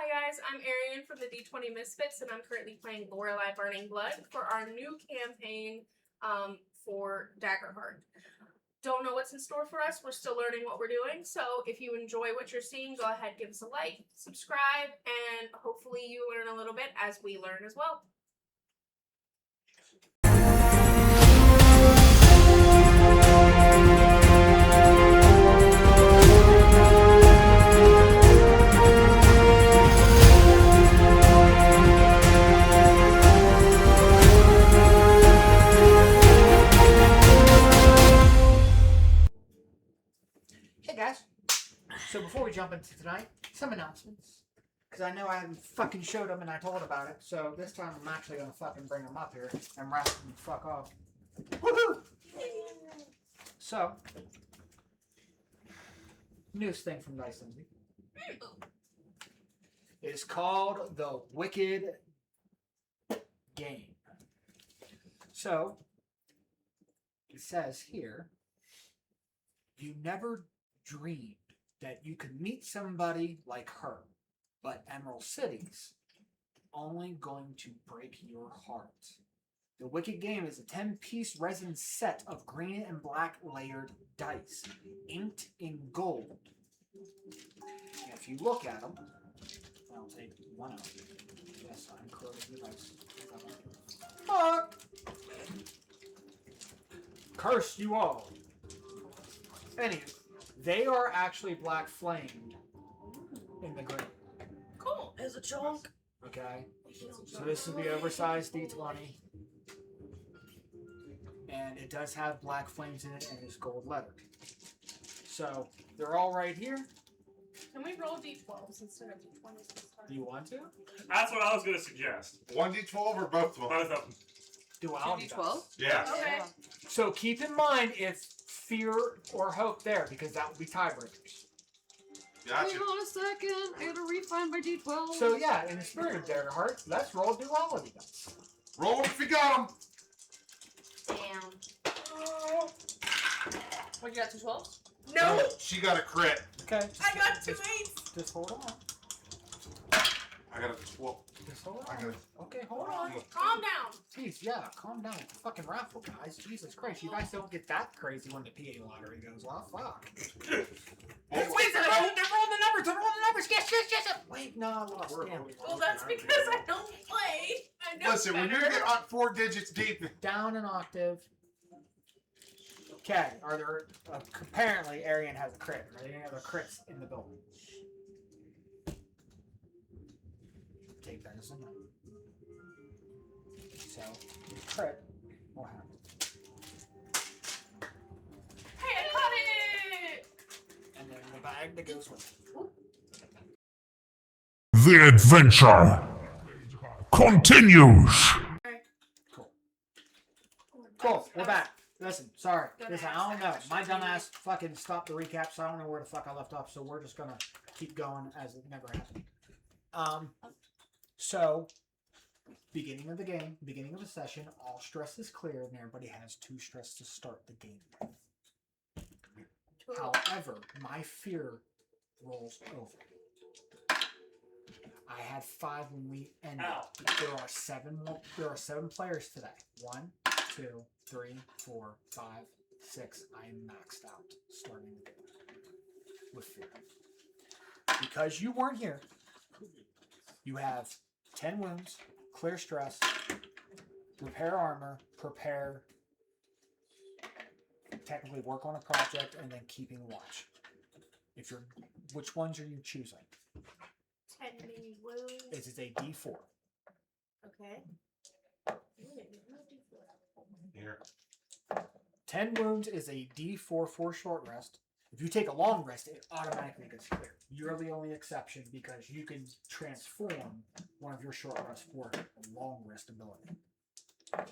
Hi guys, I'm Arian from the D20 Misfits, and I'm currently playing Lorelei Burning Blood for our new campaign for Daggerheart. Don't know what's in store for us. We're still learning what we're doing, so if you enjoy what you're seeing, go ahead, give us a like, subscribe, and hopefully you learn a little bit as we learn as well. Hey guys, so before we jump into tonight, some announcements. Because I know I haven't fucking showed them and I told about it, so this time I'm actually going to fucking bring them up here and wrap them the fuck off. Woohoo! So, newest thing from Dice Lindsay is called the Wicked Game. So, it says here, you never dreamed that you could meet somebody like her, but Emerald City's only going to break your heart. The Wicked Game is a 10-piece resin set of green and black layered dice, inked in gold. And if you look at them, I'll take one out. Yes, I'm corroding the dice. Fuck! Curse you all! Anyway, they are actually black flamed in the green. Cool. As a chunk. Okay. So this is the oversized D20. And it does have black flames in it and it's gold lettered. So they're all right here. Can we roll D12s instead of D20s this time? Do you want to? That's what I was going to suggest. One D12 or both of them? Both of them. Duality D12? dice. Yeah. Okay. So keep in mind it's fear or hope there because that would be tiebreakers. Gotcha. Hang on a second. I gotta refine my D12. So yeah, in the spirit of Daggerheart, let's roll duality dice. Roll if you got them. Damn. What, you got 2 12s? No! She got a crit. Okay. I got 2 8s! Just hold on. I got a 12. Just hold I on. got Okay, hold on. Calm down. Jeez, yeah, calm down. It's a fucking raffle, guys. Jesus Christ, you guys don't get that crazy when the PA lottery goes off. Fuck. Wait, they're rolling the numbers. They're rolling the numbers. Yes. Wait, no, I lost. Damn. Well, that's because I don't play. I know Listen, when you better. get on 4 digits deep, Down an octave. Okay, are there... apparently, Arian has a crit. Are there any other crits in the building? Take that as a no. So, crit will happen. Hey, I caught it! And then the bag that goes with it. The adventure continues. Cool, we're back. Listen, sorry. Dumbass Listen, I don't know. actually My did. dumbass fucking stopped the recap, so I don't know where the fuck I left off, so we're just gonna keep going as it never happened. So, beginning of the game, beginning of the session, all stress is clear, and everybody has 2 stress to start the game with. However, my fear rolls over. I had 5 when we ended. Ow. There are 7 players today. 1, 2, 3, 4, 5, 6. I am maxed out starting the game with fear. Because you weren't here, you have 10 wounds, clear stress, repair armor, prepare, technically work on a project, and then keeping watch. Which ones are you choosing? 10 mini wounds. It is a D4. Okay. here. 10 wounds is a D4 for short rest. If you take a long rest, it automatically gets cleared. You're the only exception because you can transform one of your short rests for a long rest ability. I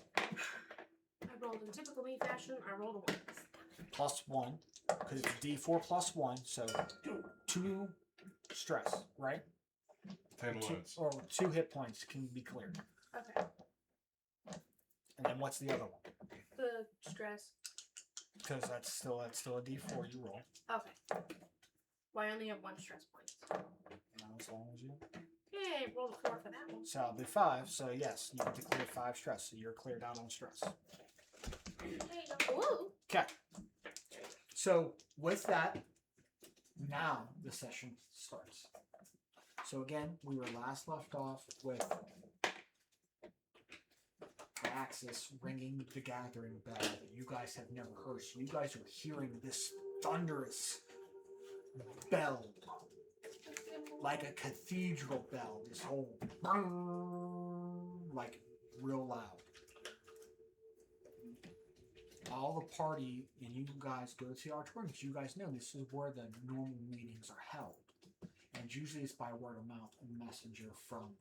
rolled in typical me fashion. I rolled a 1. +1, because it's D4 +1, so 2 stress, right? 10 wounds. Or 2 hit points can be cleared. Okay. And then what's the other one? The stress. Because that's still a D4 you roll. Okay. Well, I only have 1 stress point. As long as you. Yay, roll the 4 for that one. So it'll be 5. So yes, you get to clear 5 stress. So you're cleared out on stress. There you go. Ooh. Okay. So with that, now the session starts. So again, we were last left off with Axis ringing the gathering bell that you guys have never heard. So you guys are hearing this thunderous bell, like a cathedral bell. This whole like real loud. All the party and you guys go to the auditorium because you guys know this is where the normal meetings are held. And usually it's by word of mouth and messenger from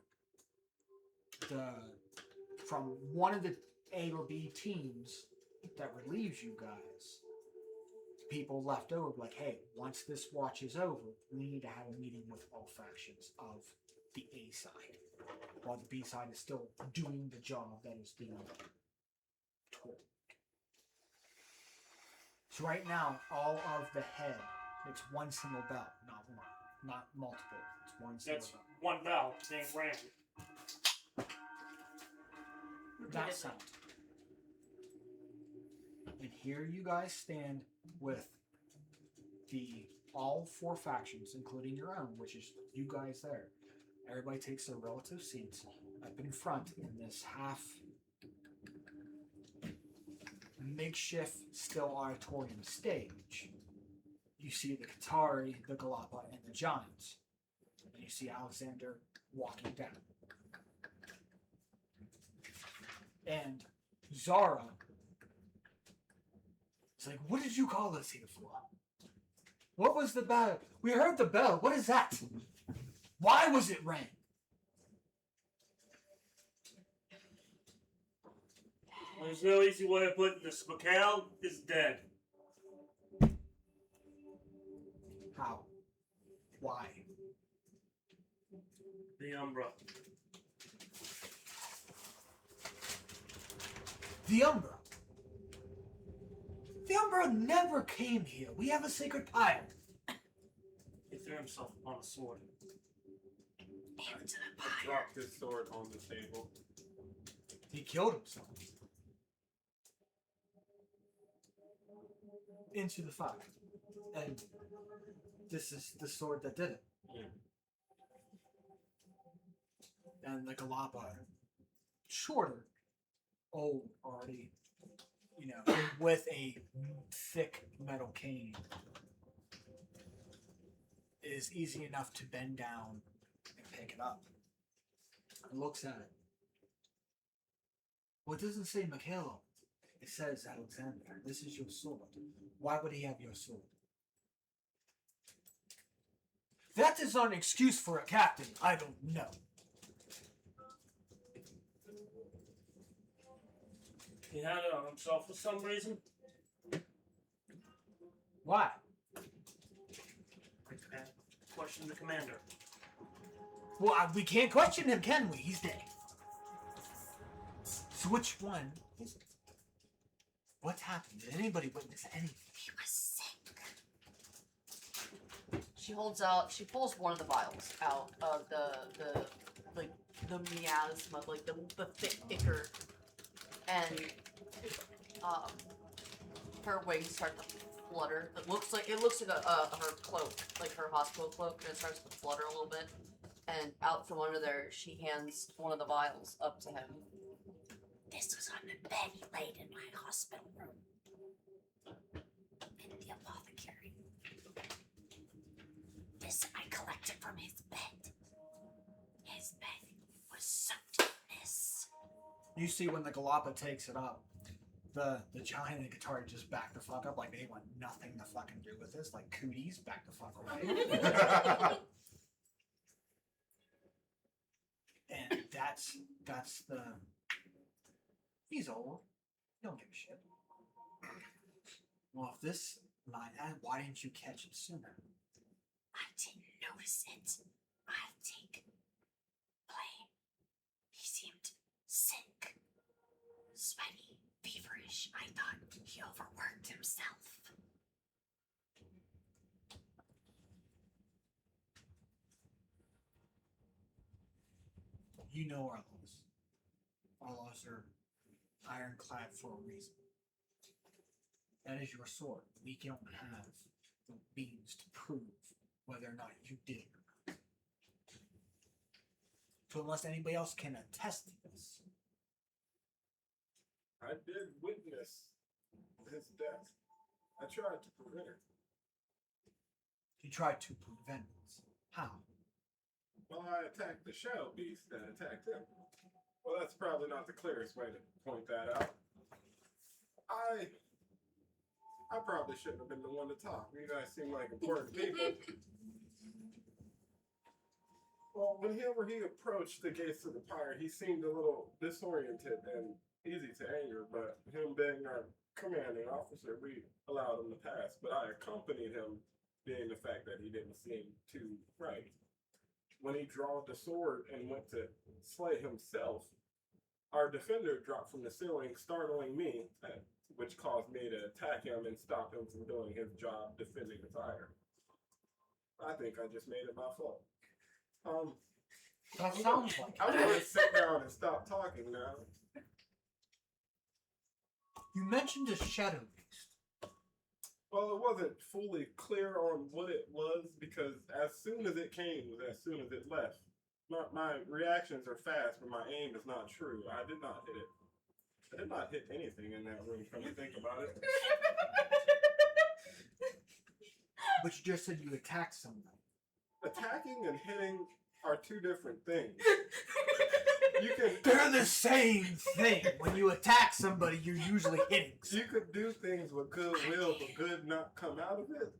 one of the A or B teams that relieves you guys. People left over like, hey, once this watch is over, we need to have a meeting with all factions of the A side. While the B side is still doing the job that is being told. So right now, all of the head, it's one single bell, not one. Not multiple. It's one single That's bell. one bell being rang. That sound. And here you guys stand with all 4 factions, including your own, which is you guys there. Everybody takes their relative seats up in front in this half makeshift still auditorium stage. You see the Qatari, the Galapa, and the Giants. And you see Alexander walking down. And Zara is like, what did you call us here for? What was the bell? We heard the bell. What is that? Why was it rang? There's no easy way of putting this. Mikhail is dead. How? Why? The Umbra. The Umbra. The Umbra never came here. We have a sacred pile. He threw himself on a sword. Into the I dropped his sword on the table. He killed himself. Into the fire. And this is the sword that did it. Yeah. And the Galapa, shorter, old already, with a thick metal cane, is easy enough to bend down and pick it up. He looks at it. Well, it doesn't say Mikhailo. It says Alexander. This is your sword. Why would he have your sword? That is not an excuse for a captain. I don't know. He had it on himself for some reason. Why? Question the commander. Well, we can't question him, can we? He's dead. So which one is it? What happened? Did anybody witness anything? He was sick. She pulls one of the vials out of the miasma, like the thick ichor, and her wings start to flutter. It looks like her cloak, like her hospital cloak, and it starts to flutter a little bit. And out from under there, she hands one of the vials up to him. This was on the bed he laid in my hospital room. In the apothecary. This I collected from his bed. His bed was soaked in this. You see when the Galapa takes it up, the giant and Qatari just back the fuck up like they want nothing to fucking do with this. Like cooties, back the fuck away. And that's the... He's old. He don't give a shit. Well, if this... Why didn't you catch it sooner? I didn't notice it. I take blame. He seemed sick, sweaty, feverish. I thought he overworked himself. You know our laws. Our laws are ironclad for a reason. That is your sword. We don't have the means to prove whether or not you did it or not. So unless anybody else can attest to this, I did witness his death. I tried to prevent it. you tried to prevent it. How? Well, I attacked the shadow beast that attacked him. Well, that's probably not the clearest way to point that out. I probably shouldn't have been the one to talk. You guys seem like important people. Well, whenever he approached the gates of the pyre, he seemed a little disoriented and easy to anger, but him being our commanding officer, we allowed him to pass. But I accompanied him, being the fact that he didn't seem too right. When he drawed the sword and went to slay himself, our defender dropped from the ceiling, startling me, which caused me to attack him and stop him from doing his job defending the fire. I think I just made it my fault. That sounds like I'm it. going to sit down and stop talking now. You mentioned a shadow beast. Well, it wasn't fully clear on what it was because as soon as it came was as soon as it left. My reactions are fast, but my aim is not true. I did not hit it. I did not hit anything in that room, come to think about it. But you just said you attacked somebody. Attacking and hitting are two different things. You can They're the same thing. When you attack somebody, you're usually hitting. you could do things with goodwill, but good not come out of it.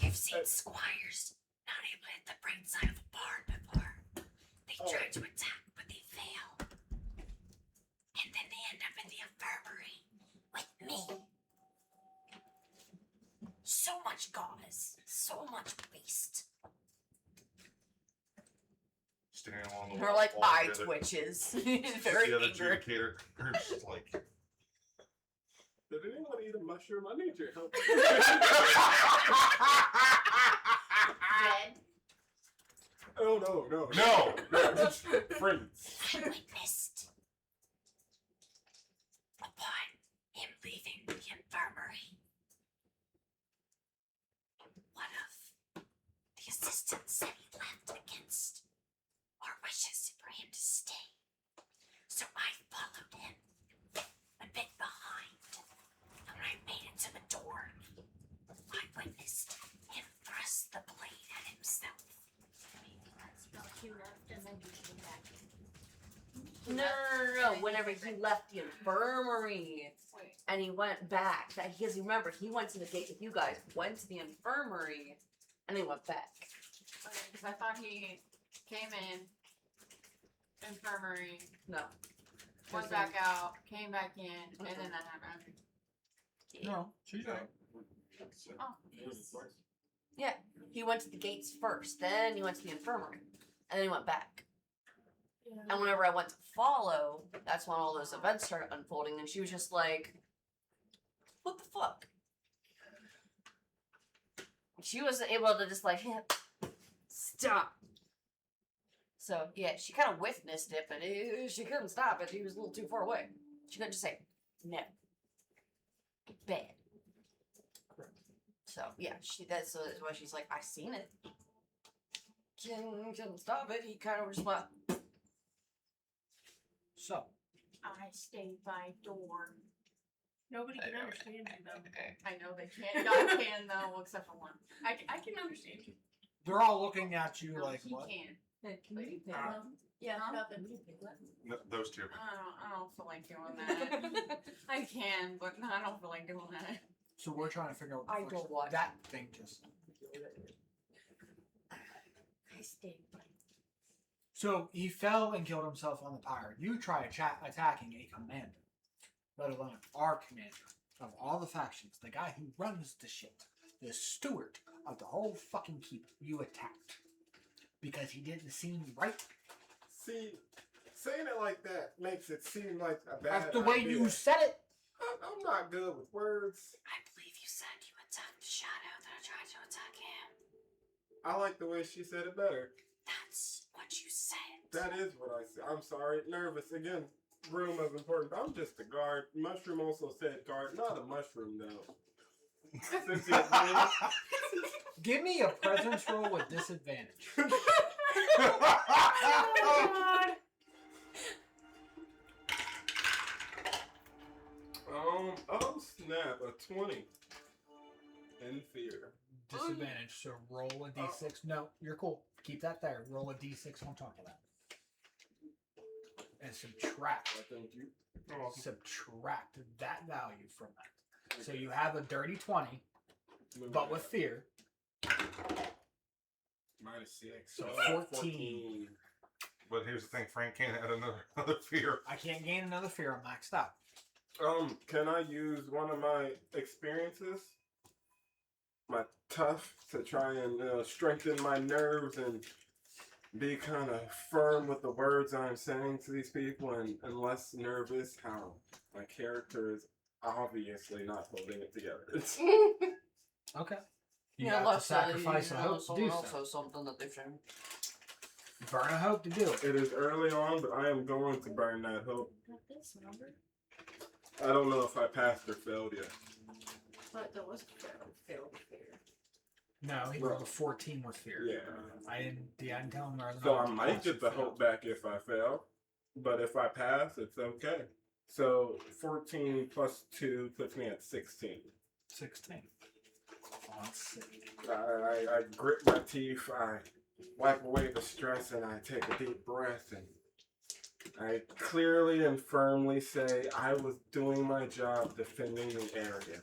You've seen squires not able to hit the right side of a barn before. They try to attack, but they fail. And then they end up in the infirmary with me. So much gauze, so much waste. Standing along the Her wall, like all eye together. twitches. She's very The other eager. adjudicator is like, Did anyone eat a mushroom? I need your help. Dead. Oh no. no! Friends. I witnessed upon him leaving the infirmary. One of the assistants said he left against our wishes for him to stay. So I followed him a bit behind. And when I made it to the door, I witnessed him thrust the blade at himself. He left and then he came back. No. Whenever he left the infirmary Wait. and he went back, that because remember he went to the gate with you guys, went to the infirmary, and then went back. Okay, because I thought he came in, infirmary, No. went back out, came back in, and then that happened. No, she's right. Oh, Yeah, he went to the gates first, then he went to the infirmary, and then he went back. And whenever I went to follow, that's when all those events started unfolding, and she was just like, what the fuck? She wasn't able to just like, stop. So, yeah, she kind of witnessed it, but she couldn't stop it. He was a little too far away. She couldn't just say, no. Bad. So, yeah, that's why she's like, I seen it. Couldn't stop it. He kind of just went, So, I stayed by door. Nobody can understand you though. I know they can't. God can though, well, except for one. I can understand you. they're all looking at you No, like, he what? can. can you Yeah, Huh? nothing. Those two. I don't feel like doing that. I can, but I don't feel like doing that. So we're trying to figure out what I the don't fuck watch. that thing just. I stayed by. So he fell and killed himself on the pyre. You try attacking a commander, let alone our commander of all the factions, the guy who runs the shit, the steward of the whole fucking keep. You attacked because he didn't seem right. See, saying it like that makes it seem like a bad That's the way idea. you said it. I'm not good with words. I believe you said you attacked the shadow that tried to attack him. I like the way she said it better. That's what you said. say it. That is what I said. I'm sorry. Nervous. Again, room is important. I'm just a guard. Mushroom also said guard. Not a mushroom, though. Since he agreed. Give me a presence roll with disadvantage. Oh snap, a 20. In fear. Disadvantage. So roll a d6. No, you're cool. Keep that there. Roll a d6 on top of that. And subtract. I thank you. Subtract that value from that. So you have a dirty 20, but with fear. -6. So 14. But here's the thing, Frank can't add another fear. I can't gain another fear. I'm maxed out. Can I use one of my experiences? My tough to try and strengthen my nerves and be kind of firm with the words I'm saying to these people and less nervous how my character is obviously not holding it together. Okay. You Yeah, have let's to sacrifice a hope to someone do else so. has something that they've shown. Burn a hope to do it. It is early on, but I am going to burn that hope. Got this number. I don't know if I passed or failed yet. But there was failed fear. No, he rolled a 14 with fear. Yeah. I didn't tell him whether or So not I to might pass or get the fail. hope back if I fail, but if I pass, it's okay. So 14 plus 2 puts me at 16. 16. Let's see. I grit my teeth, I wipe away the stress, and I take a deep breath, and I clearly and firmly say I was doing my job defending the area.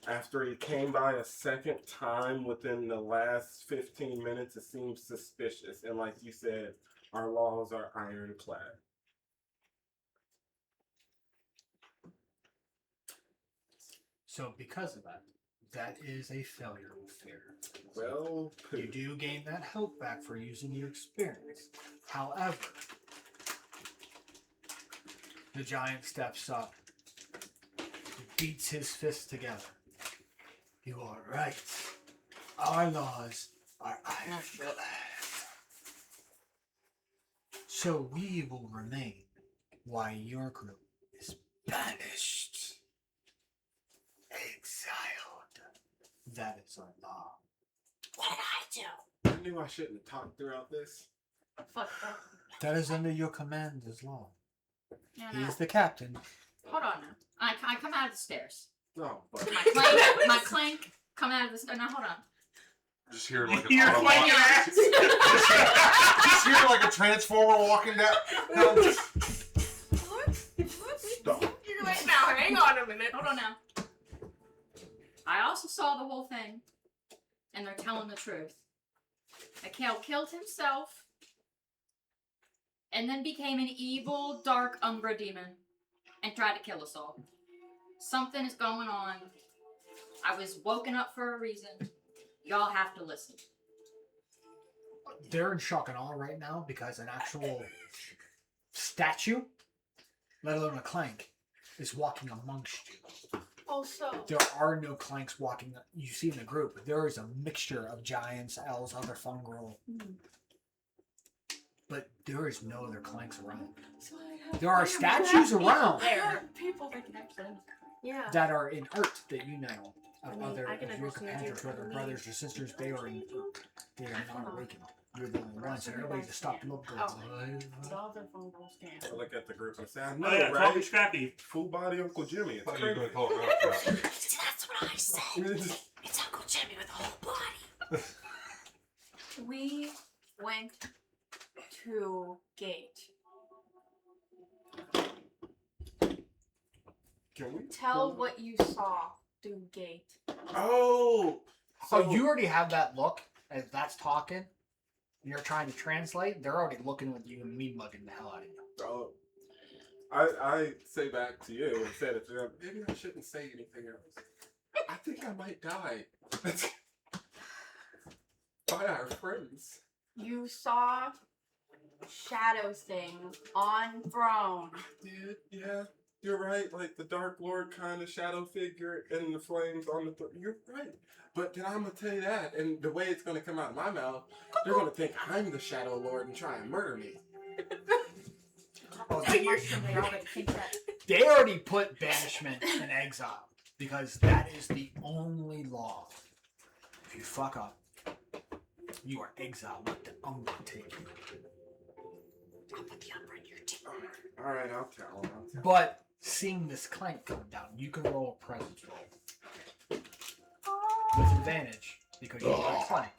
After he came by a second time within the last 15 minutes, it seems suspicious. And like you said, our laws are ironclad. So because of that, that is a failure with fear. Well, You do gain that hope back for using your experience. However, the giant steps up, beats his fists together. You are right. Our laws are ironclad. So we will remain while your group is banished, exiled. That is our law. What did I do? I knew I shouldn't have talked throughout this. Fuck that. That is under your command as law. Yeah, He no. is the captain. Hold on now. I come out of the stairs. No, but My clank come out of the stairs. No, hold on. Just hear like You're a playing your ass. just hear like a transformer walking down. stop. You're like, now hang on a minute. Hold on now. I also saw the whole thing, and they're telling the truth. Akale killed himself, and then became an evil, dark Umbra demon, and tried to kill us all. Something is going on. I was woken up for a reason. Y'all have to listen. They're in shock and awe right now because an actual statue, let alone a clank, is walking amongst you. Also, There are no clanks walking. You see in the group, there is a mixture of giants, elves, other fungal. But there is no other clanks around. There are statues around there. People that can actually. Yeah. that are inert that you know of I mean, other I can of your understand compatriots, you whether for brothers or sisters. They are inert. They are not awakened. You're the only ones, and everybody just stopped and looked. Oh. The other phone calls can. I look at the group and say, I know, Oh yeah, right? talking scrappy. Full body Uncle Jimmy. It's Thought you were crazy. gonna call it out. See, that's what I said. It's Uncle Jimmy with a whole body. We went to gate. Can we Tell what you saw through gate. Oh, So you already have that look as that's talking. And you're trying to translate. They're already looking at you and mean mugging the hell out of you. Oh, I say back to you and said it to them. Maybe I shouldn't say anything else. I think I might die. By our friends. You saw shadow thing on throne. Dude, yeah. You're right, like the Dark Lord kind of shadow figure in the flames on the you're right. But then I'm gonna tell you that, and the way it's gonna come out of my mouth, they're gonna think I'm the Shadow Lord and try and murder me. Oh, That mushroom, they already think that. they already put banishment and exile because that is the only law. If you fuck up, you are exiled. Let the Umbra take you. I'll put the umber in your teeth. All right, I'll tell him. But seeing this clank come down, you can roll a presence roll with advantage because you got a clank,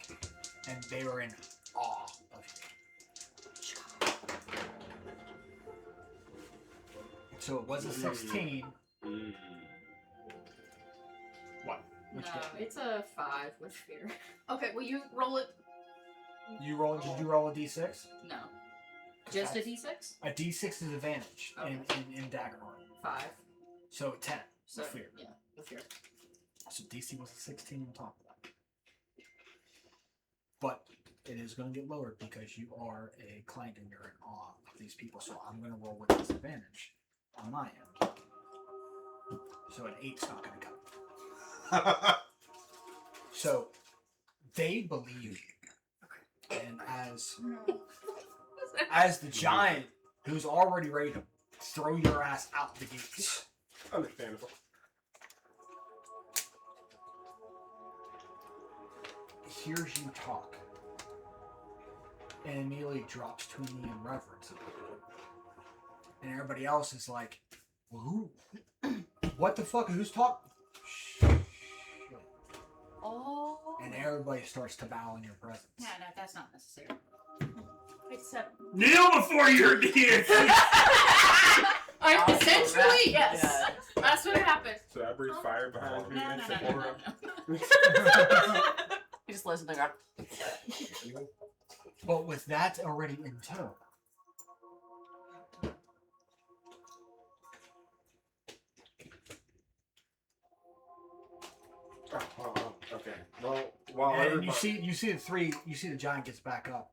and they were in awe of you. So it was a 16. What? What'd you No, get? it's a 5 with fear. Okay, will you roll it? You roll? Did you roll a d6? No. Just a d6? A d6 is advantage Okay. in Daggerhorn. 5. So 10. So, with fear. yeah, with fear. So DC was a 16 on top of that. But it is going to get lowered because you are a client and you're in awe of these people. So I'm going to roll with disadvantage on my end. So an 8's not going to cut. So they believe you. And as the giant who's already ready to throw your ass out the gates, Understandable. hears you talk and immediately drops to a knee in reverence. And everybody else is like, who? What the fuck? Who's talking? Oh. And everybody starts to bow in your presence. No, that's not necessary. Except Kneel before your deity. I'm Oh, essentially that- yes. yeah. That's what happened. So I breathe fire behind you. No, and no, say, no, no, no, no. He just listens to God. But with that already in tow, Okay. Well, while and everybody... you see the giant gets back up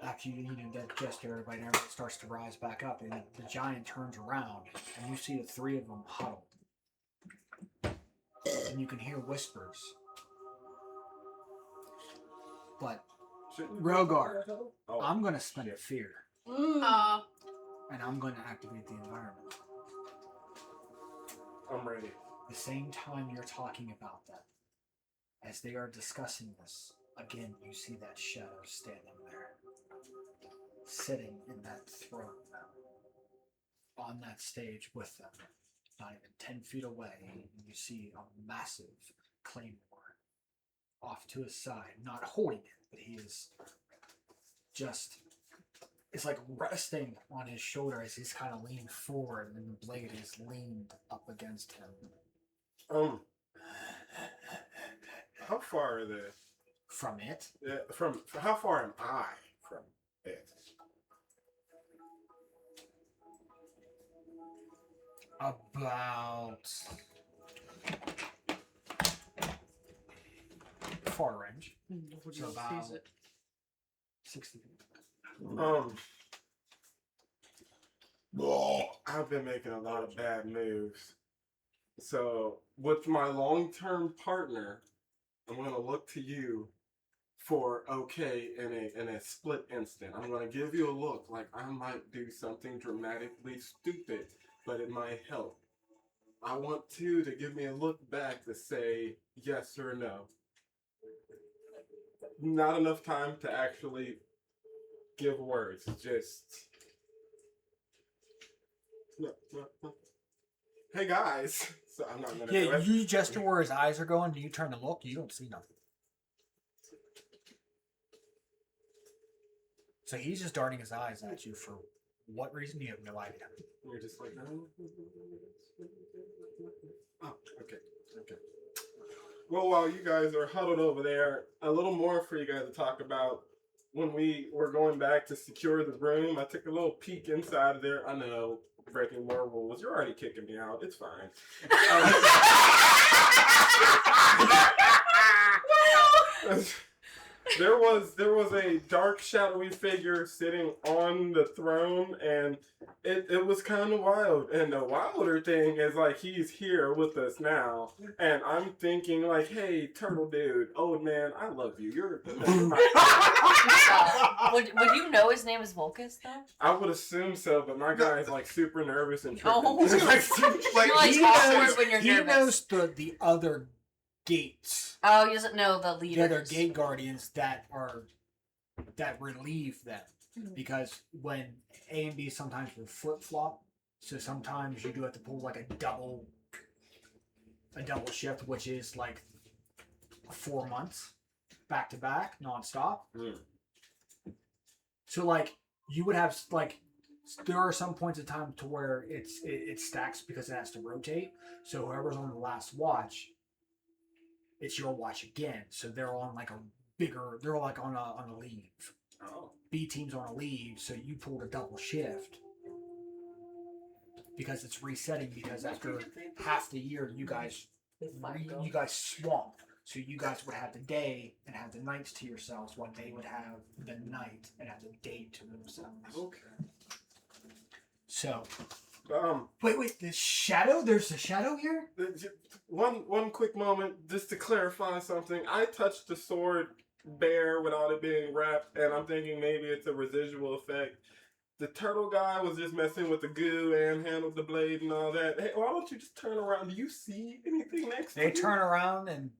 after you need to gesture everybody, and everybody starts to rise back up, and the giant turns around, and you see the three of them huddled, and you can hear whispers. But Rogar, Oh, I'm gonna spend a fear, and I'm gonna activate the environment. I'm ready. The same time you're talking about that, as they are discussing this, again you see that shadow standing there, sitting in that throne on that stage with them, not even 10 feet away, and you see a massive claymore off to his side, not holding it, but he is just, it's like resting on his shoulder as he's kind of leaned forward, and the blade is leaned up against him. How far are they? From it? Yeah, from how far am I from it? About far range. So about 60 feet. I've been making a lot of bad moves. So with my long-term partner, I'm gonna look to you for okay in a split instant. I'm gonna give you a look like I might do something dramatically stupid, but it might help. I want you to give me a look back to say yes or no. Not enough time to actually give words. Just no. Hey guys. So I'm not gonna do Yeah, it. you gesture where his eyes are going, and you turn to look, you don't see nothing. So he's just darting his eyes at you for what reason? You have no idea. You're just like, oh, okay. Well, while you guys are huddled over there, a little more for you guys to talk about. When we were going back to secure the room, I took a little peek inside of there. I know, breaking more rules. You're already kicking me out. It's fine. there was a dark, shadowy figure sitting on the throne, and it was kind of wild. And the wilder thing is like he's here with us now, and I'm thinking like, hey, turtle dude, old man, I love you. You're the Would you know his name is Volcus though? I would assume so, but my guy is like super nervous and Oh. tripping. Like, You're like he awkward knows, when you're he nervous. knows the other gates, Oh, he doesn't know the the leaders. other gate guardians that relieve them, Mhm. because when A and B sometimes will flip flop, so sometimes you do have to pull like a double shift, which is like 4 months back to back nonstop. Mm. So like you would have like there are some points of time to where it stacks because it has to rotate. So whoever's on the last watch, it's your watch again. So they're on like they're like on a leave. Oh. B team's on a leave, so you pulled a double shift because it's resetting. Because after half the year, you guys swamp. So you guys would have the day and have the nights to yourselves, while they would have the night and have the day to themselves. Okay. So Um, wait, the shadow? There's a shadow here? one quick moment, just to clarify something. I touched the sword bare without it being wrapped, and I'm thinking maybe it's a residual effect. The turtle guy was just messing with the goo and handled the blade and all that. Hey, why don't you just turn around? Do you see anything next to They you? turn around and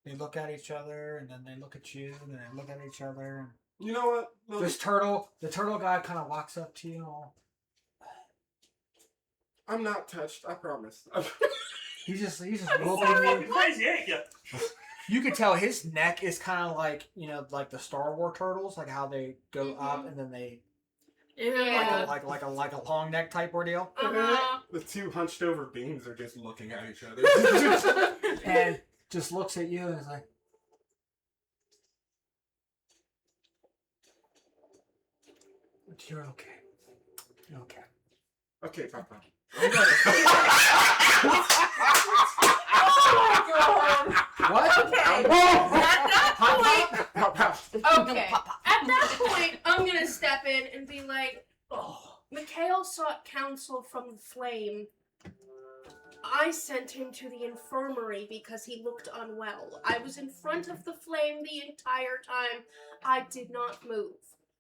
they look at each other, and then they look at you, and then they look at each other. You know what? No, The turtle guy kind of walks up to you. All, I'm not touched. I promise. he's just You're looking at fucking you. crazy, ain't you? You could tell his neck is kind of like, like the Star Wars turtles, like how they go up and then they Yeah. like a long neck type ordeal. Uh-huh. The two hunched over beings are just looking at each other. And just looks at you and is like, "You're okay. You're okay." Okay, Papa. What? Okay. At that point, Papa. okay. At that point, I'm gonna step in and be like, Mikhail sought counsel from the flame. I sent him to the infirmary because he looked unwell. I was in front of the flame the entire time. I did not move.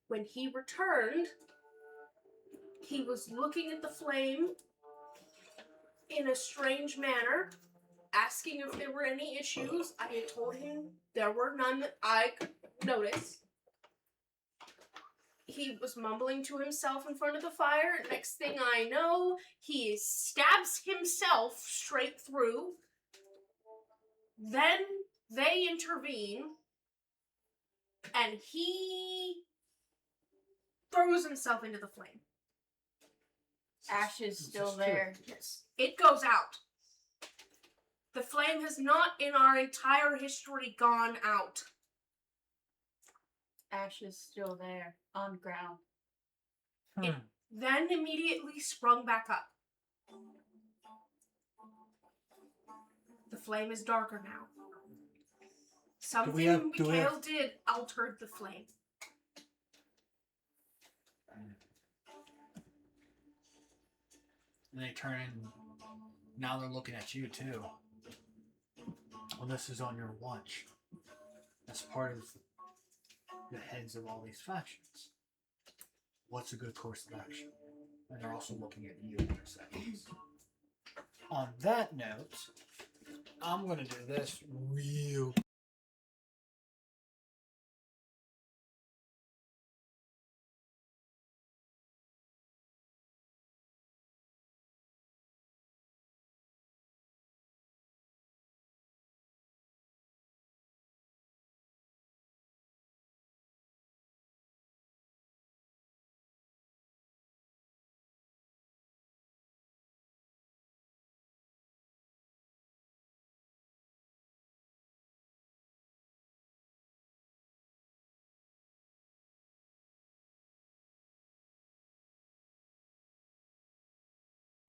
When he returned, he was looking at the flame in a strange manner, asking if there were any issues. I had told him there were none that I could notice. He was mumbling to himself in front of the fire. Next thing I know, he stabs himself straight through. Then they intervene, and he throws himself into the flame. Ash is still there. Yes. It goes out. The flame has not in our entire history gone out. Ash is still there on the ground. Then immediately sprung back up. The flame is darker now. Something do we have- Mikhail did altered the flame. And they turn in. Now they're looking at you too. Well, this is on your watch. That's part of the heads of all these factions. What's a good course of action? And they're also looking at you in their seconds. On that note, I'm gonna do this real.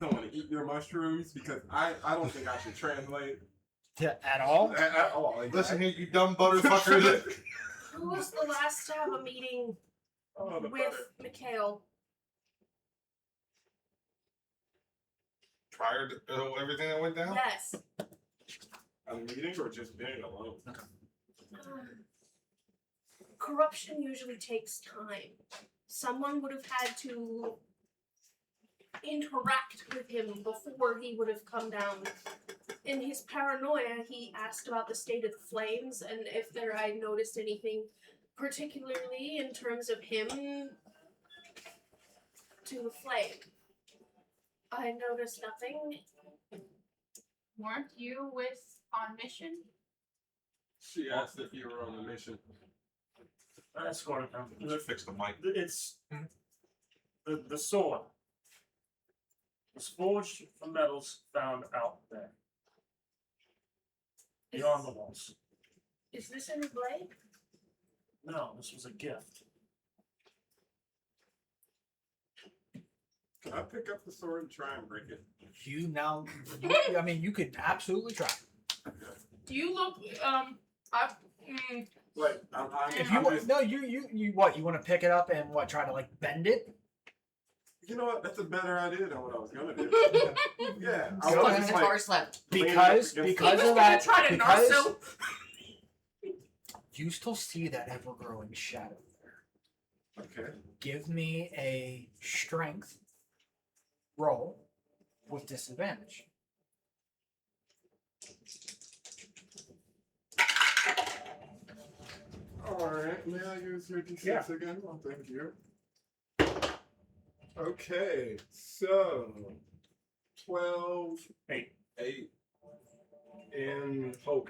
Don't want to eat your mushrooms because I don't think I should translate At all? at all. Like, Listen here, you dumb butterfucker. Who was the last to have a meeting Oh, the with butter. Mikhail? Prior to everything that went down? Yes. A meeting or just being alone? Corruption usually takes time. Someone would have had to interact with him before he would have come down. In his paranoia, he asked about the state of the flames and if there I noticed anything particularly in terms of him to the flame. I noticed nothing. Weren't you on mission? She asked if you were on a mission. That's going to come. Let's fix the mic. It's the sword. It's forged from metals found out there. Beyond the walls. Is this in the blade? No, this was a gift. Can I pick up the sword and try and break it? I mean, you could absolutely try. Do you look Like, I'm If you just, no, you what? You want to pick it up and what? Try to like bend it? you know what? That's a better idea than what I was gonna do. Yeah, I Go was ahead. just Guitar like, slam. Because he because was of gonna that. try to Because Narso. you still see that ever growing shadow there. okay. Give me a strength roll with disadvantage. Alright, may I use your D6 Yeah. again? Well, thank you. Okay, so 12, Eight. 8 in hope.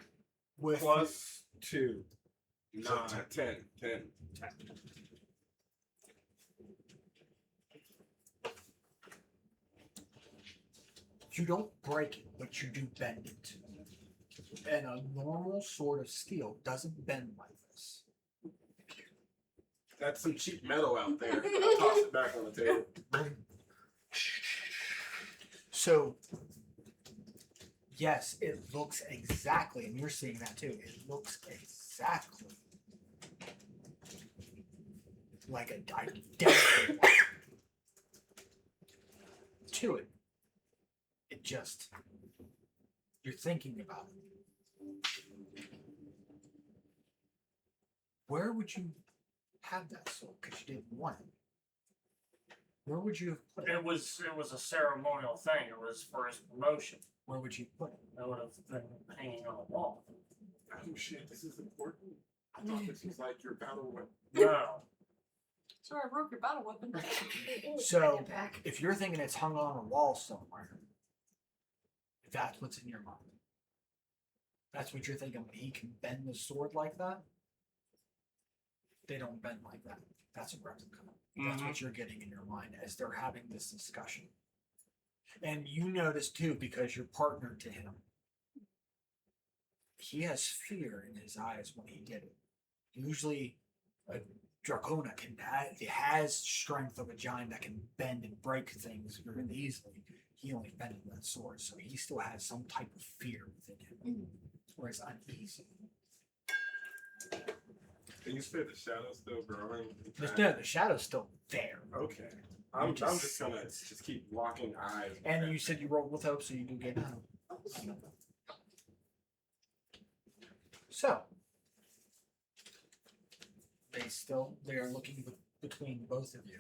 With Plus 2. So 9, 10. 10. you don't break it, but you do bend it. And a normal sword of steel doesn't bend like this. That's some cheap metal out there. I toss it back on the table. So, yes, it looks exactly, and you're seeing that too. It looks exactly like a identical one to it. It just, you're thinking about it. Where would you have that sword? Because you didn't want it. Where would you have put it? It was a ceremonial thing. It was for his promotion. Where would you put it? It would have been hanging on the wall. Oh shit, this is important. I thought this was like your battle weapon. No. Sorry, I broke your battle weapon. So, if you're thinking it's hung on a wall somewhere, that's what's in your mind. That's what you're thinking. He can bend the sword like that. They don't bend like that. That's a replica. That's what you're getting in your mind as they're having this discussion. And you notice too, because you're partnered to him, he has fear in his eyes when he did it. Usually, a Dracona has strength of a giant that can bend and break things very easily. He only bended that sword, so he still has some type of fear within him, or is uneasy. And you said the shadow's still growing? The shadow's still there. Okay. I'm just just gonna just keep locking eyes. with And that. you said you rolled with hope, so you do get hope. So they are looking between both of you.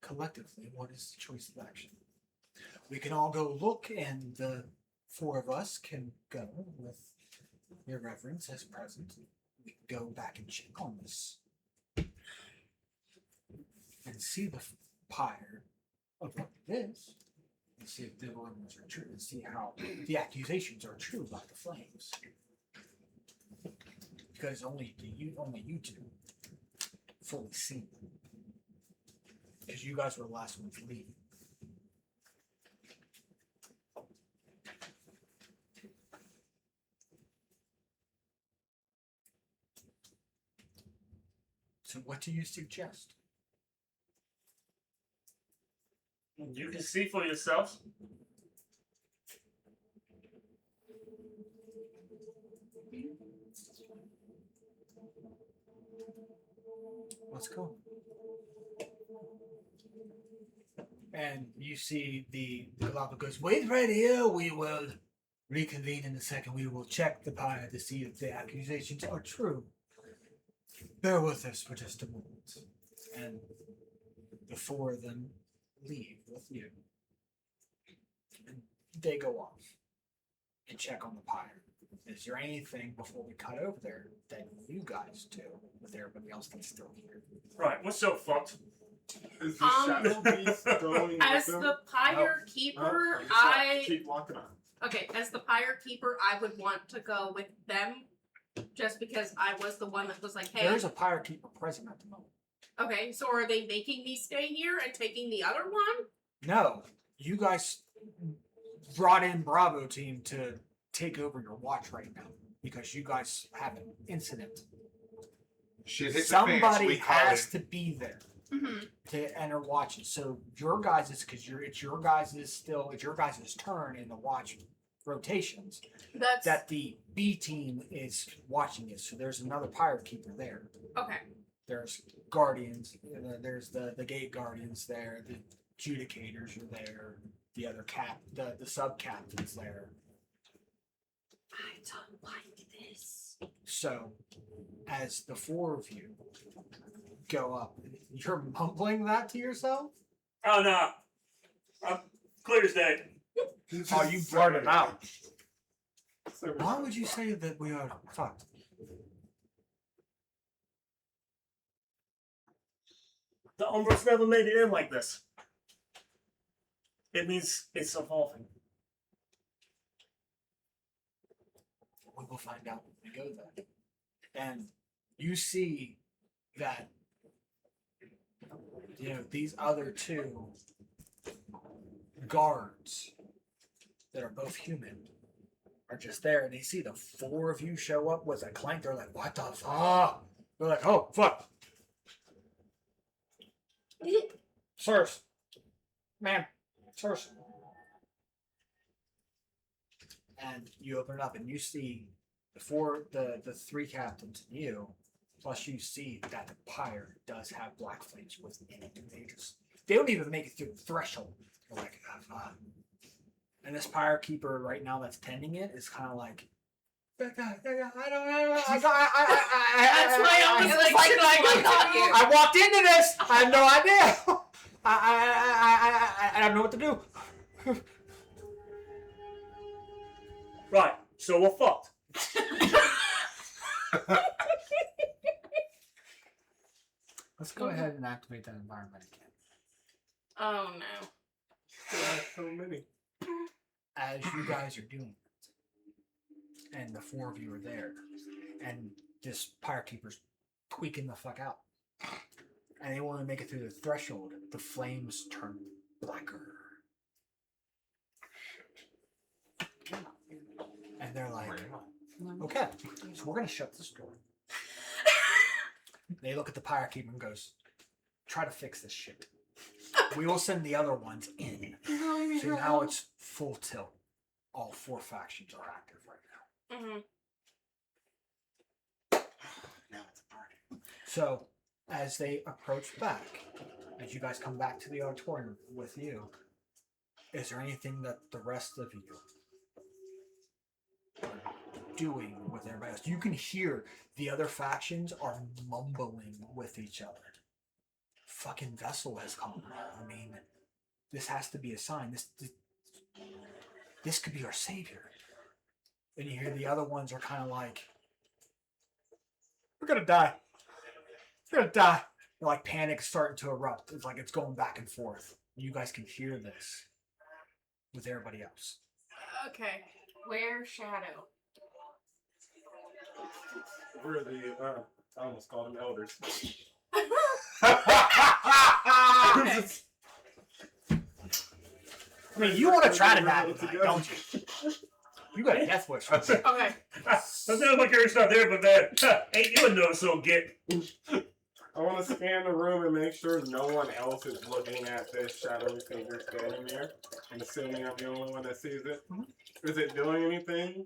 Collectively, what is the choice of action? We can all go look, and the four of us can go with your reverence as present. We can go back and check on this and see the pyre of what it is, and see if the rumors are true, and see how the accusations are true about the flames. Because only you two fully see them. Because you guys were the last ones leaving. So what do you suggest? You can see for yourselves. what's going on? And you see the Galapagos, wait right here, we will reconvene in a second. We will check the pyre to see if the accusations are true. Bear with us for just a moment. And the four of them leave with you. And they go off and check on the pyre. Is there anything before we cut over there that you guys do with everybody else that's still here? Right, what's so fucked? Is the Um, shadow beast going As with them? the pyre keeper, Just I keep walking on. okay. As the pyre keeper, I would want to go with them, just because I was the one that was like, "Hey." There's a pyre keeper present at the moment. Okay, so are they making me stay here and taking the other one? No, you guys brought in Bravo team to take over your watch right now because you guys have an incident. Shit hit the fan, so Somebody we call has it. to be there Mm-hmm. to enter watches. So your guys is because it's your guys' turn in the watch rotations That's that the B team is watching it. So there's another pirate keeper there. okay. There's guardians. There's the gate guardians there. The adjudicators are there. The other the sub captains there. I don't like this. So, as the four of you go up, you're mumbling that to yourself? Oh, no. I'm clear as day. Oh, you blurted it out. So Why would you say that we are fucked? The Umbers never made it in like this. It means it's evolving. We will find out when we go there. And you see that, these other two guards that are both human are just there, and they see the four of you show up with a clank. They're like, what the fuck? They're like, oh, fuck. Sirs. Ma'am. Sirs. And you open it up, and you see the three captains and you, plus you see that the pyre does have black flames within it. They don't even make it through the threshold. They're like, and this pyre keeper right now that's tending it is kind of like, I don't know. That's why I was like, should I go down here? I walked into this. I have no idea. I don't know what to do. Right, so we're fucked. Let's go ahead and activate that environment again. Oh no. so many. As you guys are doing it, and the four of you are there, and this pyre keeper's tweaking the fuck out, and they want to make it through the threshold, the flames turn blacker. And they're like, okay, so we're gonna shut this door. They look at the pyre keeper and goes, try to fix this shit. We will send the other ones in. So now it's full tilt. All four factions are active right now. Mm-hmm. Now it's a party. So as they approach back, as you guys come back to the auditorium with you, is there anything that the rest of you are doing with everybody else? You can hear the other factions are mumbling with each other. Fucking vessel has come. I mean, this has to be a sign. This could be our savior. And you hear the other ones are kind of like, we're gonna die. We're gonna die. They're like panic starting to erupt. It's like it's going back and forth. You guys can hear this with everybody else. Okay. Where's Shadow? We're the I almost called them elders. I mean, you want to try to die tonight, don't you? You got a death wish. Okay. Sometimes my character's not there, but man, ain't you a no so get? I want to scan the room and make sure no one else is looking at this shadowy figure standing there, and assuming I'm the only one that sees it. Is it doing anything?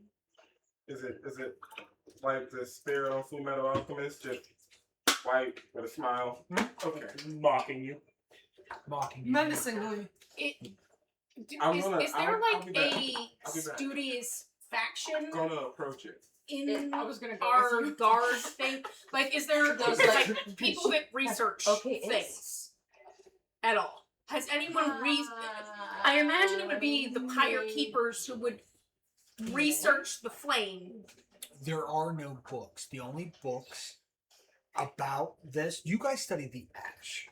Is it like the spirit on Full Metal Alchemist, just White with a smile. Okay. Mocking you. Mocking you. Menacingly. I'm Is gonna- there I'll be back. I'll be back. studious faction I'm gonna approach it. in I was gonna go our with you. guard thing? Like, is there Those, like like, people that research Okay, things at all? Has anyone I imagine it would be the Pyre Keepers who would research the flame. There are no books. The only books about this, you guys study the ash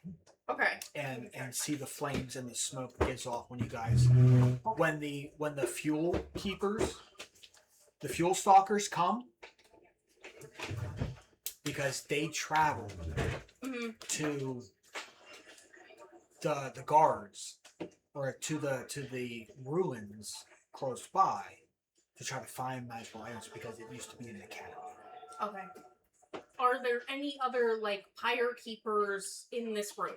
Okay. and see the flames and the smoke that gets off when you guys when the fuel keepers, the fuel stalkers come, because they travel Mm-hmm. to the guards or to the ruins close by to try to find magical items because it used to be an academy. Okay. Are there any other like Pyre Keepers in this room?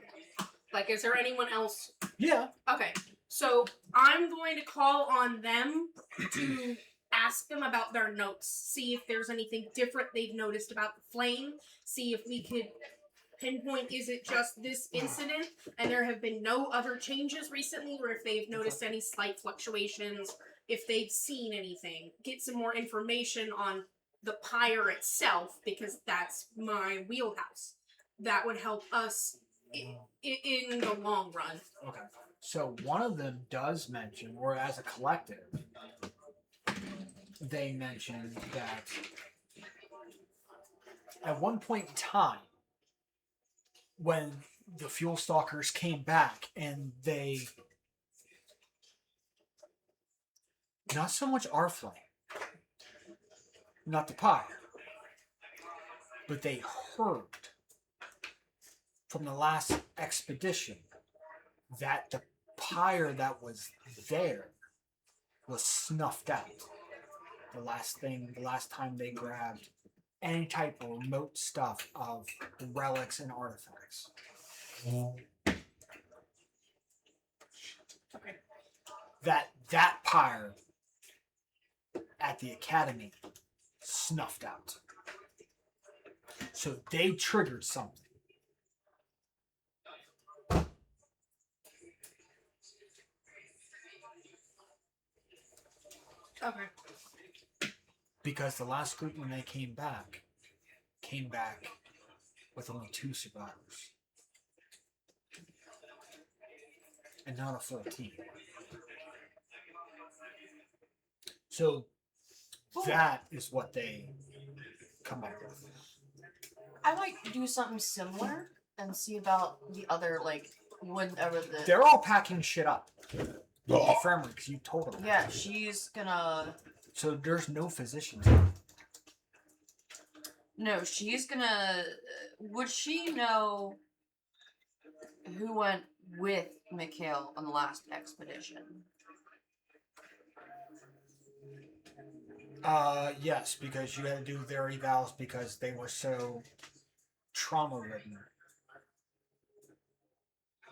Like, is there anyone else? Yeah. Okay. So I'm going to call on them to ask them about their notes, see if there's anything different they've noticed about the flame, see if we could pinpoint, is it just this incident and there have been no other changes recently, or if they've noticed any slight fluctuations, if they've seen anything, get some more information on the pyre itself, because that's my wheelhouse. That would help us in the long run. Okay. So one of them does mention, or as a collective, they mentioned that at one point in time, when the fuel stalkers came back and they, not so much our flame, not the pyre, but they heard from the last expedition that the pyre that was there was snuffed out. The last time they grabbed any type of remote stuff of relics and artifacts. Okay. That pyre at the academy snuffed out. So they triggered something. Okay. Because the last group, when they came back with only 2 survivors. And not a full team. So that is what they come back with. I might do something similar and see about the other, like, whenever the... They're all packing shit up. Infirmary, because you told them. Yeah, she's gonna... So there's no physicians. No, she's gonna... Would she know who went with Mikhail on the last expedition? Yes, because you had to do their evals because they were so trauma-ridden.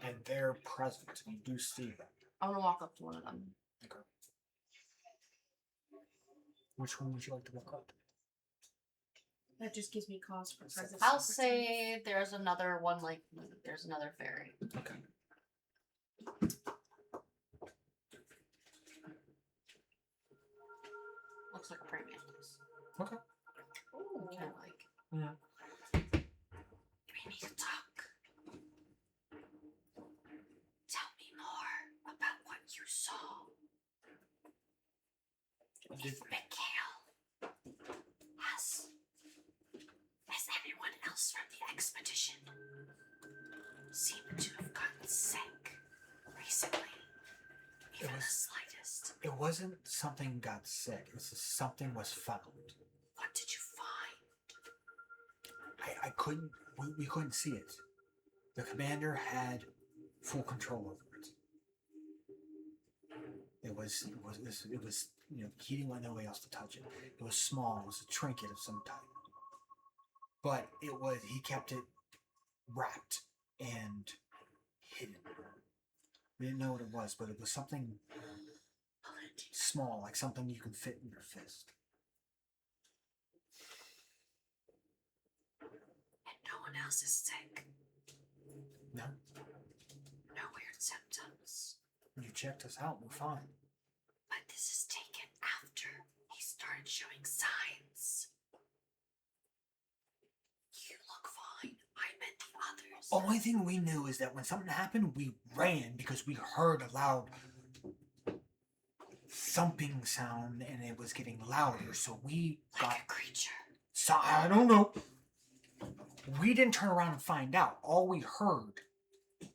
And they're present. You do see them. I'm gonna walk up to one of them. Okay. Which one would you like to walk up to? That just gives me cause for presence. I'll say there's another one, like, there's another fairy. Okay. Looks like a praying mantis. Okay. Kind of like... Yeah. We need to talk. Tell me more about what you saw. If Mikhail has anyone else from the expedition seemed to have gotten sick recently, even the slightest. It wasn't something got sick. It was just something was found. What did you find? I couldn't. We couldn't see it. The commander had full control over it. It was. You know, he didn't want nobody else to touch it. It was small. It was a trinket of some type. But it was. He kept it wrapped and hidden. We didn't know what it was, but it was something small, like something you can fit in your fist. And no one else is sick. No. No weird symptoms. You checked us out. We're fine. But this is taken after he started showing signs. You look fine. I meant the others. Only thing we knew is that when something happened, we ran because we heard a loud thumping sound and it was getting louder. So we got Like a creature. So I don't know. We didn't turn around and find out. All we heard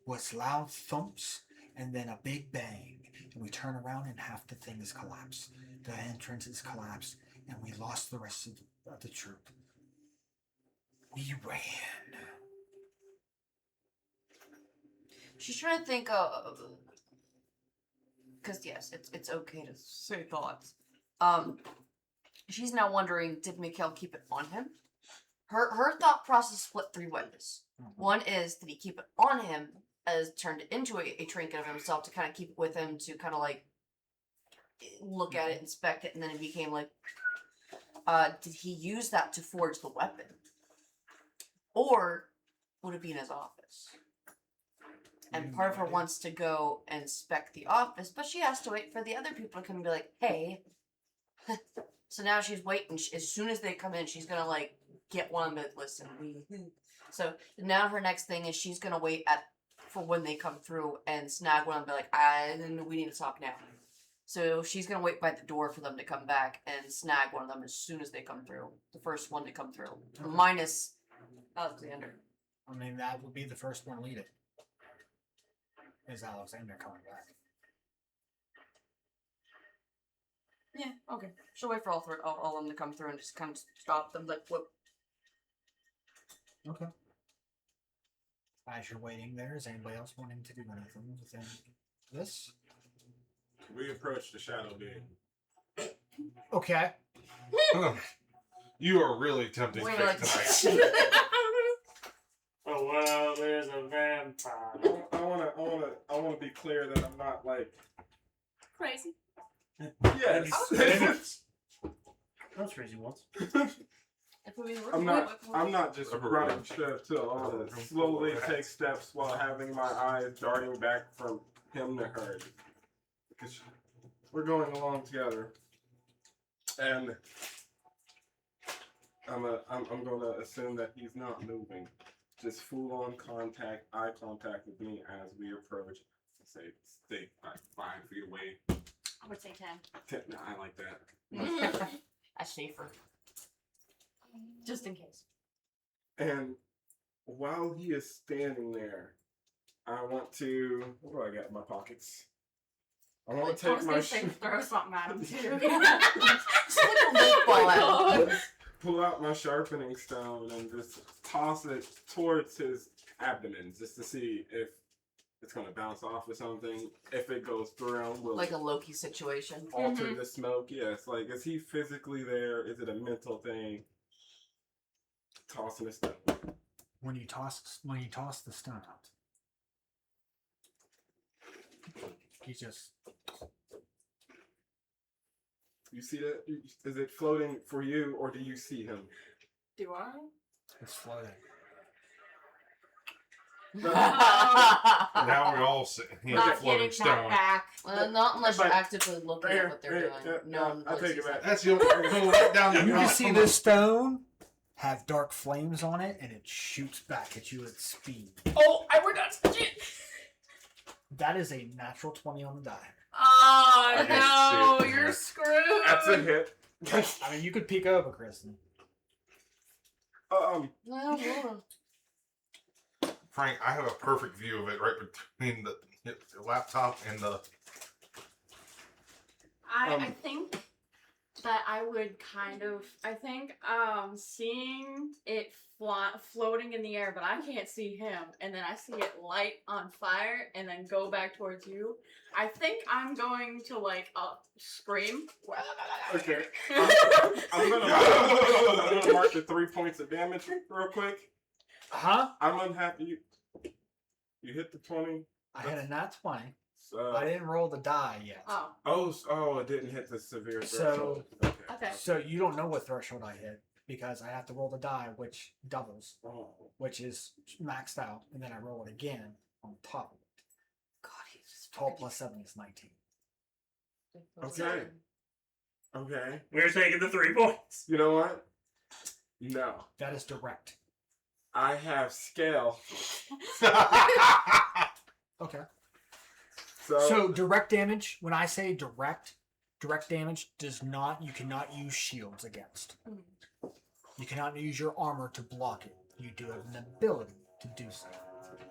was loud thumps and then a big bang. And we turn around and half the thing is collapsed. The entrance is collapsed and we lost the rest of the troop. We ran. She's trying to think of, because yes, it's okay to say thoughts. She's now wondering, did Mikhail keep it on him? Her thought process split three ways. One is, did he keep it on him as turned it into a trinket of himself to kind of keep it with him to kind of like look at it, inspect it, and then it became like, did he use that to forge the weapon? Or would it be in his office? And part of her wants to go and inspect the office, but she has to wait for the other people to come and be like, hey. So now she's waiting. As soon as they come in, she's going to like get one of them to listen. So now her next thing is she's going to wait for when they come through and snag one and be like, we need to talk now. So she's going to wait by the door for them to come back and snag one of them as soon as they come through. The first one to come through. Minus Alexander. I mean, that would be the first one leading. Is Alexander coming back? Yeah, okay. She'll wait for all of them to come through and just kind of stop them, like, whoop. Okay. As you're waiting there, is anybody else wanting to do anything within this? We approach the shadow being. Okay. You are really tempting We're fate like, tonight. Oh well, there's a vampire. I wanna be clear that I'm not like. Crazy. Yes. That was crazy once. I'm not just running straight to all this. Slowly take steps while having my eyes darting back from him to her. Because we're going along together. And I'm gonna assume that he's not moving. Just full on contact, eye contact with me as we approach. Say, stay 5 feet away. I would say 10. No, I like that. That's safer. Just in case. And while he is standing there, I want to. What do I got in my pockets? I want to take my. Throw something at him too. Pull out my sharpening stone and just toss it towards his abdomen just to see if it's going to bounce off or something. If it goes through him, will Like a Loki situation. alter the smoke? Yes. Like, is he physically there? Is it a mental thing? Tossing a stone. When you toss the stone out, he just. You see that? Is it floating for you, or do you see him? Do I? It's floating. Now we all see him Not floating getting stone. that back. Well, not unless you're But- actively looking at what they're doing. No one I'll really take it sees back. that. That's the only go right down the You can path. see this stone have dark flames on it, and it shoots back at you at speed. Oh, I would not touch it. That is a natural 20 on the die. Oh I can no, see it. you're screwed. That's a hit. I mean, you could peek over, Kristen. Well, well. Frank, I have a perfect view of it right between the laptop and the. I think that I would seeing it floating in the air, but I can't see him, and then I see it light on fire and then go back towards you. I think I'm going to scream. Okay. I'm gonna mark the 3 points of damage real quick. Huh? I'm unhappy. You hit the 20. I had a nat 20. So, I didn't roll the die yet. Oh, oh, it didn't hit the severe So- threshold. Okay. okay. So you don't know what threshold I hit because I have to roll the die, which doubles, Oh. which is maxed out, and then I roll it again on top of it. God, he's just 12 plus 7 is 19. Okay. Okay. We're taking the 3 points. You know what? No. That is direct. I have scale. Okay. So, So direct damage, when I say direct damage you cannot use shields against. You cannot use your armor to block it. You do have an ability to do so.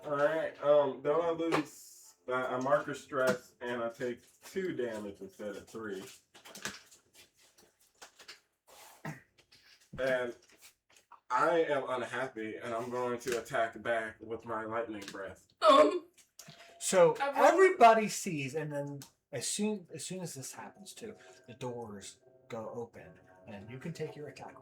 alright, don't I lose I marker stress and I take 2 damage instead of 3. And I am unhappy and I'm going to attack back with my lightning breath. So I've everybody sees, and then as soon as this happens too, the doors go open, and you can take your attack.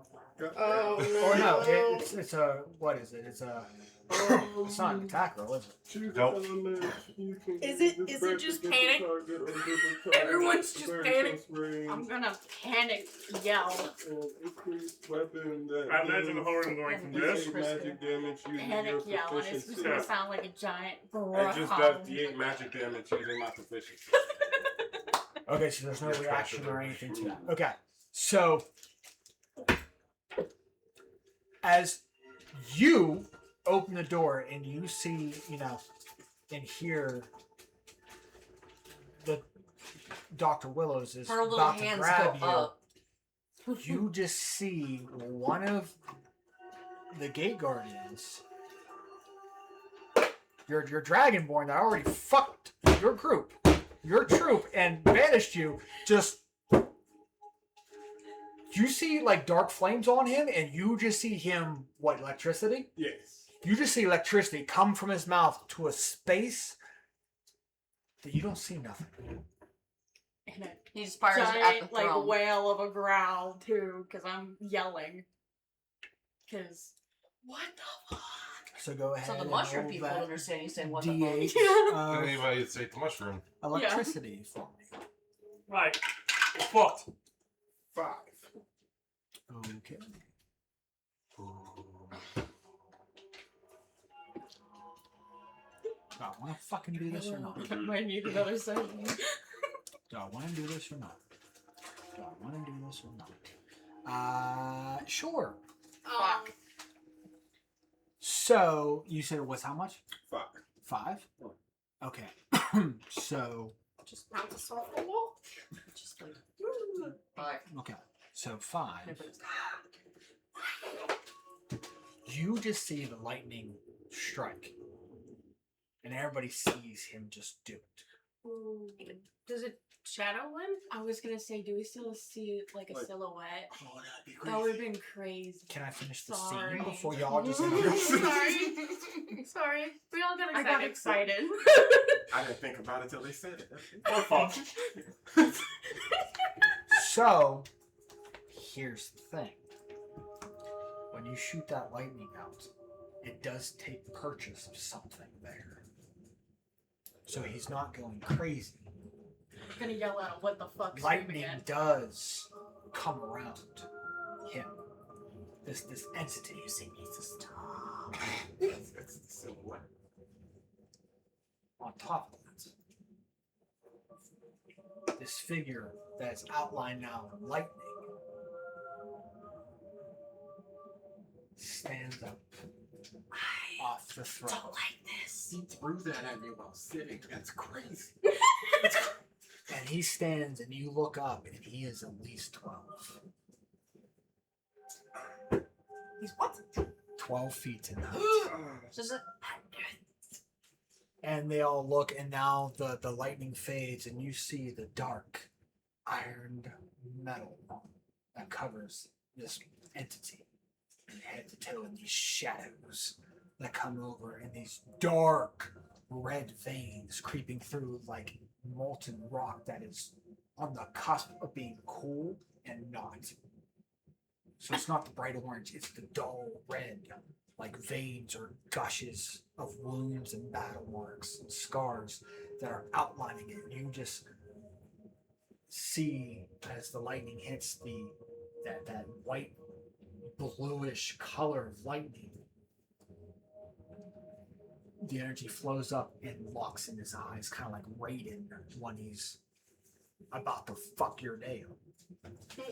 Oh Or no, it's a what is it? It's a it's not an attack roll, is it? Choose Nope. element. You can Is use it- this is it breath just against the panic? target or different target. Everyone's just Very panic. close range, I'm gonna panic yell. and increased weapon that I imagine deals Horan going from this. D8 magic damage using Panic your yell, and it's just proficiency. gonna sound like a giant It just does D8 magic damage using my proficiency. Okay, so there's no You're reaction trash. or anything to that. Okay, so as you open the door and you see, and hear the Dr. Willows is Her little about to hands grab go you. up. You just see one of the gate guardians, your dragonborn that already fucked your troop, and banished you. Just you see like dark flames on him, and you just see him electricity. Yes. You just see electricity come from his mouth to a space that you don't see nothing. And a He just fires at the giant, like, throne. wail of a growl, too, because I'm yelling. Because, what the fuck? So go ahead. So the and mushroom roll people that don't understand you saying what the D8 fuck. of Did anybody say the mushroom? electricity for me. Right. It's fucked. 5. Okay. Do I want to fucking do this or not? I might need another second. Do I want to do this or not? Do I want to do this or not? Sure. Fuck. So you said it was how much? 5. 5? Okay. So Just bounce us off the wall. Just like, alright. okay. So 5. You just see the lightning strike, and everybody sees him just do it. Does it shadow him? I was gonna say, do we still see, like, a Like- silhouette? Oh, that'd be That would have been crazy. Can I finish the Sorry. scene before y'all just? Sorry. Sorry. We all got I excited. got excited. I didn't think about it till they said it. Or fucked. So, here's the thing. When you shoot that lightning out, it does take purchase of something there. So he's not going crazy. I'm gonna yell out, what the fuck? Lightning does come around him. This entity. Music needs to stop. It's the silhouette. On top of that, this figure that's outlined now in lightning stands up I off the throne. don't like this. He threw that at me while sitting. That's crazy. And he stands, and you look up, and he is at least 12. He's what? 12 feet in height. Does it? And they all look, and now the lightning fades, and you see the dark, ironed metal that covers this entity. And head to toe in these shadows that come over, and these dark red veins creeping through like molten rock that is on the cusp of being cool and not. So it's not the bright orange, it's the dull red, like veins or gushes of wounds and battle marks and scars that are outlining it. You just see as the lightning hits that white bluish color of lightning. The energy flows up and locks in his eyes, kind of like Raiden when he's about to fuck your day up.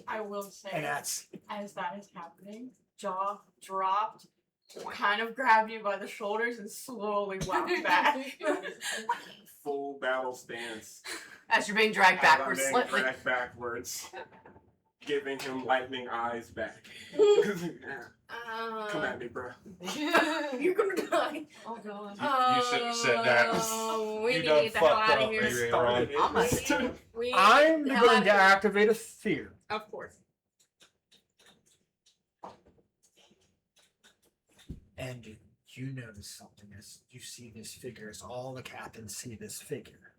I will say, And that's as that is happening, jaw dropped, kind of grabbed you by the shoulders and slowly walked back. Full battle stance. As you're being dragged As I'm backwards being slightly. dragged backwards. Giving him lightning eyes back. Come at me, bro. You're gonna die. Oh god. You shouldn't have said that. Oh, we You need done to get the hell fucked out of up, here. baby. Started it. I'm a- We I'm need the hell going out to of here. activate a fear. Of course. And you notice something as you see this figure, as all the captains see this figure.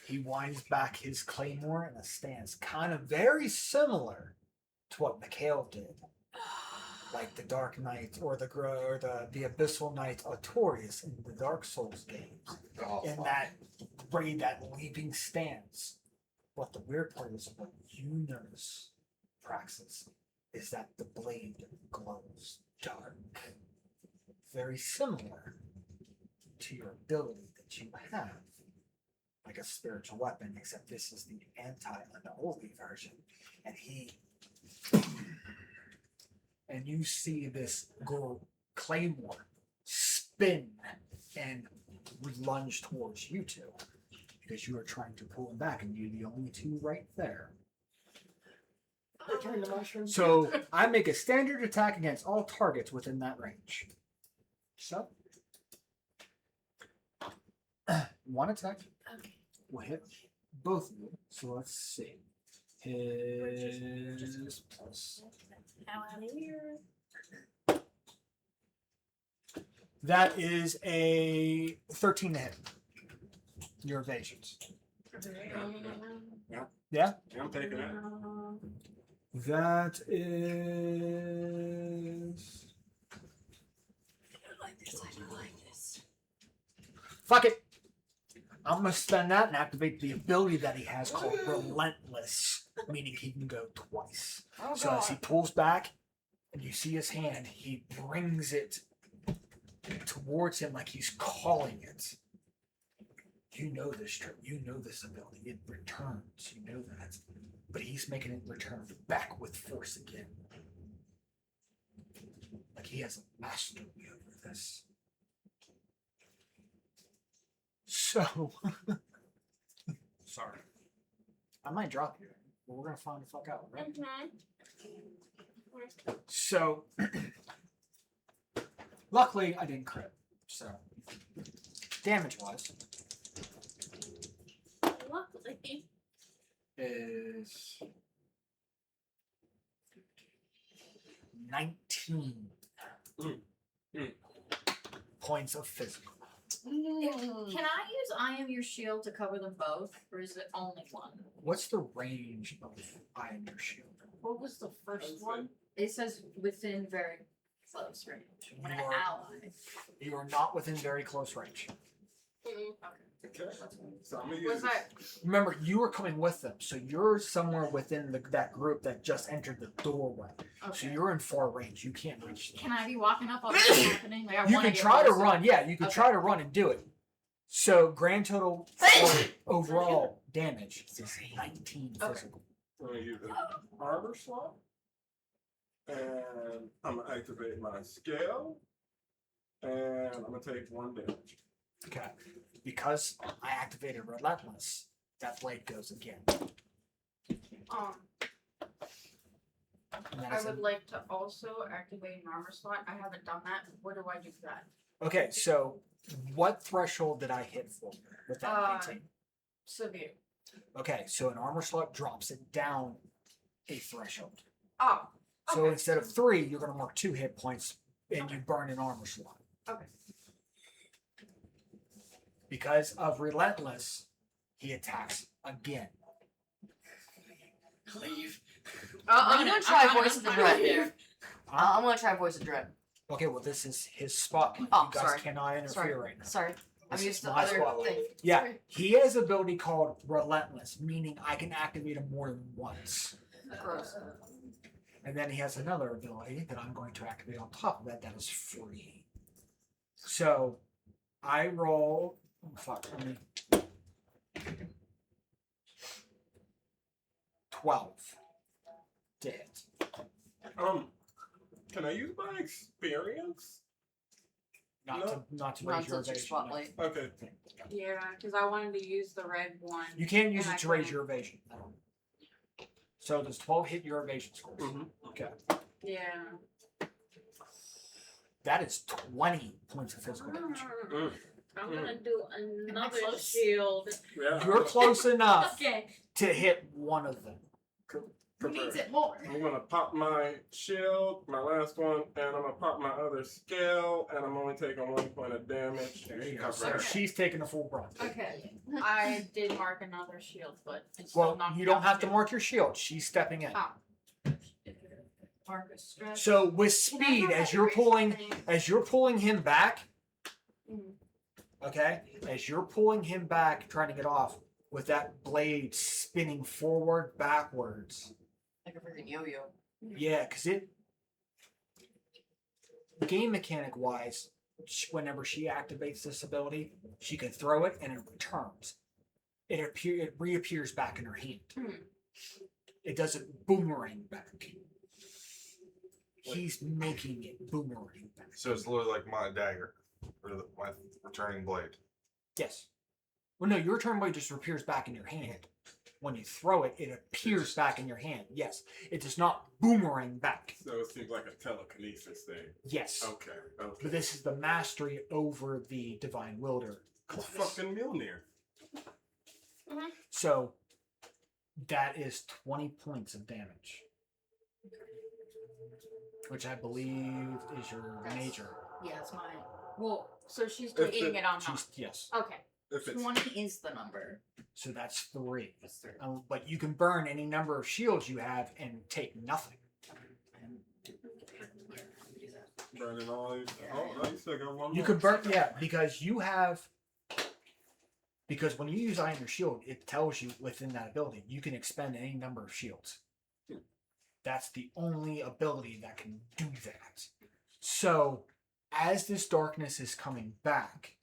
He winds back his claymore in a stance kind of very similar to what Mikhail did. Like the Dark Knight or the Abyssal Knight Artorias in the Dark Souls games. In that leaping stance. But the weird part is what you notice, Praxis, is that the blade glows dark. Very similar to your ability that you have. Like a spiritual weapon, except this is the anti-unholy version. And you see this claymore spin and lunge towards you two. Because you are trying to pull him back, and you're the only two right there. Return the mushroom. So I make a standard attack against all targets within that range. So one attack will hit both of you. So let's see. His plus. That is a 13 to hit. Your evasions. Yeah. Yeah? I'm taking it. That is. I don't like this. Fuck it. I'm gonna spend that and activate the ability that he has called Relentless, meaning he can go twice. Oh So as he pulls back and you see his hand, he brings it towards him like he's calling it. You know this trick. You know this ability. It returns. You know that. But he's making it return back with force again. Like he has a mastery over this. So, sorry. I might drop you, but we're gonna find the fuck out, right? So, luckily I didn't crit. So, damage wise Luckily. is 19 points of physical. Can I use I Am Your Shield to cover them both, or is it only one? What's the range of I Am Your Shield? What was the first one? It says within very close range. When an You are- ally. You are not within very close range. Okay. So I'm gonna use What's that? Remember, you were coming with them, so you're somewhere within that group that just entered the doorway. So Okay. you're in far range. You can't reach them. Can I be walking up on what's happening? Like, I You wanna can get try to closer. run. Yeah, you can Okay. try to run and do it. So grand total for overall damage is 19 Okay. physical. I'm gonna use an armor slot. And I'm gonna activate my scale. And I'm gonna take 1 damage. Okay. Because I activated Relentless, that blade goes again. And that I is would a- like to also activate an armor slot. I haven't done that. Where do I do that? Okay, so what threshold did I hit for you with that 19? Severe. Okay, so an armor slot drops it down a threshold. Oh. So Okay. instead of 3, you're going to mark 2 hit points and you burn an armor slot. Okay. Because of Relentless, he attacks again. Leave. I'm gonna try Voice of the Dread. There. I'm gonna try Voice of Dread. Okay, well, this is his spotlight. Oh, You guys sorry. cannot interfere Sorry. right now. Sorry. I'm This used is to my other spotlight. thing. Yeah, Sorry. he has an ability called Relentless, meaning I can activate him more than once. Gross. And then he has another ability that I'm going to activate on top of that that is free. So I roll. Oh, fuck. 12 to hit. Can I use my experience? Not No. to Not raise your since your evasion. spotlight. Okay. Yeah, because I wanted to use the red one. You can't use And it I to raise couldn't. your evasion. So does 12 hit your evasion scores? Mm-hmm. Okay. Yeah. That is 20 points of physical damage. I'm gonna do another close? shield. Yeah. You're close enough Okay. to hit one of them. Who needs it more? I'm gonna pop my shield, my last one, and I'm gonna pop my other scale, and I'm only taking 1 point of damage. There you go. Cover So it. she's taking the full brunt. Okay. I did mark another shield, but it's Well, still not. you don't have to mark your shield. She's stepping in. Oh. Marcus stress. So with speed, as you're pulling him back, okay, as you're pulling him back, trying to get off with that blade spinning forward, backwards. Like a freaking yo-yo. Yeah, because it, game mechanic wise, whenever she activates this ability, she can throw it and it returns. It reappears back in her hand. It doesn't boomerang back. He's making it boomerang back. So it's literally like my dagger, or my returning blade. Yes. Well, no, your return blade just appears back in your hand. When you throw it, it appears back in your hand. Yes. It does not boomerang back. So it seems like a telekinesis thing. Yes. Okay. Okay. But this is the mastery over the Divine Wielder. It's fucking Mjolnir. So that is 20 points of damage. Which I believe is your major. Yeah, it's mine. Well, so she's If taking it- it on. She's, yes. Okay. If it's 20 is the number. So that's 3. That's 3. But you can burn any number of shields you have and take nothing. burning all these. Oh, you still got one You more. could burn, yeah, because you have. Because when you use Iron Shield, it tells you within that ability you can expend any number of shields. That's the only ability that can do that. So, as this darkness is coming back,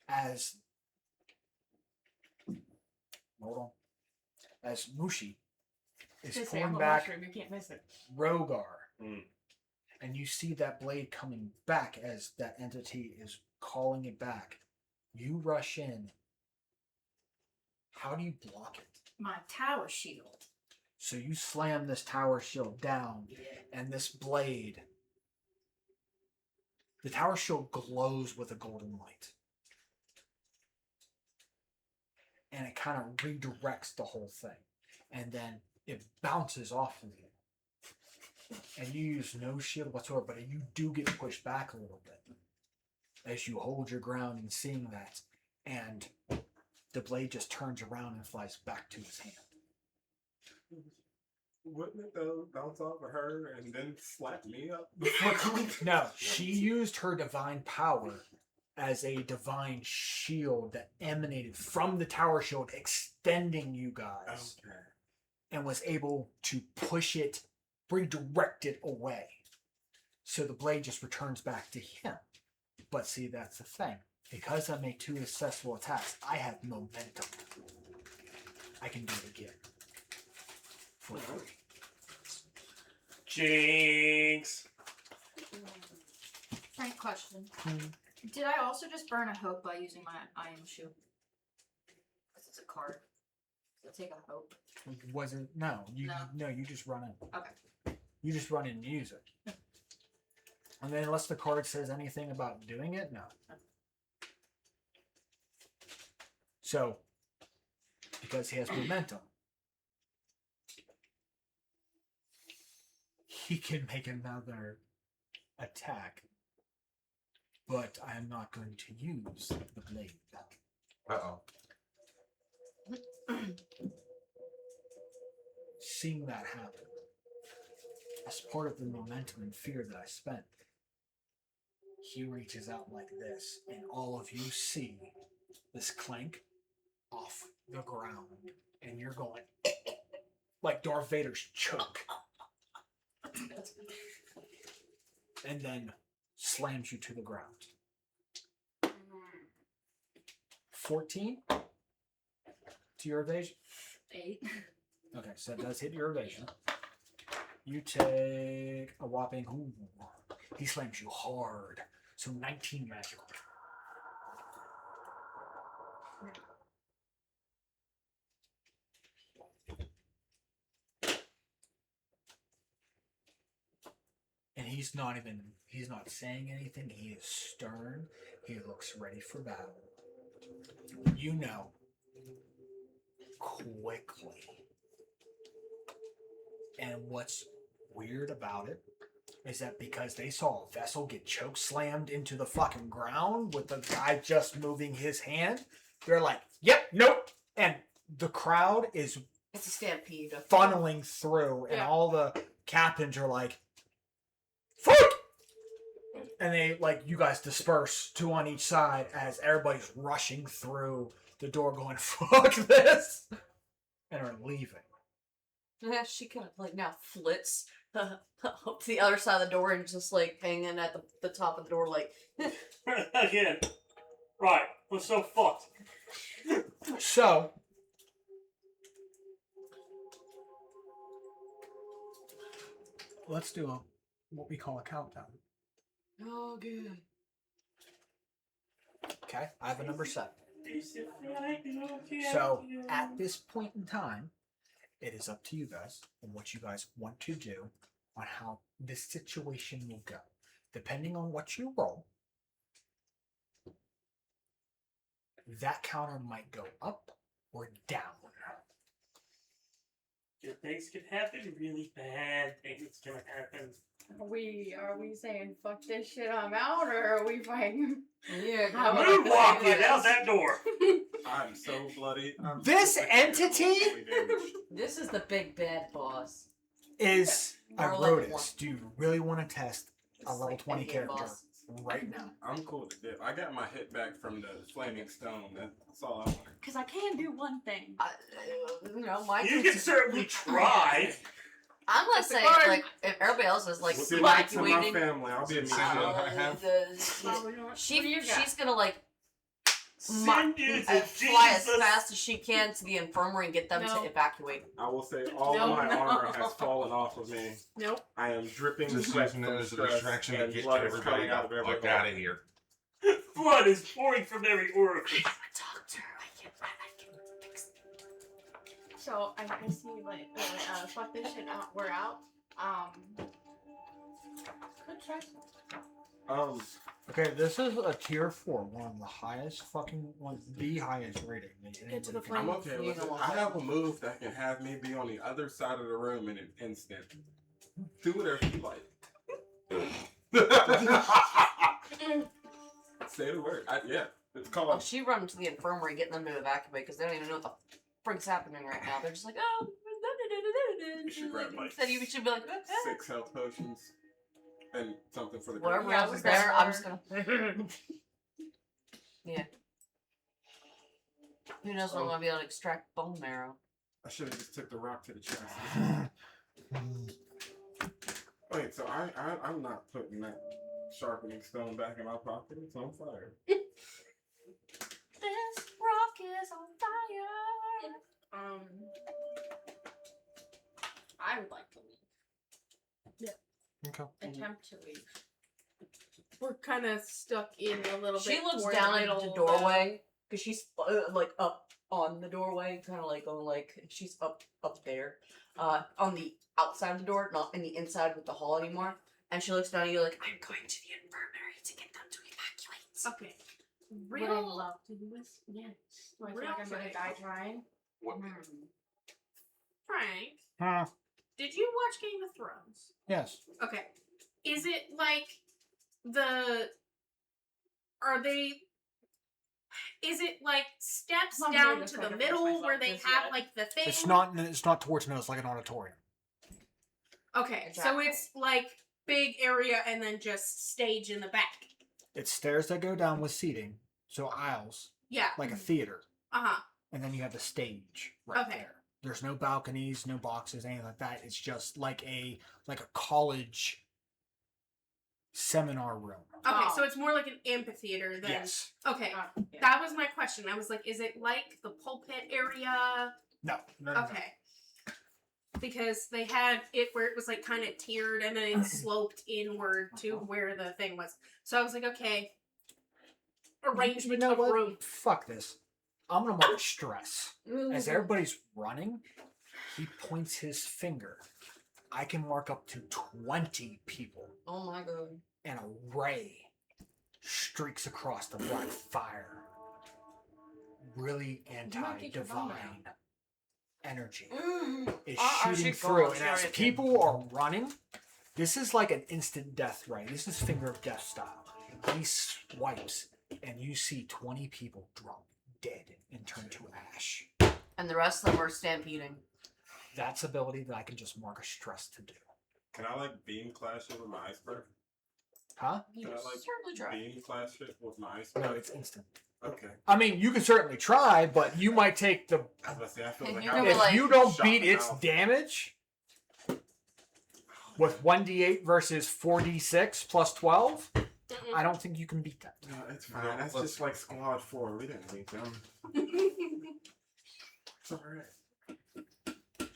as hold on, as Mushi is pulling back You can't miss it. Rogar, Mm. and you see that blade coming back as that entity is calling it back. You rush in. How do you block it? My tower shield. So you slam this tower shield down, and this blade. The tower shield glows with a golden light. And it kind of redirects the whole thing. And then it bounces off of you. And you use no shield whatsoever, but you do get pushed back a little bit. As you hold your ground and seeing that. And the blade just turns around and flies back to his hand. Wouldn't it though bounce off of her and then slap me up? No, she used her divine power as a divine shield that emanated from the tower shield, extending you guys, Okay. and was able to push it, redirect it away. So the blade just returns back to him. But see, that's the thing. Because I make 2 successful attacks, I have momentum. I can do it again. For free. Jinx. Frank, question. Did I also just burn a hope by using my Iron Shield? Because it's a card. Does it take a hope? Wasn't no, you just run in. Okay. You just run in and use it. And then unless the card says anything about doing it, no. So because he has momentum, he can make another attack. But I am not going to use the blade. Uh-oh. Seeing that happen, as part of the momentum and fear that I spent, he reaches out like this, and all of you see this clank off the ground, and you're going like Darth Vader's choke and then slams you to the ground. 14 to your evasion. 8. Okay, so that does hit your evasion. You take a whopping. Ooh, he slams you hard. So 19 magical. And he's not saying anything. He is stern. He looks ready for battle. You know, quickly. And what's weird about it is that because they saw a vessel get choke slammed into the fucking ground with the guy just moving his hand, they're like, yep, nope. And the crowd is It's a stampede. funneling through, and Yeah. all the captains are like, fuck! And they, like, you guys disperse 2 on each side as everybody's rushing through the door going, fuck this! And are leaving. Yeah, she kind of like now flits up to the other side of the door and just like hanging at the top of the door, like. Again. Right. We're so fucked. So, let's do what we call a countdown. Oh, good. Okay, I have a number 7. So, at this point in time, it is up to you guys on what you guys want to do on how this situation will go. Depending on what you roll, that counter might go up or down. Good things can happen, really bad things can happen. Are we saying fuck this shit, I'm out, or are we fighting? Yeah, How- Moonwalking out that door. I'm so bloody. I'm This so entity? really damaged. This is the big bad boss. Is a Or level Rodus. 1. Do you really want to test a It's level like 20 Endgame character boss. right now? I'm cool to dip. I got my hit back from the flaming stone. That's all I want. Because I can do one thing. My You can certainly try. I'm gonna It's a say, card. like, if everybody else is like Send it to my evacuating, family. I'll be a Send meeting. it. I have- she's gonna like Send you to fly as Jesus. fast as she can to the infirmary and get them No. to evacuate. I will say all No, of my no. armor has fallen off of me. Nope. I am dripping Just sweat using it from as a stress, distraction to and get blood is everybody coming out of every fuck hole. out of here. Blood is pouring from every orifice. Doctor, I can fix it. So I see like fuck this shit out. We're out. Good try. Okay, this is a tier 4, one of the highest the highest rating. that Get to the anybody can I'm flame. okay with it. I have a move that can have me be on the other side of the room in an instant. Do whatever you like. Say the word. It's Oh, called. she run to the infirmary, getting them to evacuate because they don't even know what the frick's happening right now. They're just like, oh. You should grab, like, Instead, you should be like, okay. 6 health potions and something for the Whatever Yeah, else we're is there, I'm good. just gonna. Yeah. Who knows when I'm gonna be able to extract bone marrow? I should have just took the rock to the chest. Wait, so I'm not putting that sharpening stone back in my pocket. It's on fire. This rock is on fire. I would like to leave. Okay. Attempt to leave. We're kind of stuck in a little bit. She looks toward down the at middle the of doorway because she's like up on the doorway, kind of like going like she's up there, on the outside of the door, not in the inside with the hall anymore. And she looks down at you like, I'm going to the infirmary to get them to evacuate. Okay. Would I Real love to do this? Yes. Do I feel Real like I'm gonna quick. die trying? What? Frank, Huh? did you watch Game of Thrones? Yes. Okay. Is it like is it like steps I'm down gonna to the sacrifice middle myself where they just have yet. like the thing? It's not towards middle, it's like an auditorium. Okay, so Exactly. it's like big area and then just stage in the back. It's stairs that go down with seating, so aisles, Yeah. like a theater. Uh-huh. And then you have the stage right Okay. there. There's no balconies, no boxes, anything like that. It's just like a college seminar room. Okay, so it's more like an amphitheater than. Yes. Okay, Yeah. that was my question. I was like, is it like the pulpit area? No. Okay. Because they had it where it was like kind of tiered and then it sloped inward to where the thing was. So I was like, okay. Arrangement You know of what? room. Fuck this. I'm gonna mark stress. Mm-hmm. As everybody's running, he points his finger. I can mark up to 20 people, Oh my god. and a ray streaks across the black fire. Really anti-divine energy is shooting through, and as people are running, this is like an instant death ray. This is finger of death style. He swipes, and you see 20 people drop dead and turn to ash. And the rest of them are stampeding. That's ability that I can just mark a stress to do. Can I like beam clash it with my iceberg? Huh? You Can I like certainly try. beam clash it with my iceberg? No, it's instant. Okay. I mean, you can certainly try, but you might take the. I was about to say, I feel like You I know, was If like, you don't shot beat in the its mouth. damage with 1d8 versus 4d6 plus 12, I don't think you can beat that. No, it's fine. That's just like squad 4. We didn't need them. It's alright.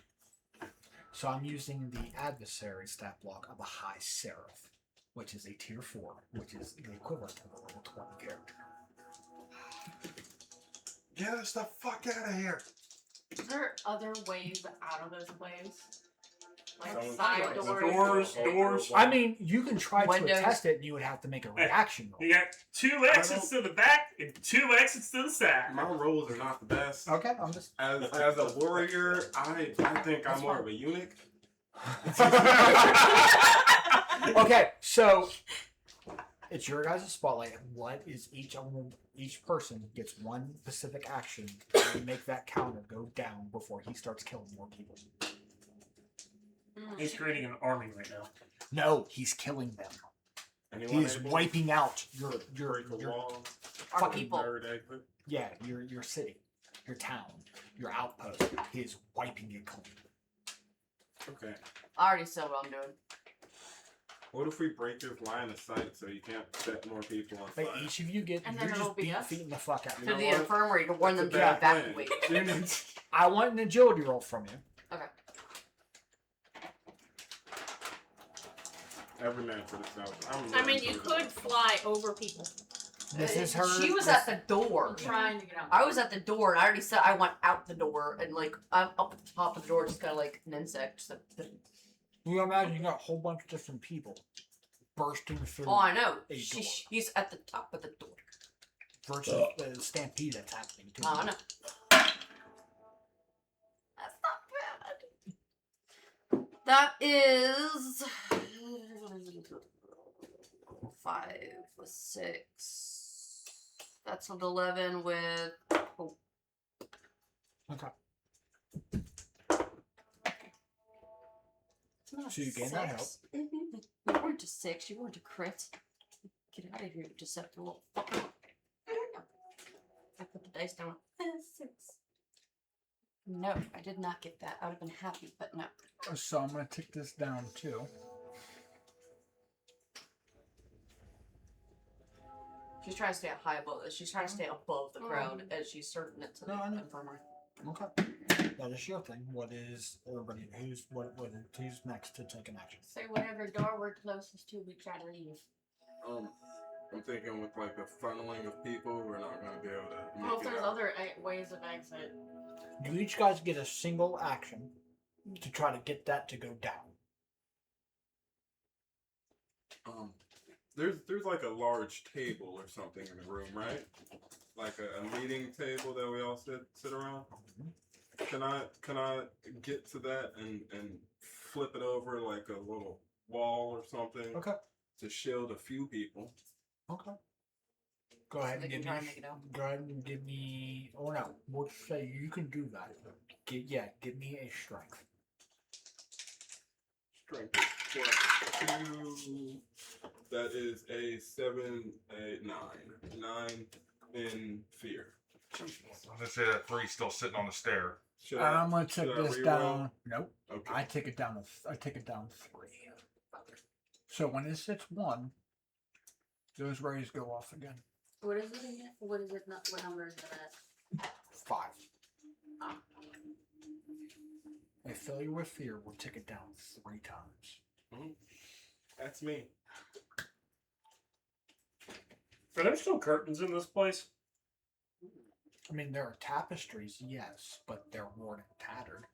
So I'm using the adversary stat block of a high seraph, which is a tier 4, which is the equivalent of a level 20 character. Get us the fuck out of here. Is there other ways out of those waves? Like Someone- side like doors? Doors. I mean, you can try Windows. to test it, and you would have to make a reaction roll. You got 2 exits to the back and 2 exits to the side. My rolls are not the best. Okay, I'm just. As a warrior, I think I'm more of a eunuch. Okay, so it's your guys' spotlight. What is each person gets one specific action and make that counter go down before he starts killing more people. He's creating an army right now. No, he's killing them. Anyone He's able wiping out to break a your wall? Our fucking people. Third exit? yeah, your city, your town, your outpost. He is wiping it clean. Okay. I already said what I'm doing. What if we break his line of sight so you can't set more people on But fire? each of you get And you're then it'll just be us? beating the fuck out. You To know the what? infirmary to warn them to That's a bad evacuate. plan. I want an agility roll from you. Every man for themselves. I mean, you could fly over people. This is her. She was this- at the door. I'm trying to get out. I was at the door, and I already said I went out the door, and like I'm up at the top of the door, just kind of like an insect. So, You imagine you got a whole bunch of different people bursting through oh, I know. A door. She's at the top of the door. versus the stampede that's happening too. Oh, I know. That's not bad. That is 5 with 6. That's an 11 with. Oh, Okay. it's not So you gain that help. 6. You weren't a 6. You weren't a crit. Get out of here, you deceptive little fucker. I put the dice down. 6. No, I did not get that. I would have been happy, but no. So I'm gonna take this down too. She's trying to stay high above. She's trying to stay above the crowd as she's serving it to No, I the know. infirmary. Okay. That is your thing. What is everybody? Who's next to take an action? Say whatever door we're closest to, we try to leave. I'm thinking with like the funneling of people, we're not going to be able to Well, if make it there's out. other ways of exit. You each guys get a single action to try to get that to go down. There's like a large table or something in the room, right? Like a meeting table that we all sit around. Can I get to that and flip it over like a little wall or something Okay. to shield a few people? Okay. Go ahead they and can give try me. and make it out. Go ahead and give me. Oh no. We'll say you can do that. Give me a strength. Strength plus 2. That is a 7, a 9. 9 in fear. I'm gonna say that 3's still sitting on the stair. Should And I'm gonna take should I this reroll? down. Nope. Okay. I take it down. I take it down 3. So when it sits 1, those rays go off again. What is it again? What is it? Not what number is it at? 5. Ah. A failure with fear will take it down 3 times. That's me. Are there still curtains in this place? I mean, there are tapestries, yes, but they're worn and tattered.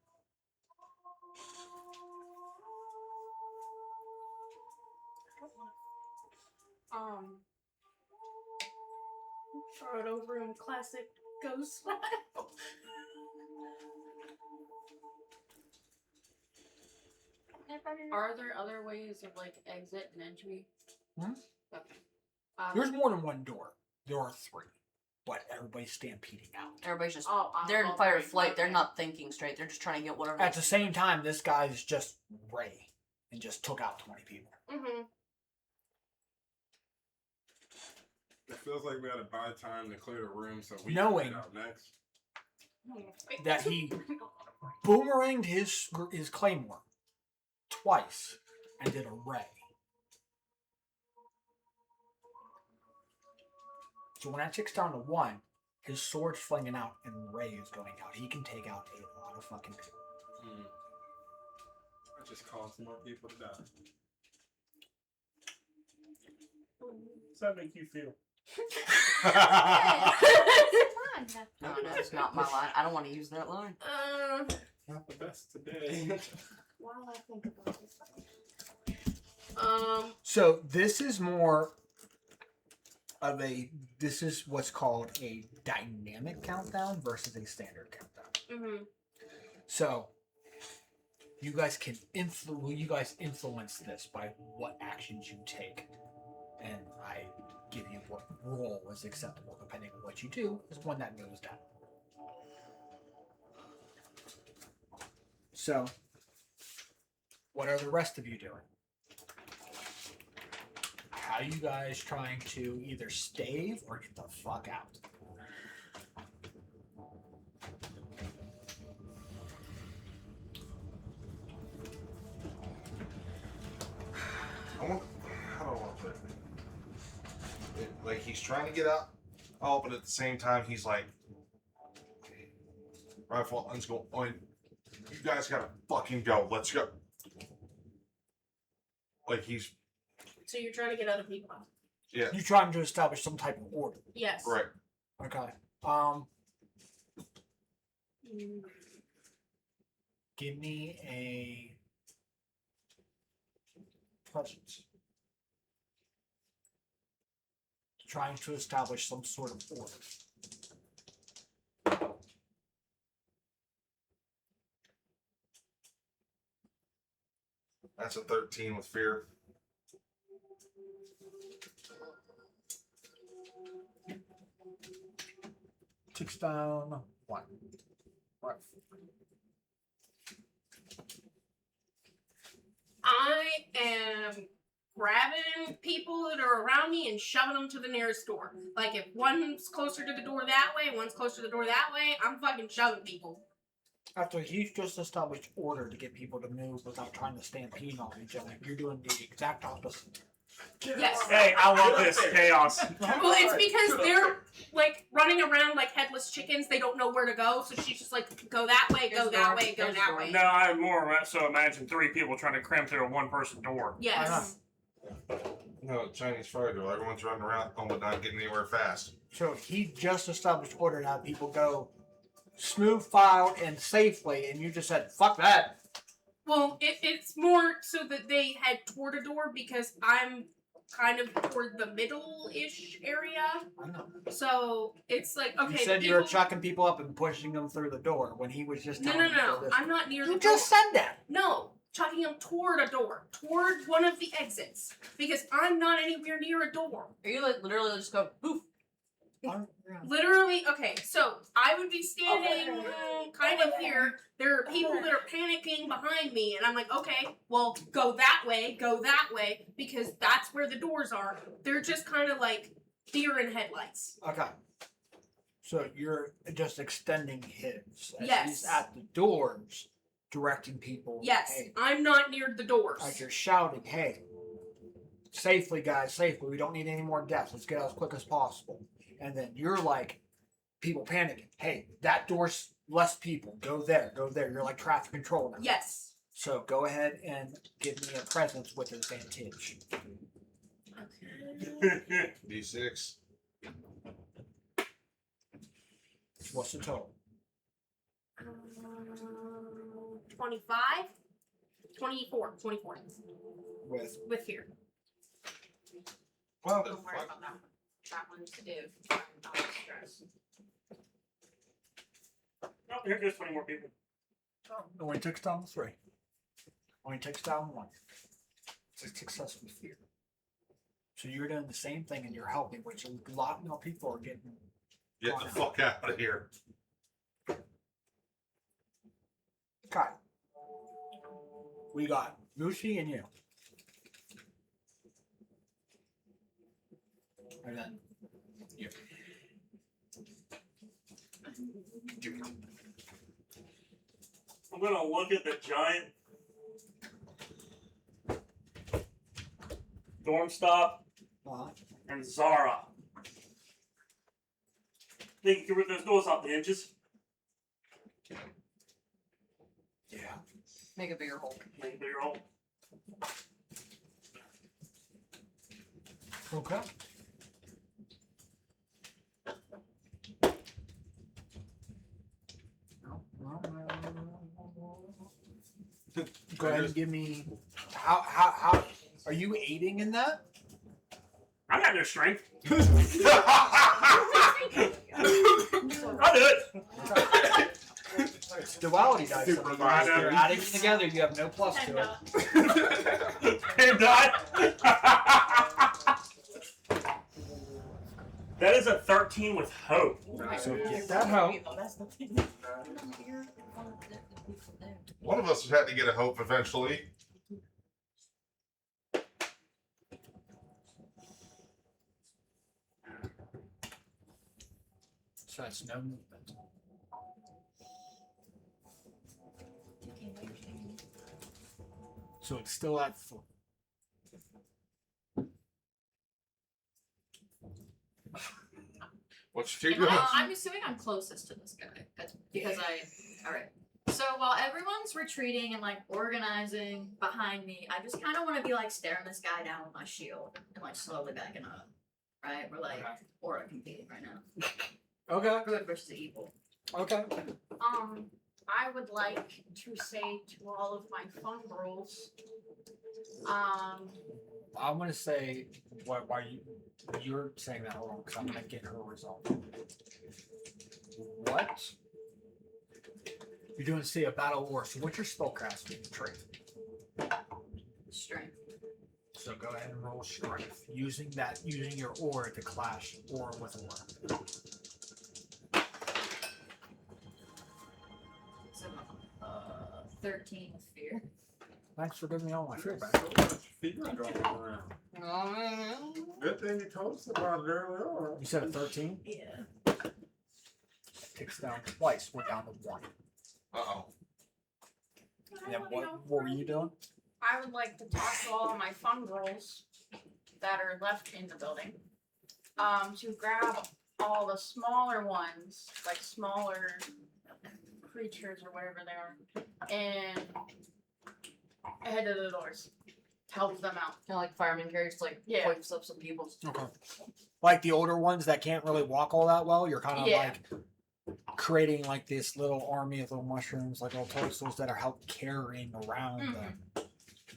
Throw it over in classic ghost style. Are there other ways of like exit and entry? Hmm? Okay. There's more than one door. There are 3, but everybody's stampeding out. Everybody's just they're in fight or flight. They're not thinking straight. They're just trying to get whatever. At the same time, this guy's just Ray and just took out 20 people. Mm-hmm. It feels like we had to buy time to clear the room so we Knowing- can get out next. That he boomeranged his claymore twice and did a ray. So when that ticks down to 1, his sword's flinging out and ray is going out. He can take out a lot of fucking people. I just caused more people to die. How does that make you feel? No, it's not my line. I don't want to use that line. Not the best today. While I think about this. So this is more of this is what's called a dynamic countdown versus a standard countdown. So you guys can influence this by what actions you take, and I give you what role is acceptable depending on what you do. Is one that goes down. So, what are the rest of you doing? How are you guys trying to either stave or get the fuck out? How do I want to put it? Like he's trying to get out, but at the same time he's like, rifle, let's go. You guys gotta fucking go. Let's go. Like he's So you're trying to get other people out. yeah. You're trying to establish some type of order. Yes. Right. Okay. Give me a presence. Trying to establish some sort of order. That's a 13 with fear. Ticks down 1. Right. I am grabbing people that are around me and shoving them to the nearest door. Like if one's closer to the door that way, one's closer to the door that way, I'm fucking shoving people. After he's just established order to get people to move without trying to stampede on each other, you're doing the exact opposite. Yes. Hey, I love this chaos. Well, it's because they're like running around like headless chickens. They don't know where to go, so she's just like, go that way, go that way, go that way. No, I more so imagine 3 people trying to cram through a 1-person door. Yes. No, Chinese fire door. Everyone's running around, but not getting anywhere fast. So he just established order to have people go smooth file and safely, and you just said, fuck that. Well, it's more so that they head toward a door because I'm kind of toward the middle-ish area. I know. So it's like, okay. You said you were chucking people up and pushing them through the door when he was just No. telling you to go this I'm way. not near the You door. just said that. No, chucking them toward a door, toward one of the exits, because I'm not anywhere near a door. Are you like literally just go poof? Literally, okay, so I would be standing kind of here. There are people that are panicking behind me, and I'm like, okay, well, go that way, because that's where the doors are. They're just kind of like deer in headlights. Okay. So you're just extending his. As Yes. He's at the doors, directing people. Yes, Hey, I'm not near the doors. as you're shouting, hey, safely, guys, safely. We don't need any more deaths. Let's get out as quick as possible. And then you're like, people panicking. Hey, that door's less people. Go there. Go there. You're like traffic control now. Yes. So go ahead and give me a presence with advantage. Okay. D6. What's the total? 25? 24. 24. With fear. Well, Don't worry fuck. about that one. That one's to do. Not stress. No, there's 20 more people. only takes down 3. Only takes down 1. It's a success with fear. So you're doing the same thing and you're helping, which a lot more people are getting. Get the fuck out of here. Okay. We got Mushi and you. And then you. I'm gonna look at the giant Stormstop and Zara. Think you can rip those doors off the hinges? Yeah. Make a bigger hole. Make a bigger hole. Okay. Go ahead and give me. How are you aiding in that? I got no strength. I'll do it. It's duality dice. Super If minor. you're adding it together, you have no plus to it. I'm done. That is a 13 with hope. So get that hope. One of us had to get a hope eventually. So that's no movement. So it's still at 4. What's your And doing? I'm assuming I'm closest to this guy because all right. So while everyone's retreating and like organizing behind me, I just kind of want to be like staring this guy down with my shield and like slowly backing up. Right? We're like aura competing right now. Okay. Good versus evil. Okay. I would like to say to all of my fun girls, I'm gonna say why you're saying that. Hold on, because I'm gonna get her result. What? You're doing say a battle war. So what's your spellcasting trait? Strength. So go ahead and roll strength using your aura to clash aura with aura. 13 with fear. Thanks for giving me all my fear back. Fear going around. Good thing you told us about it earlier on. You said a 13. Yeah. Takes down twice. We're down to 1. Uh-oh. And then what were you doing? I would like to talk to all of my fun girls that are left in the building, to grab all the smaller ones, like smaller creatures or whatever they are, and head to the doors. Help them out. Kind of like fireman carries, like Yeah. points up some people. Okay. Like the older ones that can't really walk all that well, you're kind of Yeah. like creating like this little army of little mushrooms, like little toadstools that are help carrying around them.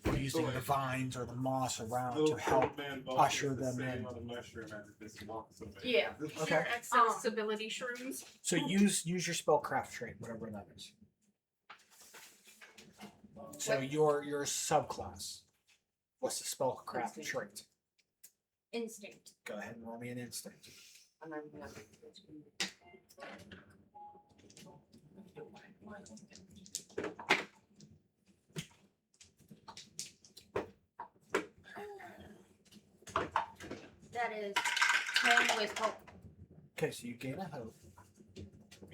Or using the vines or the moss around Little to help man usher Vulcan is them sitting in. on a mushroom as this walks away. Yeah. Okay. Pure accessibility shrooms. So use your spellcraft trait, whatever that is. So your subclass. What's the spellcraft Instinct. trait? Instinct. Go ahead and roll me an instinct. And then, yeah. That is 10 with hope. Okay, so you gain a hope.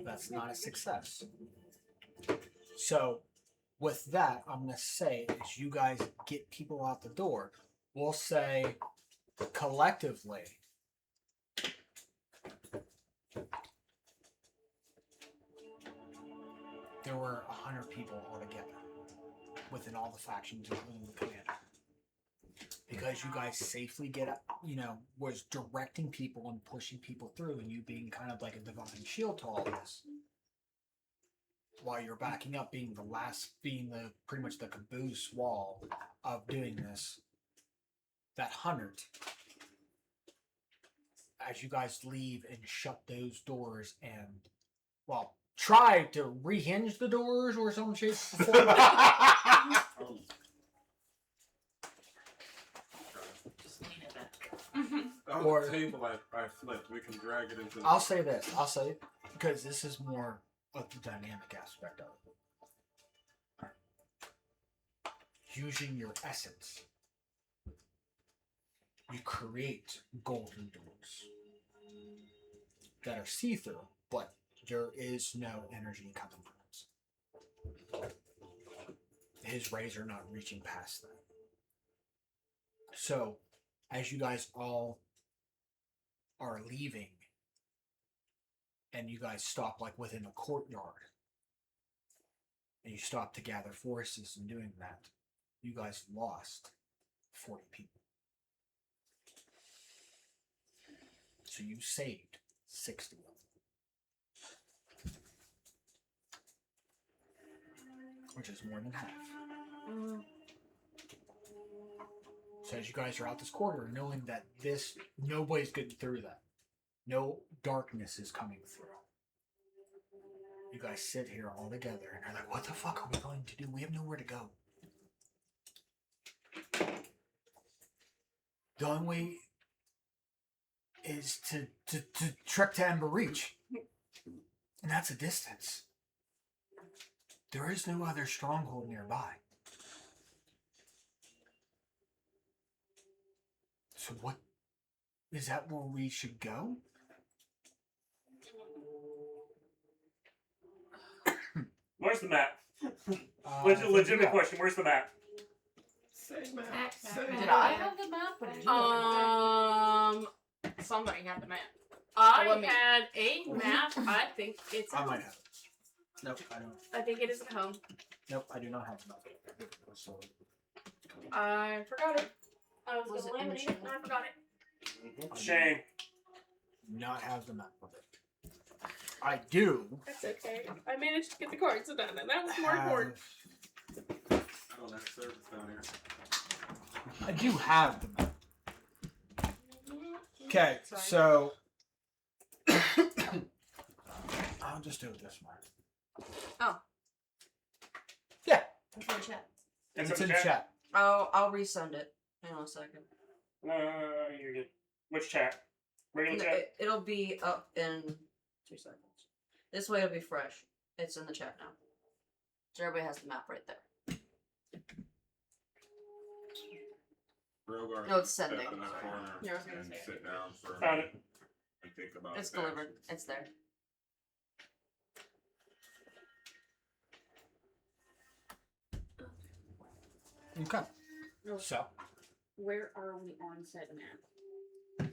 That's not a success. So, with that, I'm going to say, as you guys get people out the door, we'll say collectively, there were 100 people altogether within all the factions, including the commander. Because you guys safely was directing people and pushing people through, and you being kind of like a divine shield to all of this. While you're backing up, being pretty much the caboose wall of doing this. That 100, as you guys leave and shut those doors and, try to rehinge the doors or some shape or form. Just lean it back. On Or- the table I flipped. We can drag it into the I'll say this. Because this is more of the dynamic aspect of it. Using your essence, you create golden doors that are see-through, but there is no energy coming from it. His rays are not reaching past them. So, as you guys all are leaving, and you guys stop like within a courtyard, and you stop to gather forces in doing that, you guys lost 40 people. So you saved 60 of them. Which is more than half. So as you guys are out this corridor, knowing that nobody's getting through that. No darkness is coming through. You guys sit here all together and are like, what the fuck are we going to do? We have nowhere to go. The only way is to trek to Ember Reach. And that's a distance. There is no other stronghold nearby. So what? Is that where we should go? Where's the map? Yeah. Legitimate question. Where's the map? Say map. Did I have the map? Or did you have it? Somebody had the map. I Let me- had a map. I think it's. I might have it. Nope, I don't. I think it is at home. Nope, I do not have it. So, I forgot it. I was Was gonna it in the laminate it channel? and I forgot it. Shame. not have the map of it. I do. That's okay. I managed to get the cards done, and that was more have- important. I don't have service down here. I do have the map. Okay, Sorry. so I'll just do it this way. Oh. Yeah, It's in chat. it's in chat. I'll resend it. Hang on a second. No, you're good. Which chat? Regular No, chat? it'll be up in 2 seconds. This way it'll be fresh. It's in the chat now. So everybody has the map right there. Rogar No, it's step sending. in that corner Yeah, I was gonna and say. sit down for a Found minute it. and think about It's his delivered. actions. It's there. Okay. So, Where are we on said map?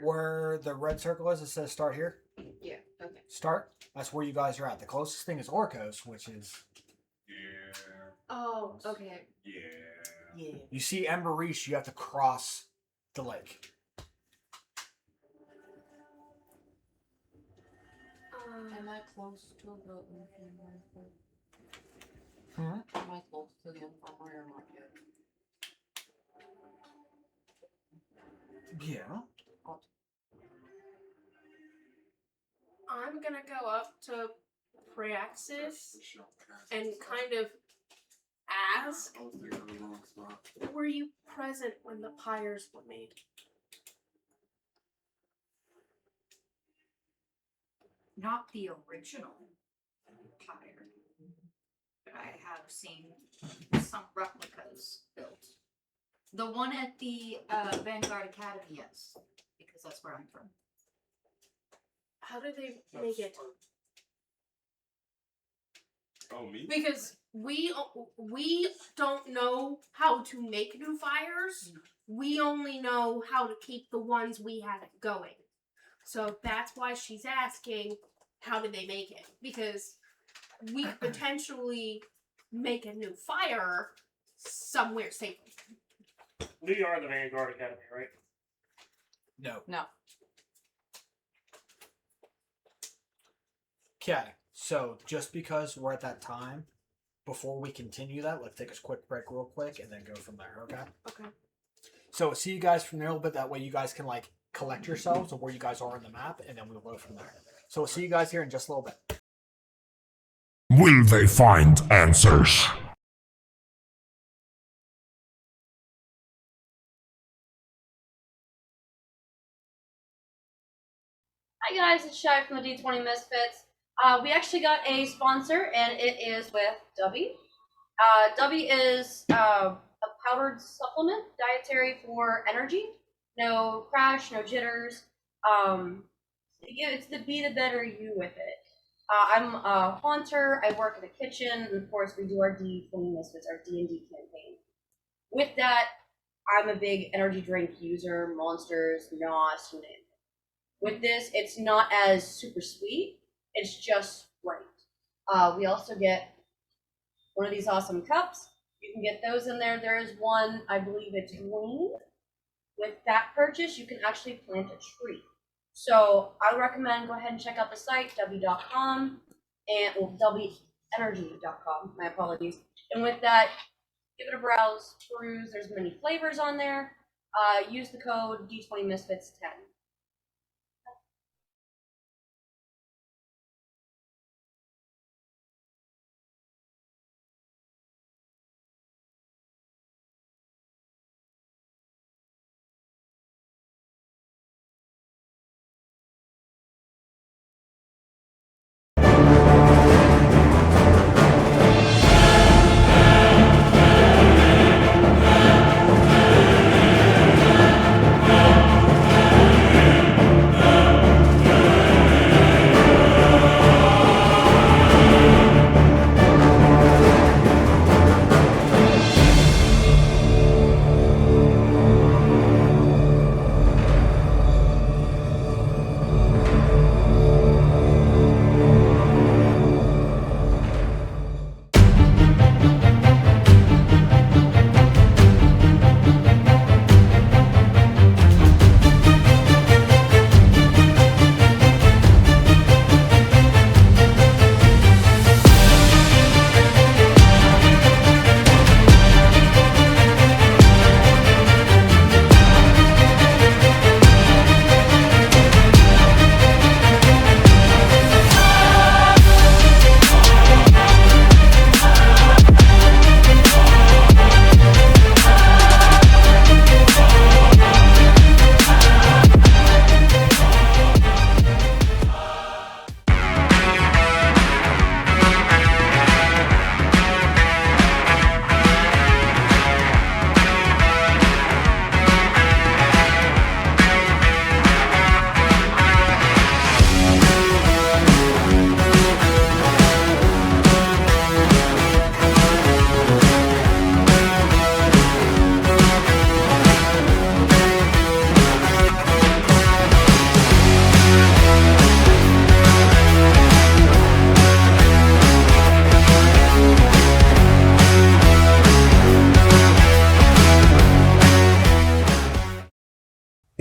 where the red circle is, it says start here. Yeah, okay. Start. That's where you guys are at. The closest thing is Orcos, which is Yeah. Oh, okay. Yeah. Yeah. you see Ember Reach. You have to cross the lake. Am I close to the infirmary? Hmm? Am I close to the infirmary or not yet? Yeah. I'm gonna go up to Praxis and kind of ask, I was thinking of the wrong spot. were you present when the pyres were made? Not the original pyre, but I have seen some replicas built. The one at the Vanguard Academy, yes, because that's where I'm from. How did they make it? on me. Because we don't know how to make new fires. We only know how to keep the ones we have going. So that's why she's asking, how did they make it? Because we could potentially make a new fire somewhere safe. We are the Vanguard Academy, right? No. No. Okay, so just because we're at that time, before we continue that, let's take a quick break real quick and then go from there, okay? Okay. So see you guys from there a little bit. That way you guys can like collect yourselves of where you guys are on the map, and then we'll go from there. So we'll see you guys here in just a little bit. Will they find answers? Hi guys, it's Shy from the D20 Misfits. We actually got a sponsor, and it is with Dubby. Dubby is a powdered supplement, dietary for energy. No crash, no jitters. It's the be the better you with it. I'm a haunter. I work in the kitchen, and of course we do our D20 Misfits, our D&D campaign. With that, I'm a big energy drink user, Monsters, NOS, you name it. With this, it's not as super sweet. It's just right. We also get one of these awesome cups. You can get those in there. There is one, I believe it's green. With that purchase, you can actually plant a tree. So I would recommend go ahead and check out the site, w.com, and webenergy.com. My apologies. And with that, give it a browse, peruse. There's many flavors on there. Use the code D20 Misfits 10.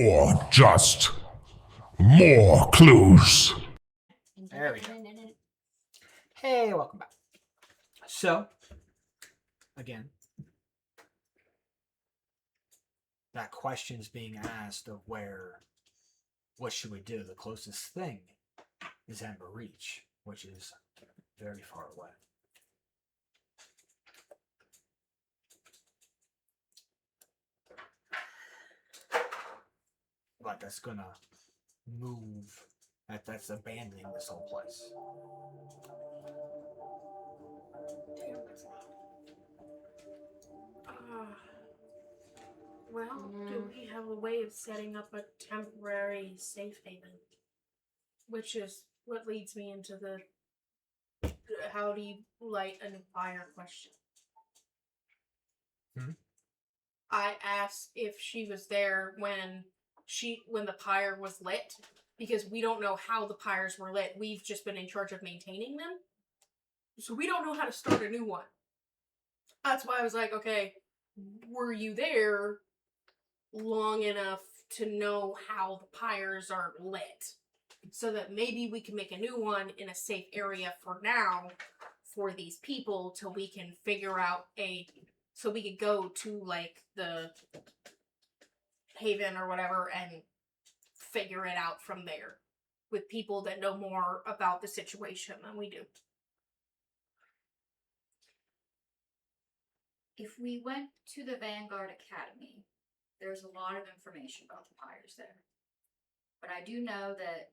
Or just more clues? There we go. Hey, welcome back. So, again, that question's being asked of what should we do? The closest thing is Ember Reach, which is very far away. But that's gonna move. That's abandoning this whole place. Well, do we have a way of setting up a temporary safe haven? Which is what leads me into the how do you light a new fire question? I asked if she was there when the pyre was lit, because we don't know how the pyres were lit. We've just been in charge of maintaining them. So we don't know how to start a new one. That's why I was like, okay, were you there long enough to know how the pyres are lit? So that maybe we can make a new one in a safe area for now for these people till we can figure out so we could go to like the Haven or whatever and figure it out from there with people that know more about the situation than we do. If we went to the Vanguard Academy, there's a lot of information about the pyres there. But I do know that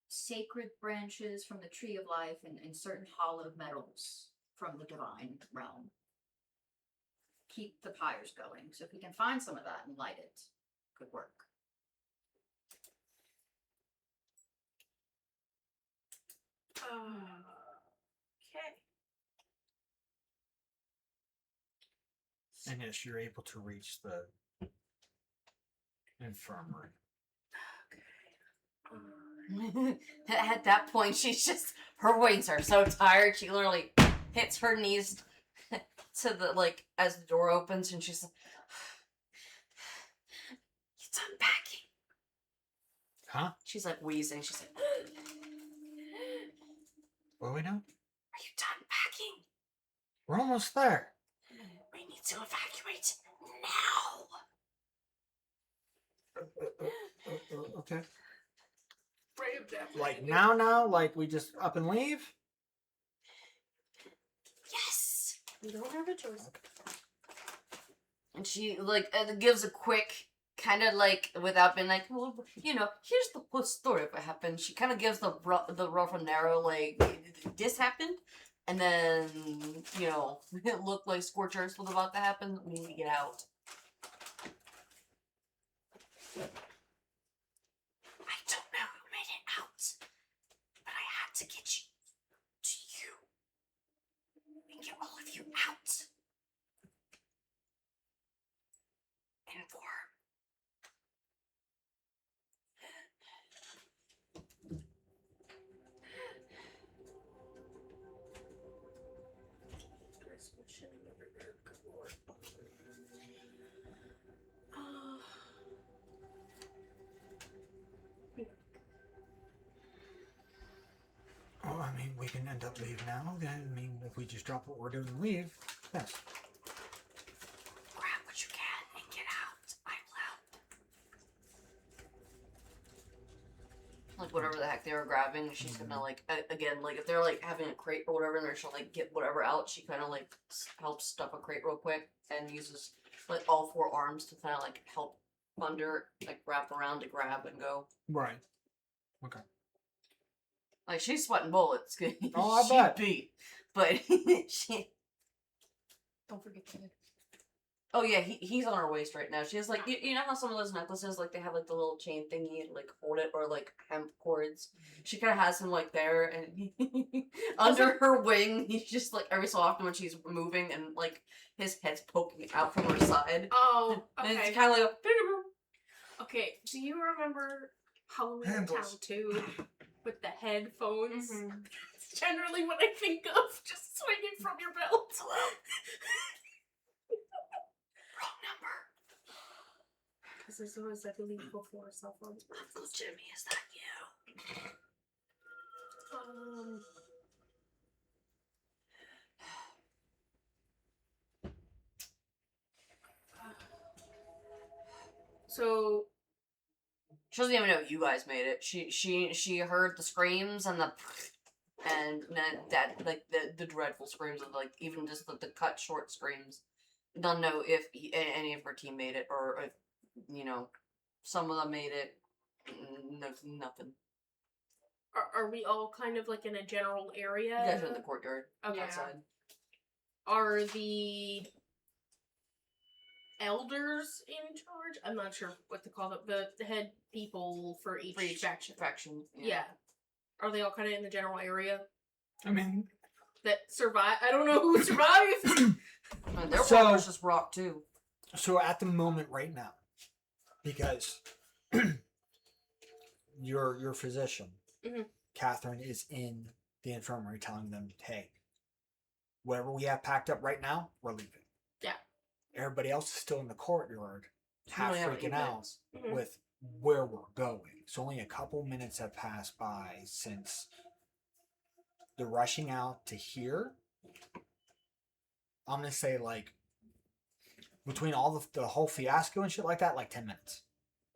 sacred branches from the Tree of Life and certain hollowed metals from the divine realm keep the pyres going. So if we can find some of that and light it, could work. Okay. And yes, you're able to reach the infirmary. At that point, she's just, her wings are so tired, she literally hits her knees to the, like, as the door opens, and she's like, you done packing? Huh? She's like wheezing, she's like, What do we know? are you done packing? We're almost there. We need to evacuate now. Okay. Brave death. Like now, like we just up and leave? Yes. We don't have a choice. And she, like, gives a quick, kind of, like, without being like, well, you know, here's the whole story of what happened. She kind of gives the rough and narrow, like, this happened, and then, you know, it looked like Scorch Earth was about to happen. We need to get out. I don't know who made it out, but I had to get you to you and get all of you out. And for Oh, I mean, we can end up leaving now. I mean, if we just drop what we're doing and leave. Yes. grab what you can and get out. I will. Like, whatever the heck they were grabbing, she's gonna, like, again, like, if they're, like, having a crate or whatever, and they're trying to, like, get whatever out, she kind of, like, helps stuff a crate real quick and uses, like, all four arms to kind of, like, help under, like, wrap around to grab and go. Right. Okay. Like, she's sweating bullets. Oh, I She bet. beat. But she... Don't forget the head. Oh, yeah, he's on her waist right now. She has, like, you know how some of those necklaces, like, they have, like, the little chain thingy and, like, hold it, or, like, hemp cords? She kind of has him, like, there, and under her wing, he's just, like, every so often when she's moving, and, like, his head's poking out from her side. Oh, And okay. it's kind of like Okay, do you remember Halloween Handles. Town 2 with the headphones? It's generally what I think of, just swinging from your belt. wrong number. Because this was, I believe, before cell phones. Uncle Jimmy, is that you? So She doesn't even know you guys made it. She heard the screams and then that like the dreadful screams of, like, even just the cut short screams. Don't know if any of her team made it, or if, you know, some of them made it. No, nothing. are we all kind of like in a general area? You guys are in the courtyard Okay. outside. Are the elders in charge? I'm not sure what to call them. The head people for each faction. Faction. Yeah. Are they all kind of in the general area? I mean, that survive. I don't know who survived. And their So- water's just rock too. so at the moment right now, because your physician, Mhm. Catherine, is in the infirmary telling them, hey, whatever we have packed up right now, we're leaving. Yeah. Everybody else is still in the courtyard, half only have freaking 8 out minutes. Mhm. with where we're going. So only a couple minutes have passed by since the rushing out to here. I'm gonna say like between all the whole fiasco and shit like that, like 10 minutes.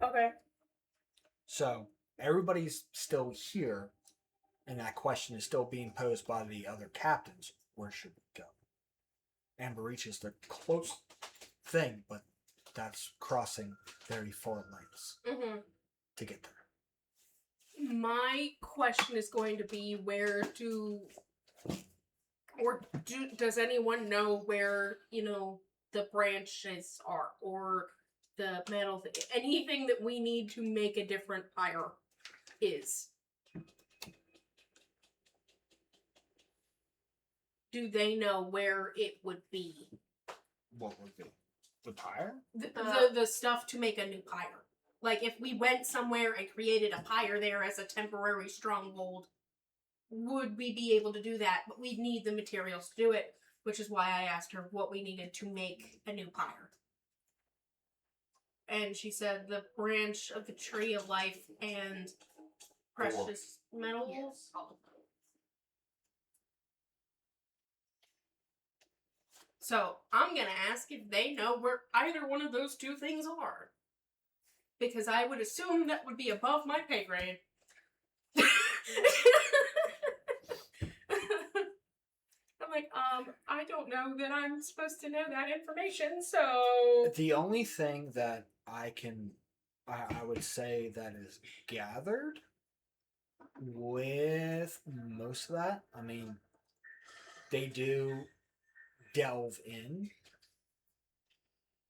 Okay. So everybody's still here, and that question is still being posed by the other captains. Where should we go? Amber Reach is the close thing, but that's crossing very far lengths Mm-hmm. to get there. My question is going to be does anyone know where, the branches are or the metal, anything that we need to make a different pyre is? Do they know where it would be? What would be the pyre? The stuff to make a new pyre. Like if we went somewhere and created a pyre there as a temporary stronghold, would we be able to do that? But we'd need the materials to do it, which is why I asked her what we needed to make a new pyre. And she said the branch of the tree of life and precious metals. Yes, all of them. So I'm gonna ask if they know where either one of those two things are. Because I would assume that would be above my pay grade. I'm like, I don't know that I'm supposed to know that information, so... The only thing that I would say that is gathered with most of that, I mean, they do delve in,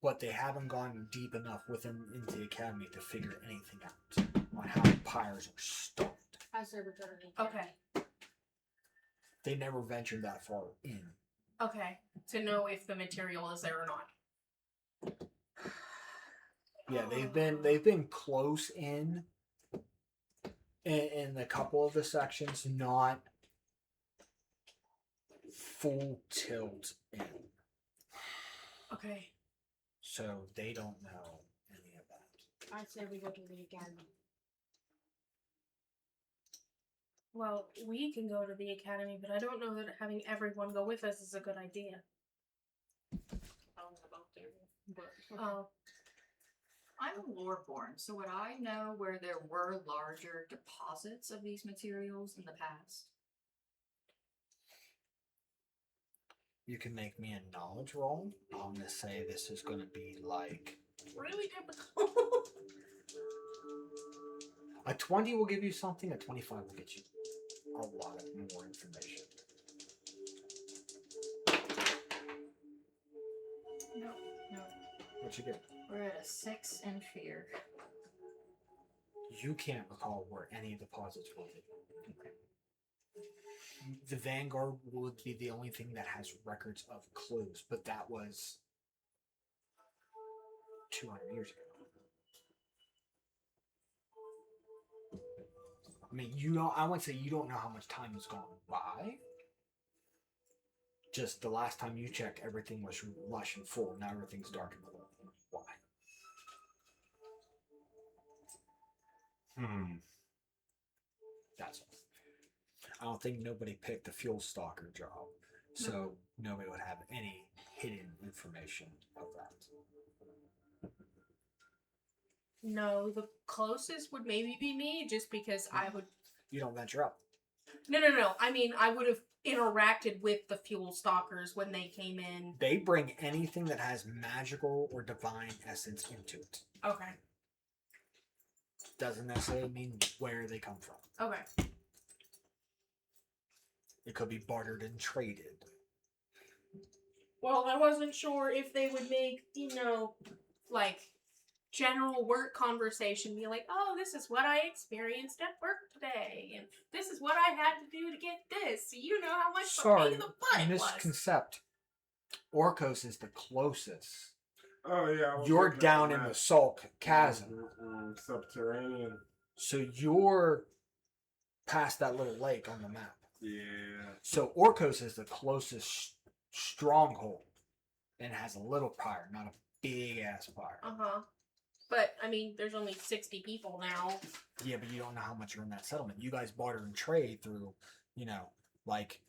but they haven't gone deep enough into the academy to figure anything out on how pyres are started. As they return. Okay, They never ventured that far in. okay. To know if the material is there or not. Yeah, they've been close in a couple of the sections, not full tilt in. Okay. So they don't know any of that. I'd say we go to the academy. Well, we can go to the academy, but I don't know that having everyone go with us is a good idea. I don't know about there, but Oh. I'm a loreborn, so would I know where there were larger deposits of these materials in the past? You can make me a knowledge roll. I'm gonna say this is gonna be like Really difficult. a 20 will give you something, a 25 will get you a lot of more information. No. What you get? We're at a 6 in fear. You can't recall where any deposits will be. The Vanguard would be the only thing that has records of clues, but that was 200 years ago. I mean, I would say you don't know how much time has gone by. Just the last time you checked, everything was lush and full. Now everything's dark and cold. Why? That's all. I don't think nobody picked the fuel stalker job, so nobody would have any hidden information of that. No, the closest would maybe be me, just because I would... You don't venture up. No. I mean, I would have interacted with the fuel stalkers when they came in. They bring anything that has magical or divine essence into it. Okay. Doesn't necessarily mean where they come from. Okay. It could be bartered and traded. Well, I wasn't sure if they would make, like, general work conversation. Be like, oh, this is what I experienced at work today, and this is what I had to do to get this. So you know how much of a pain Sorry, in the butt it was. misconcept. Orcos is the closest. Oh yeah. I was You're looking at down in map. the Sulk Chasm. Subterranean. So you're past that little lake on the map. Yeah. So Orcos is the closest stronghold and has a little pyre, not a big ass pyre. But I mean, there's only 60 people now. Yeah, but you don't know how much are in that settlement. You guys barter and trade through, like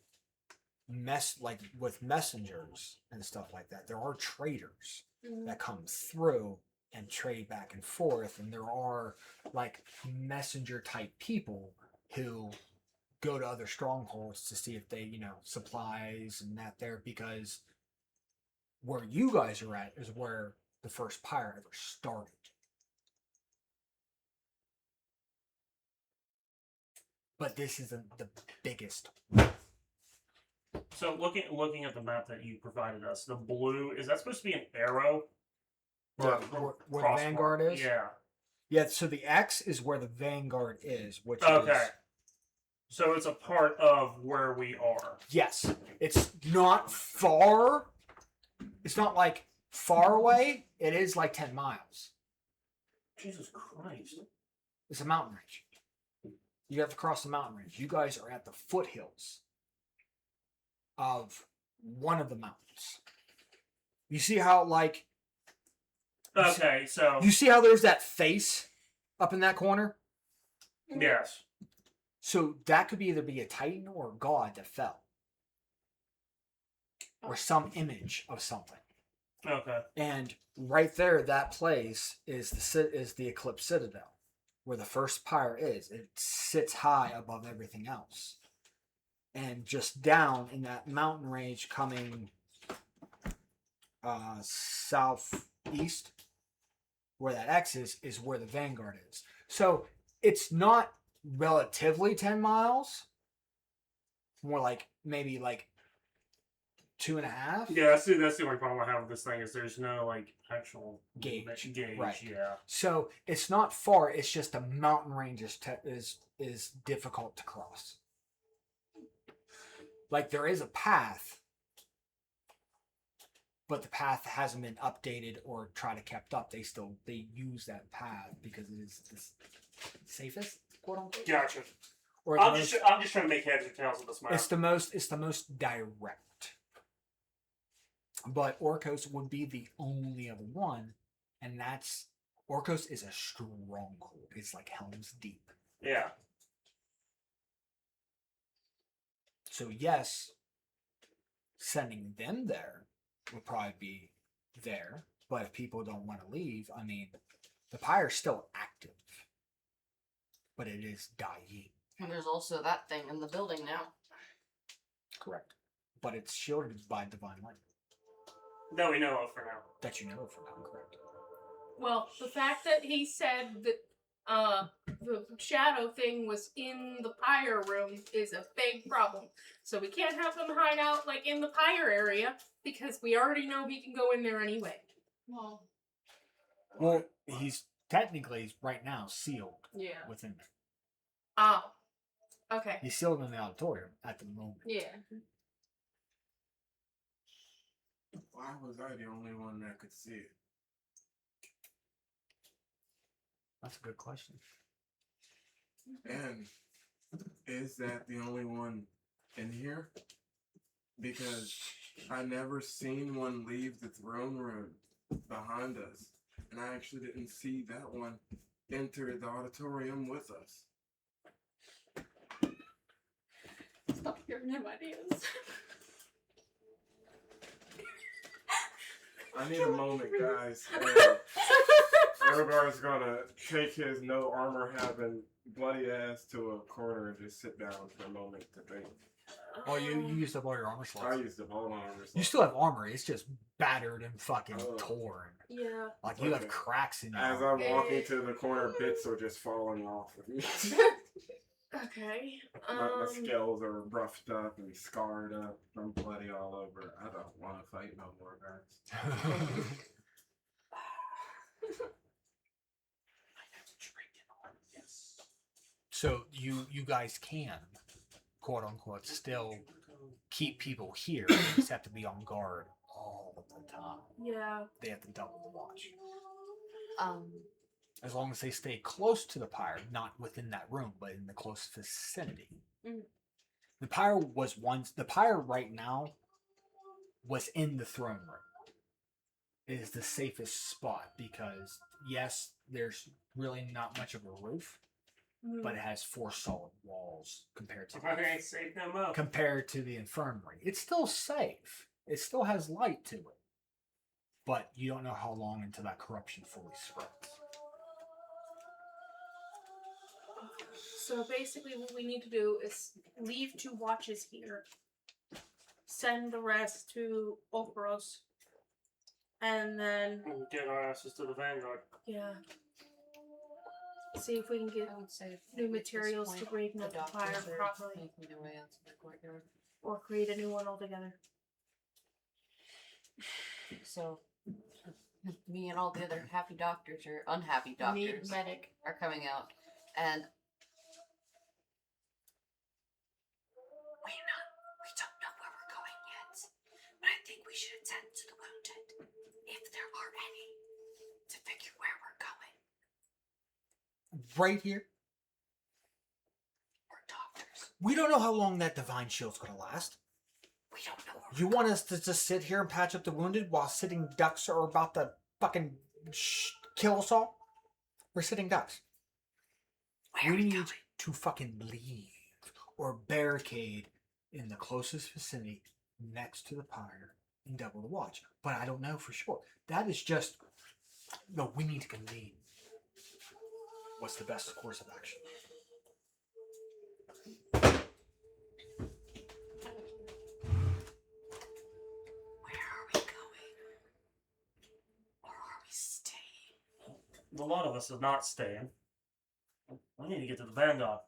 with messengers and stuff like that. There are traders that come through and trade back and forth, and there are like messenger type people who go to other strongholds to see if they, supplies and that there, because where you guys are at is where the first pyre ever started. But this isn't the biggest. So looking at the map that you provided us, the blue, is that supposed to be an arrow? Where a the crossbar? Vanguard is? Yeah. Yeah, so the X is where the Vanguard is, which Okay. is... So it's a part of where we are. Yes. It's not far. It's not like far away. It is like 10 miles. Jesus Christ. It's a mountain range. You have to cross the mountain range. You guys are at the foothills of one of the mountains. You see how, like... Okay, so... You see how there's that face up in that corner? Yes. So that could either be a titan or a god that fell. Or some image of something. Okay. And right there, that place is the Eclipse Citadel, where the first pyre is. It sits high above everything else. And just down in that mountain range coming southeast, where that X is where the Vanguard is. So it's not relatively 10 miles. More like maybe like 2.5. Yeah, that's the only problem I have with this thing is there's no like actual Gauge. Right. Yeah. So it's not far. It's just the mountain range is difficult to cross. Like there is a path, but the path hasn't been updated or tried to kept up. They use that path because it is the safest, quote unquote. Gotcha. Or I'm just trying to make heads or tails of this map. It's the most direct. But Orcos would be the only other one, and that's Orcos is a stronghold. It's like Helm's Deep. Yeah. So yes, sending them there would probably be there. But if people don't want to leave, I mean, the pyre's still active, but it is dying. And there's also that thing in the building now. Correct. But it's shielded by divine light. That we know of for now. That you know for now, correct. Well, the fact that he said that the shadow thing was in the pyre room is a big problem. So we can't have them hide out like in the pyre area because we already know he can go in there anyway. Well, he's technically right now sealed within there. Oh. Okay. He's sealed in the auditorium at the moment. Yeah. Why was I the only one that could see it? That's a good question. And is that the only one in here? Because I never seen one leave the throne room behind us. And I actually didn't see that one enter the auditorium with us. Stop giving him ideas. I need a moment, guys. Rogar's gonna take his no armor having bloody ass to a corner and just sit down for a moment to think. Oh, you used up all your armor slots. I used up all my armor slots. You still have armor. It's just battered and fucking torn. Yeah. Like you have cracks in your As I'm walking to the corner, bits are just falling off of me. Okay. My scales are roughed up and scarred up. I'm bloody all over. I don't want to fight no more, guys. So you guys can, quote unquote, still keep people here. They just have to be on guard all the time. Yeah. They have to double the watch. As long as they stay close to the pyre, not within that room, but in the close vicinity. Mm. The pyre right now was in the throne room. It is the safest spot because, yes, there's really not much of a roof, but it has 4 solid walls compared to Safe them up. compared to the infirmary. It's still safe. It still has light to it. But you don't know how long until that corruption fully spreads. So basically, what we need to do is leave 2 watches here, send the rest to Opros, and then Get our asses to the Vanguard. see if we can get I would say new materials to reignite the fire properly, making their way out to the courtyard. or create a new one altogether. So, me and all the other happy doctors or unhappy Need doctors medic. are coming out, and We don't know where we're going yet, but I think we should attend to the wounded, if there are any, to figure where we're going. Right here. We're doctors. We don't know how long that divine shield's gonna last. We don't know where You want us to just sit here and patch up the wounded while sitting ducks are about to fucking kill us all? We're sitting ducks. Where are we need going? to fucking leave or barricade in the closest vicinity next to the pyre and double the watch. But I don't know for sure. That is just no. We need to convene. What's the best course of action? Where are we going? Or are we staying? A lot of us are not staying. We need to get to the Vanguard.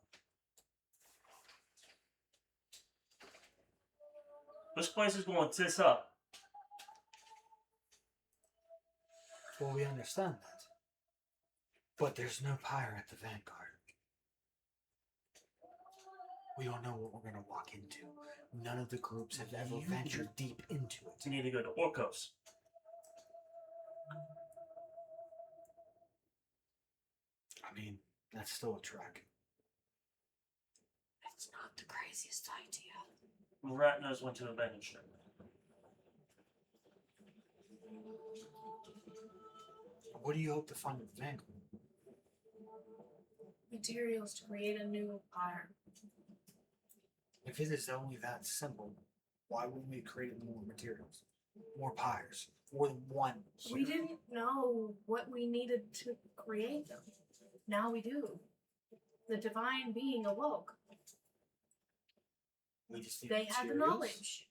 This place is going to tiss up. Well, we understand that. But there's no pyre at the Vanguard. We don't know what we're going to walk into. None of the groups have ever ventured deep into it. We need to go to Orcos. I mean, that's still a trek. It's not the craziest idea. Rat knows when to abandon ship. What do you hope to find at the Vanguard? Materials to create a new pyre. If it is only that simple, why wouldn't we create more materials? More pyres? More than one? We didn't know what we needed to create them. Now we do. The divine being awoke. We just need They had the materials? knowledge.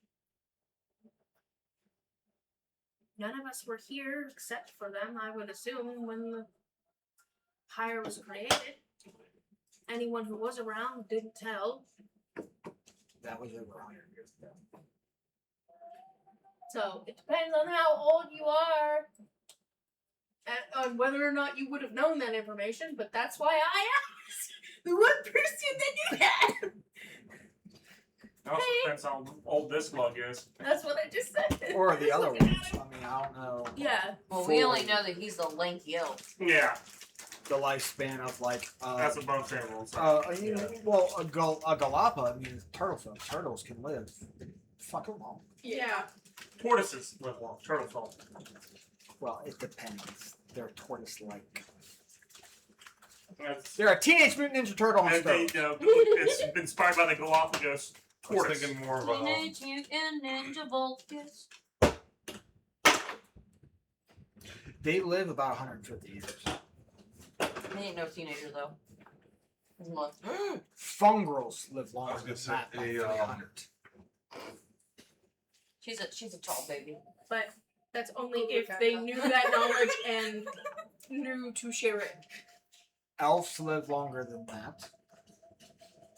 None of us were here except for them, I would assume, when the pyre was created. Anyone who was around didn't tell. That was over 100 years ago. So it depends on how old you are and on whether or not you would have known that information, but that's why I asked the one person that knew that. It also depends how old this glug is. That's what I just said. Or the Just other looking ones. at it. I mean, I don't know. Yeah. well, we only know that he's the lanky elf. Yeah, The lifespan of like. that's above table. Well, a galapa, I mean, turtles can live fucking long. Yeah. Tortoises live long. Turtles don't. Well, it depends. They're tortoise-like. That's, They're a Teenage Mutant Ninja Turtle on and they, steroids. it's inspired by the Galapagos I was tortoise. thinking more of Teenage Mutant Ninja Volcus. They live about 150 years. He ain't no teenager though. He's a month. Fungrels live longer was than gonna say, that by a, 300. She's a tall baby. But that's only if they knew that knowledge and knew to share it. Elves live longer than that.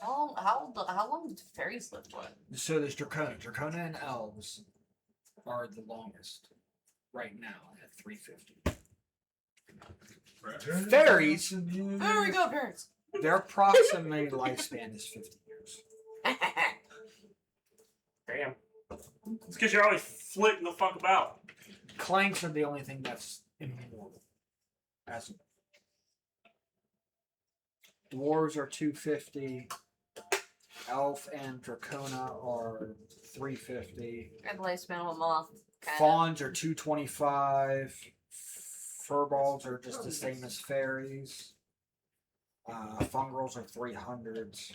How long do fairies live for? So there's Dracona. Dracona and elves are the longest right now at 350. Fairies, There we go, parents. Their approximate lifespan is 50 years. Damn. It's because you're always flitting the fuck about. Clanks are the only thing that's immortal. As dwarves are 250. Elf and Dracona are 350. And lifespan of a moth. Kinda. Fawns are 225. Furballs are just the same as fairies. Fungrels are 300s.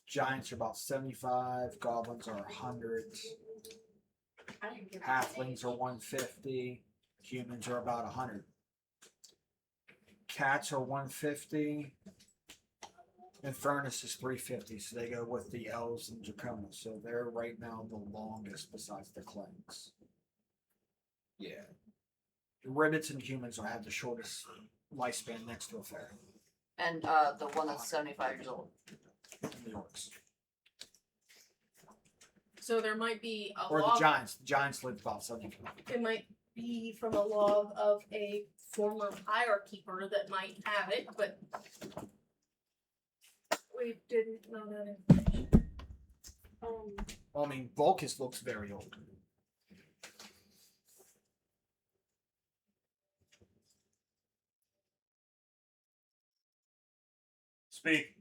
Giants are about 75. Goblins are 100s. Halflings are 150. Humans are about 100. Cats are 150. Infernus is 350, so they go with the elves and Dracona. So they're right now the longest besides the Clanks. Yeah. The Ribbits and humans will have the shortest lifespan next to a fairy. And the one that's 75 years old. And the orcs. So there might be a Or the log. giants. The giants live about 75. It might be from a log of a former fire keeper that might have it, but we didn't know that information. Well, I mean, Volcus looks very old. Speak.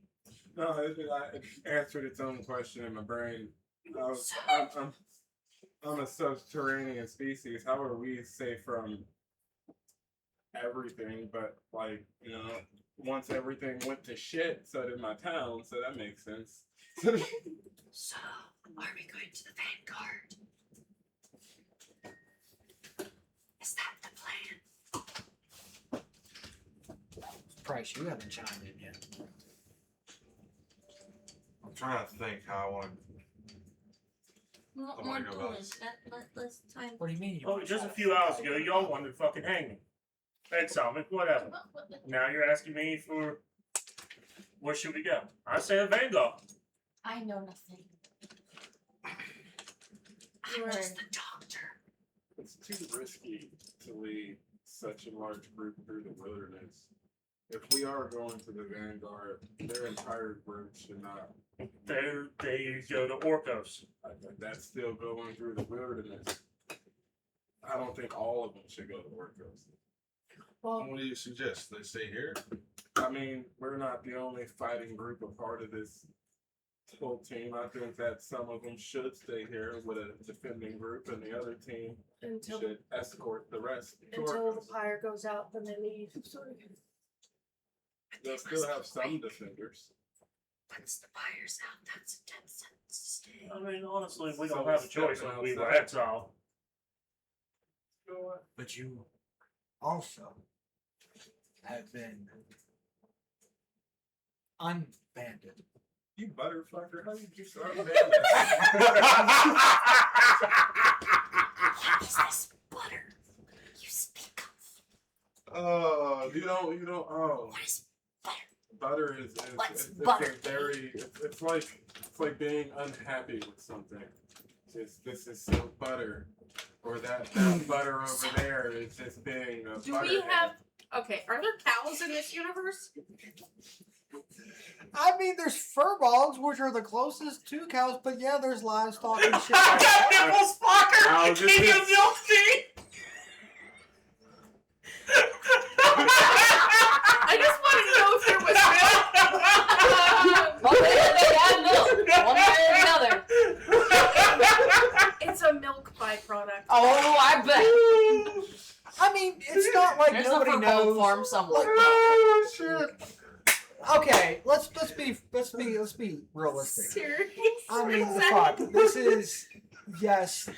No, it answered its own question in my brain. I'm a subterranean species. How are we safe from everything? But like, you know, once everything went to shit, so did my town. So that makes sense. So, are we going to the Vanguard? Is that the plan? Price, you haven't chimed in yet. I'm trying to think how I want to. What Oh my we're God. doing, let's time. What do you mean? Oh, just a few hours ago, y'all wanted to fucking hang me. Exile me, whatever. Now you're asking me for where should we go? I say a Vanguard. I know nothing. I'm Right. just the doctor. It's too risky to lead such a large group through the wilderness. If we are going to the Vanguard, their entire group should not. They go to Orcos. That's still going through the wilderness. I don't think all of them should go to Orcos. Well, What do you suggest? They stay here? I mean, we're not the only fighting group a part of this whole team. I think that some of them should stay here with a defending group, and the other team until should escort the rest. to until the Orcos. pyre goes out, then they leave. They'll still have some defenders. Once the fire's out, that's a 10 cents to stay. I mean, honestly, we So don't have a choice stepping when we were outside. exiled. But you also have been unbanded. You butterfucker, how did you start What is this butter you speak of? Oh, you don't, oh. What is butter? Butter is What's it's butter? a very, it's like being unhappy with something. This is so butter. Or that butter over there is just being a Do butter. we have? Okay, are there cows in this universe? I mean, there's furballs, which are the closest to cows, but yeah, there's livestock and shit. Like that. Nipples, fucker! I'll Can just- you milk me? I just wanted to know if there was milk. One way they have milk. One way or another. It's a milk byproduct. Oh, I bet. I mean, it's not like There's nobody a knows. farm somewhere. Like, oh shit. Okay, let's be realistic. Serious? I mean, fuck. This is yes,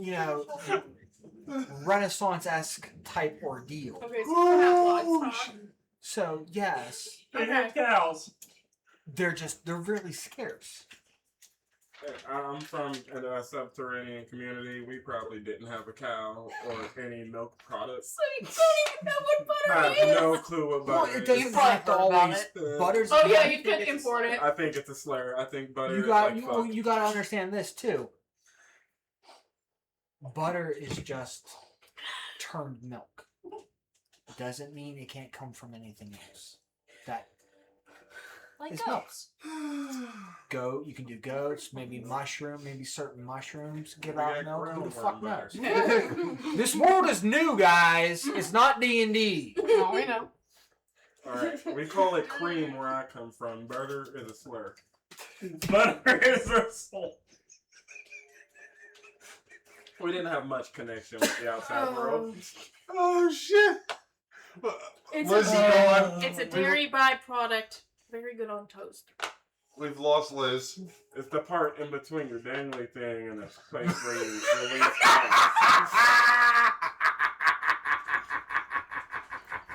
you know, Renaissance-esque type ordeal. Okay, so we don't have livestock. So yes, They have cows. they're really scarce. I'm from a subterranean community. We probably didn't have a cow or any milk products. So you don't even know what I butter have is? no clue what Well, butter it is. doesn't have to probably heard always. about it. Butter's. Oh yeah, you could import it. I think it's a slur. I think butter You is got like fuck. you got to understand this too. Butter is just turned milk. Doesn't mean it can't come from anything else. that Like It's goats. you can do goats, maybe mushroom, maybe certain mushrooms give We out got milk. Who the ground fuck worm knows? This world is new, guys. It's not D&D. Oh, we know. Alright, we call it cream where I come from. Butter is a slur. Butter is a soul. We didn't have much connection with the outside world. Oh shit! It's Liz is a, gone. it's a dairy byproduct. Very good on toast. We've lost Liz. It's the part in between your dangly thing and the place where you release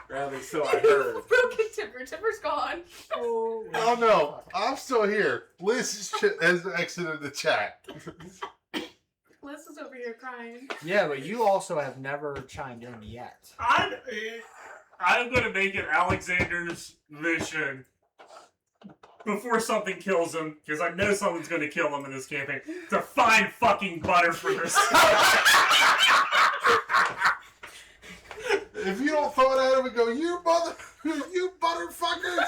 Or at least so I heard. Broken Tipper. Tipper's gone. Oh no, I'm still here. Liz has exited the chat. Liz is over here crying. Yeah, but you also have never chimed in yet. I'm gonna make it Alexander's mission before something kills him, because I know something's gonna kill him in this campaign, to find fucking butter for this. If you don't throw it at him and go, you butterfuckers!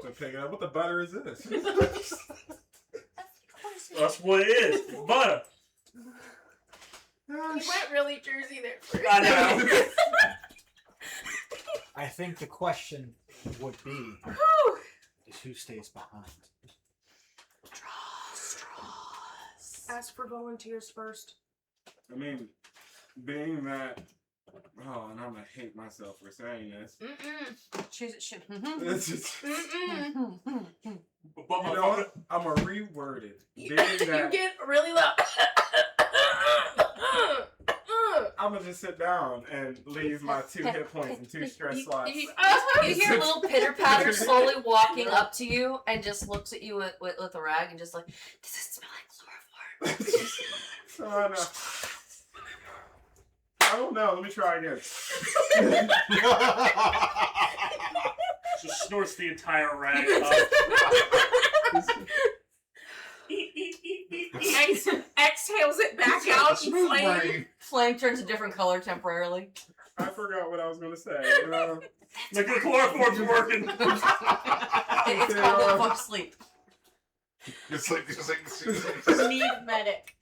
So pick it up. What the butter is this? That's what it is. Butter. You went really Jersey there. First. I know. I think the question would be is who stays behind. Ask for volunteers first. I mean, being that. Oh, and I'm gonna hate myself for saying this. Choose it. Shoot. It's just, But you know what? I'm gonna reword it. Being that You get really loud. I'm gonna just sit down and leave my 2 hit points and 2 stress slots. You hear a little pitter patter slowly walking up to you and just looks at you with a rag and just like, does it smell like chloroform? So I know. I don't know. Let me try again. Just snorts the entire rag Exhales it back out in flame. Flame turns a different color temporarily. I forgot what I was gonna say. Like the chloroform's working. It's called the fuck sleep. It's like Need medic.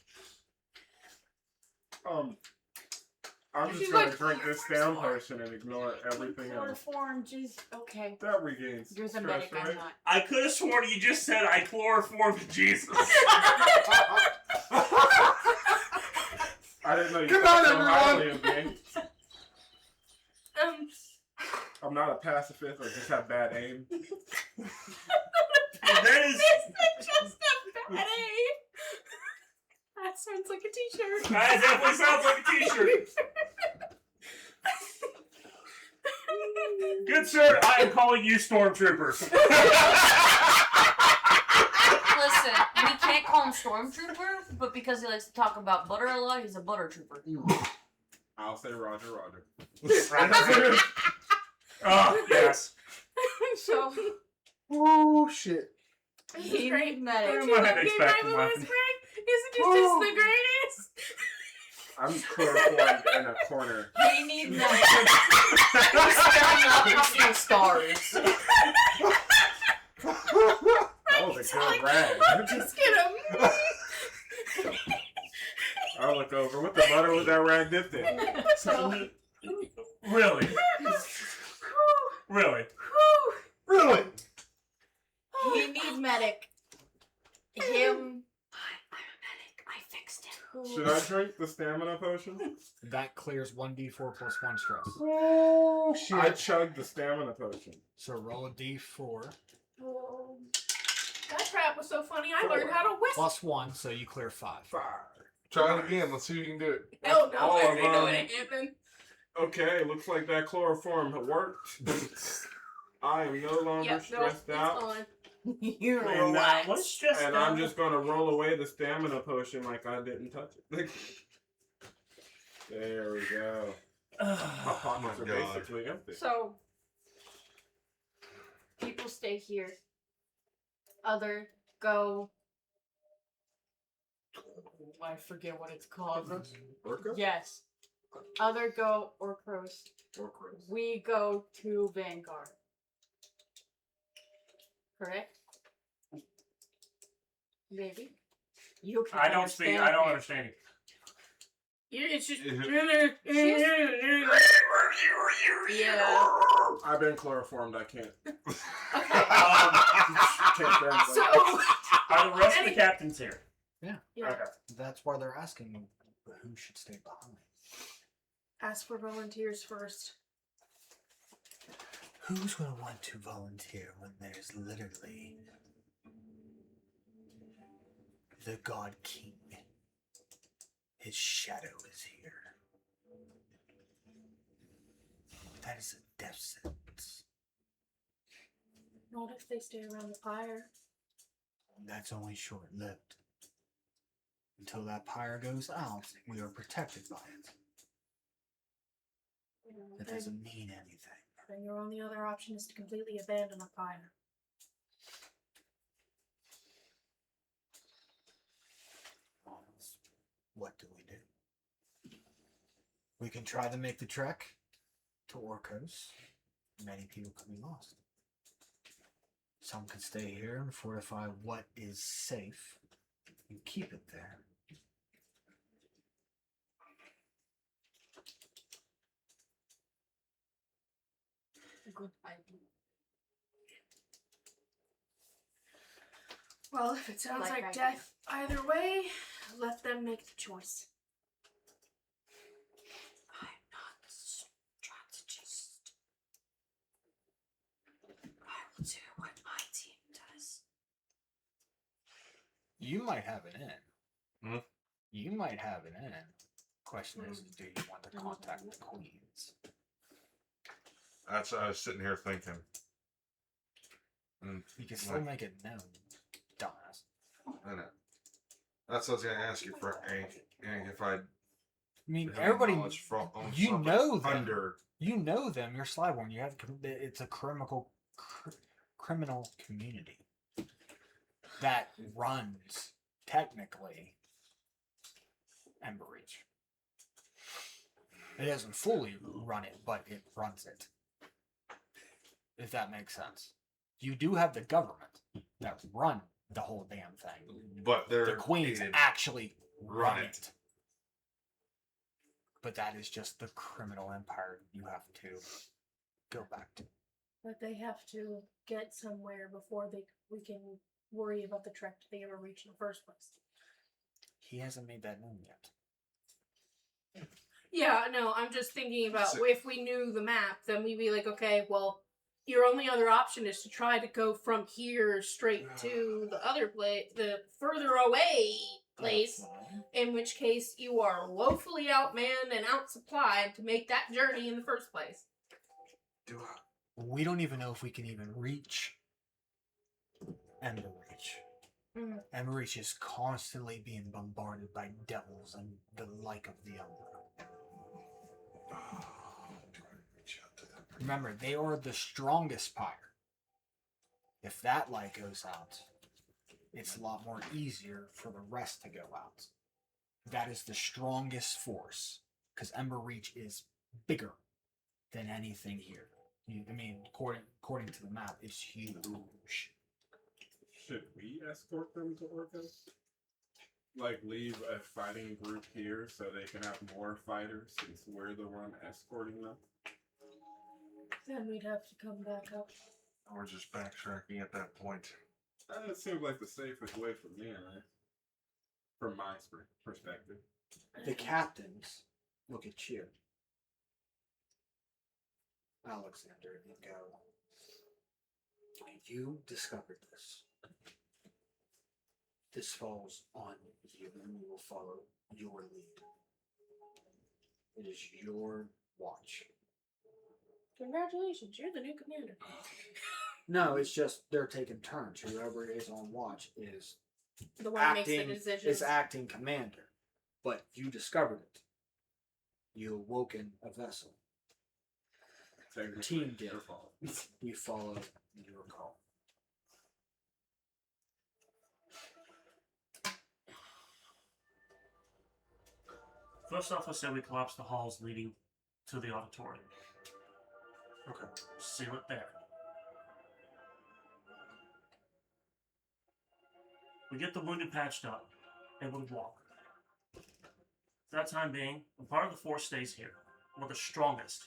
I'm just She's gonna like, drink this down potion and ignore everything else. Chloroform, jeez. Okay. That regains You're the stress, medic, right? I'm not. I could have sworn you just said I chloroformed Jesus. I didn't know you Good thought night, so highly everyone. of me. I'm not a pacifist. I just have bad aim. That is. Just a bad aim. That sounds like a t-shirt. That definitely sounds like a t-shirt. Good sir, I am calling you stormtroopers. Listen, we can't call him Stormtrooper, but because he likes to talk about butter a lot, he's a butter trooper. I'll say Roger, Roger. Oh, yes. So, Oh shit. this He is great. need medic. Where am I Okay, expecting right, weapons? Louis Craig? Isn't it just the greatest? I'm chloroformed in a corner. He need medic. He's staring up and seeing stars. That was a good rag. Just get him. I'll look over. What the butter was that rag dipped in? Really? Really? Really? He need medic. Him. I'm a medic. I fixed it. Should I drink the stamina potion? That clears 1d4 plus 1 stress. Oh shit. I chugged the stamina potion. So roll a d4 That trap was so funny. I learned how to whistle. plus 1, so you clear 5. Try it again. Let's see if you can do it. Oh no, all I of already know them. it ain't happening. Okay, looks like that chloroform worked. I am no longer Yep, no, stressed it's out. on. You And that was just. And I'm just gonna roll away the stamina potion like I didn't touch it. There we go. My pockets are God. basically empty. So, people stay here. Other go. I forget what it's called. Orca? Yes. Other go Orcros. Orcros. We go to Vanguard. correct? Maybe. You can I don't speak. I don't understand you. It's just. Yeah. I've been chloroformed. I can't. Okay. Can't translate. So. Are the rest of the captains here? Yeah. Yeah. Okay. That's why they're asking who should stay behind. Ask for volunteers first. Who's going to want to volunteer when there's literally the God King? His shadow is here. That is a death sentence. Not if they stay around the pyre. That's only short-lived. Until that pyre goes out, we are protected by it. That doesn't mean anything. Then your only other option is to completely abandon the pyre. What do? We can try to make the trek to Orcos. Many people could be lost. Some could stay here and fortify what is safe and keep it there. Good idea. Well, if it sounds Like like I death either way, let them make the choice. I'm not the strategist. I will do what my team does. You might have an in. Hmm? You might have an in. Question is, do you want to contact the queens? That's what I was sitting here thinking. You can still make it known, dumbass. I know. That's what I was going to ask you for, if I I mean, have everybody, knowledge from you something know them. under. You know them. You're Slyborn. You have it's a criminal community that runs technically Ember Reach. It doesn't fully run it, but it runs it. If that makes sense. You do have the government that run the whole damn thing. But they're The queens aided. actually run Run it. But that is just the criminal empire you have to go back to. But they have to get somewhere before we can worry about the trek to the Ever Reach in the first place. He hasn't made that known yet. Yeah, no, I'm just thinking about So- if we knew the map, then we'd be like, okay, well, your only other option is to try to go from here straight to the other place, the further away place, in which case you are woefully outmanned and outsupplied to make that journey in the first place. We don't even know if we can even reach Ember Reach. Mm. Ember Reach is constantly being bombarded by devils and the like of the Ember. Remember, they are the strongest pyre. If that light goes out, it's a lot more easier for the rest to go out. That is the strongest force, because Ember Reach is bigger than anything here. I mean, according to the map, it's huge. Should we escort them to Orcos? Like, leave a fighting group here so they can have more fighters since we're the one escorting them? Then we'd have to come back up. We're just backtracking at that point. It seems like the safest way for me, right? From my perspective. The captains look at you, Alexander, and go, you discovered this. This falls on you, and we will follow your lead. It is your watch. Congratulations, you're the new commander. No, it's just they're taking turns. Whoever is on watch is The one who makes the acting decisions. is acting commander. But you discovered it. You awoken a vessel. Technically, Team did. your fault. You followed your call. First off, I said we collapse the halls leading to the auditorium. Okay. Seal it there. We get the wounded patched up, able to walk. For that time being, a part of the force stays here. We're the strongest.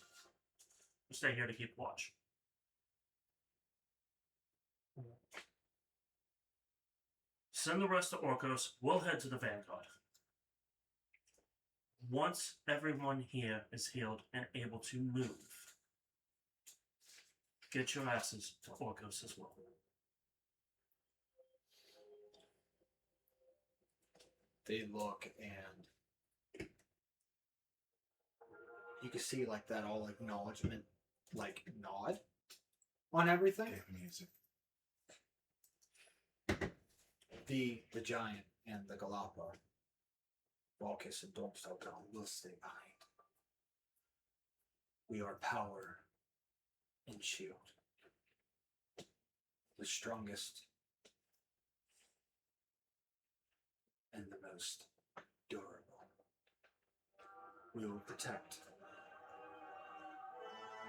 We'll stay here to keep watch. Send the rest to Orcos. We'll head to the Vanguard. Once everyone here is healed and able to move, get your asses to Orcos as well. They look and you can see like that all acknowledgement, like nod on everything. Music. The giant and the Galapa, Valkis and Dormstalker will stay behind. We are power and shield. The strongest and the most durable. We will protect.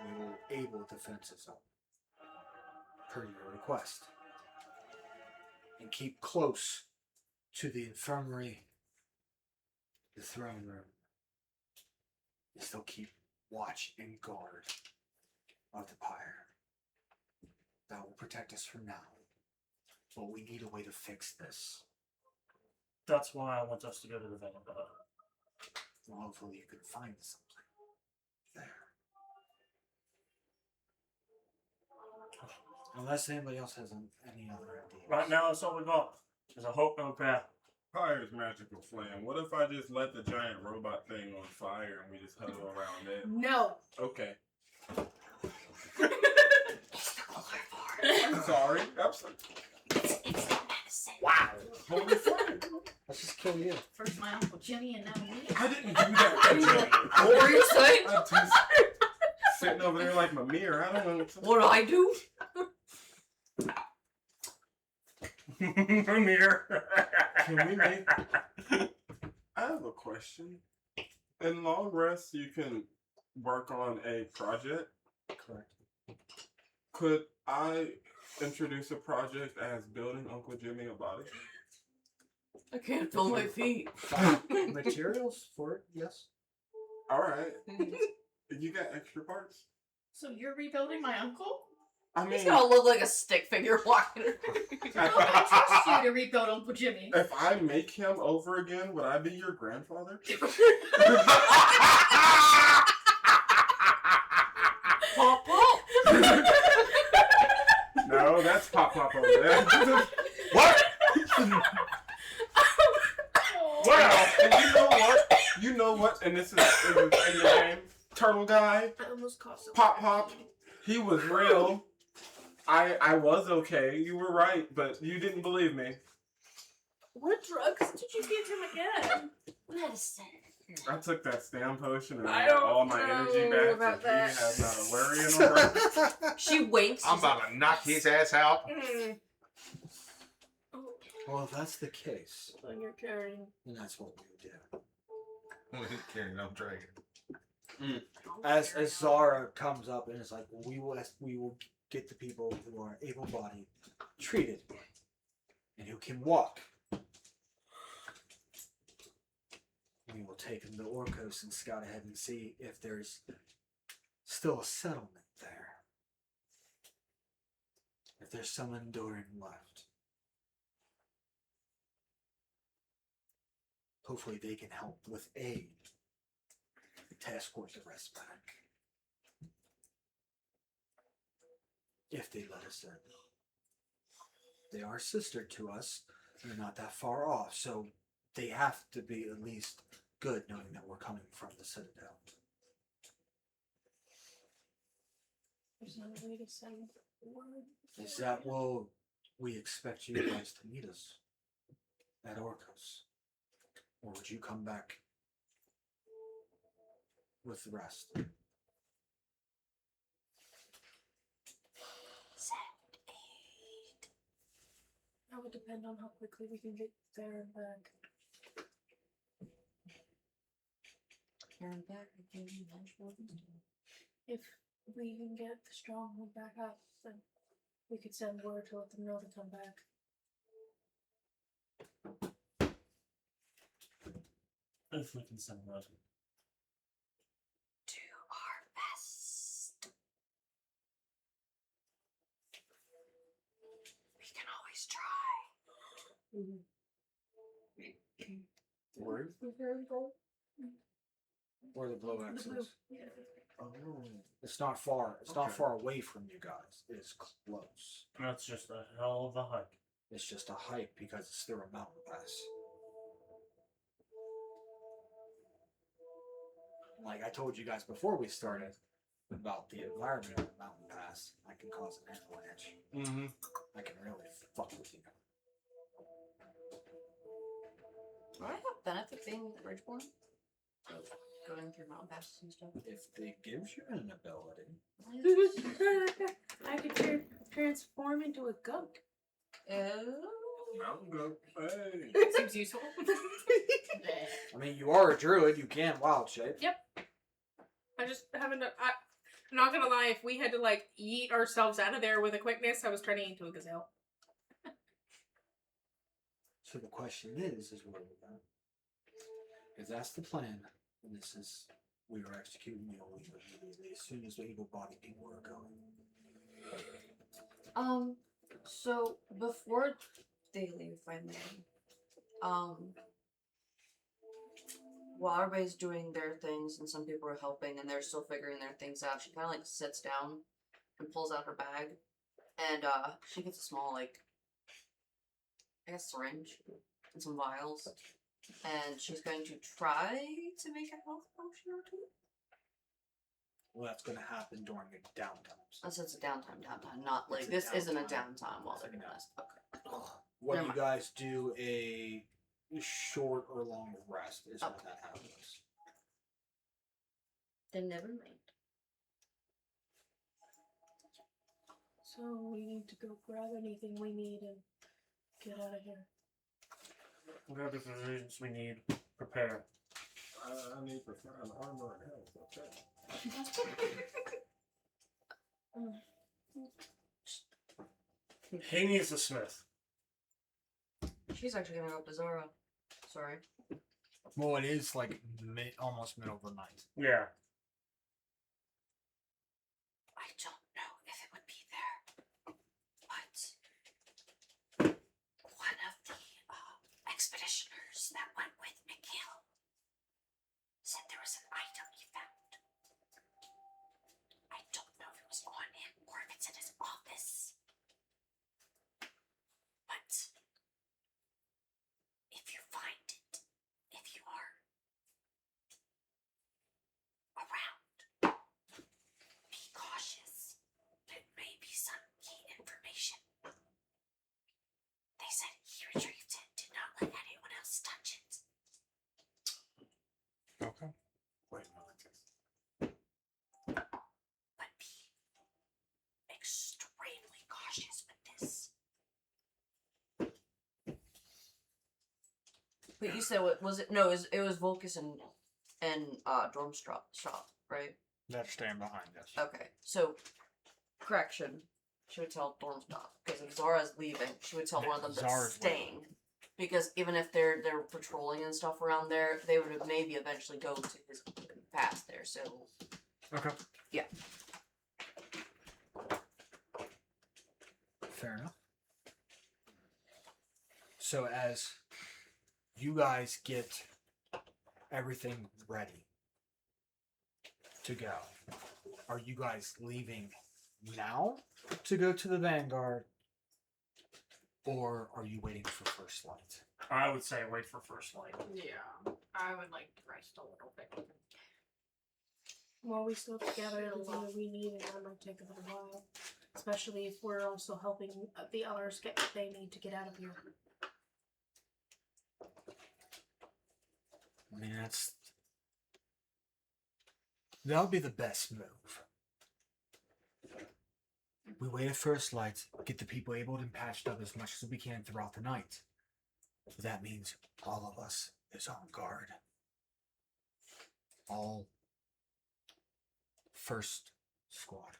We will able defenses up per your request. And keep close to the infirmary, the throne room. And still keep watch and guard of the pyre. That will protect us from now. But we need a way to fix this. That's why I want us to go to the Vanguard. Well, hopefully you can find something there. Unless anybody else has any other ideas. Right now, that's all we got. There's a hope, no prayer. Fire's magical flame. What if I just let the giant robot thing on fire and we just huddle around it? No. Okay. I'm sorry. Absolutely. It's the medicine. Wow. Holy flame. Let's just kill you. First my Uncle Jimmy and now me. I didn't do that. What were you saying? I'm just sitting over there like my mirror. I don't know. What do I do? Mirror. Can we make... I have a question. In long rest, you can work on a project. Correct. Could I introduce a project as building Uncle Jimmy a body? I can't feel my feet. Materials for it, yes. All right. You got extra parts? So you're rebuilding my uncle? I mean, He's gonna look like a stick figure walking. I trust you to rebuild Uncle Jimmy. if I make him over again, would I be your grandfather? Pop pop. No, that's Pop Pop over there. What? Wow. And you know what? You know what? And this is in the game. Turtle guy, I almost cost Pop Pop. He was real. I was okay. You were right, but you didn't believe me. What drugs did you give him again? Medicine. I took that stam potion and I I got don't all my energy know back. about and that. he has not a worry in the world. She winks. I'm about to knock his ass out. Mm. Well, if that's the case, When you're carrying. then that's what we would do. Carrying on dragon. As Zara comes up and is like, we will get the people who are able-bodied treated and who can walk. We will take them to Orcos and scout ahead and see if there's still a settlement there. If there's some enduring left. Hopefully they can help with aid to escort the rest back. If they let us in. They are sister to us. They're not that far off, so they have to be at least good knowing that we're coming from the Citadel. There's no way to send word. Is that will we expect you guys to meet us at Orcos? Or would you come back with the rest? That would depend on how quickly we can get there and back. If we can get the stronghold back up, then we could send word to let them know to come back. If we can send that. Do our best. We can always try. Where? Where the blue X is. Oh. It's not far. It's not far away from you guys. It's close. That's just a hell of a hike. It's just a hike because it's through a mountain pass. Like I told you guys before we started about the environment of the mountain pass, I can cause an avalanche. Mm-hmm. I can really fuck with you. Do I have benefit being Bridgeborn? Of going through mountain passes and stuff? If it gives you an ability. I could transform into a goat. Mountain goat. Hey. Seems useful. I mean, you are a druid. You can wild shape. Yep. I just haven't. I'm not gonna lie. If we had to like yeet ourselves out of there with a quickness, I was turning into a gazelle. So the question is where we're going. Because that's the plan. And this is, we are executing the evil immediately as soon as the evil body people are going. So before they leave, if I may, while everybody's doing their things and some people are helping and they're still figuring their things out, she kind of like sits down and pulls out her bag, and she gets a small like, I guess, syringe and some vials, and she's going to try to make a health potion or two. Well, that's going to happen during the downtime. Unless it's a downtime, not like It's a this isn't a downtime. downtime while It's they're like doing a this. Okay. What Never you mind. guys do a short or long rest is when that happens. Then never mind. So we need to go grab anything we need and get out of here. Grab the provisions we need. Prepare. I need to find armor and health. Okay. Haney's the smith. She's actually gonna go up to Zora. Sorry. Well, it is like almost middle of the night. Yeah. I don't know if it would be there, but one of the expeditioners that went with Mikhail said there was an item he found. I don't know if it was on him or if it's in his office. But if you find it, if you are around, be cautious. It may be some key information. They said he retrieved it, did not let anyone else touch it. Okay. Wait a minute. But be extremely cautious with this. But you said what was it? No, it was Volkus and Dormstrop shop, right? That's staying behind us. Okay, so correction. She would tell Dormstrop because if Zara's leaving, she would tell one of them that's Zara's staying. Because even if they're patrolling and stuff around there, they would maybe eventually go to his past there. So Okay. yeah. Fair enough. So as you guys get everything ready to go, are you guys leaving now to go to the Vanguard, or are you waiting for first light? I would say wait for first light. Yeah, I would like to rest a little bit. Well, we still have to gather everything that we need, and that might take a little while. Especially if we're also helping the others get what they need to get out of here. I mean, that'll be the best move. We wait at first light, get the people able and patched up as much as we can throughout the night. That means all of us is on guard. All first squad.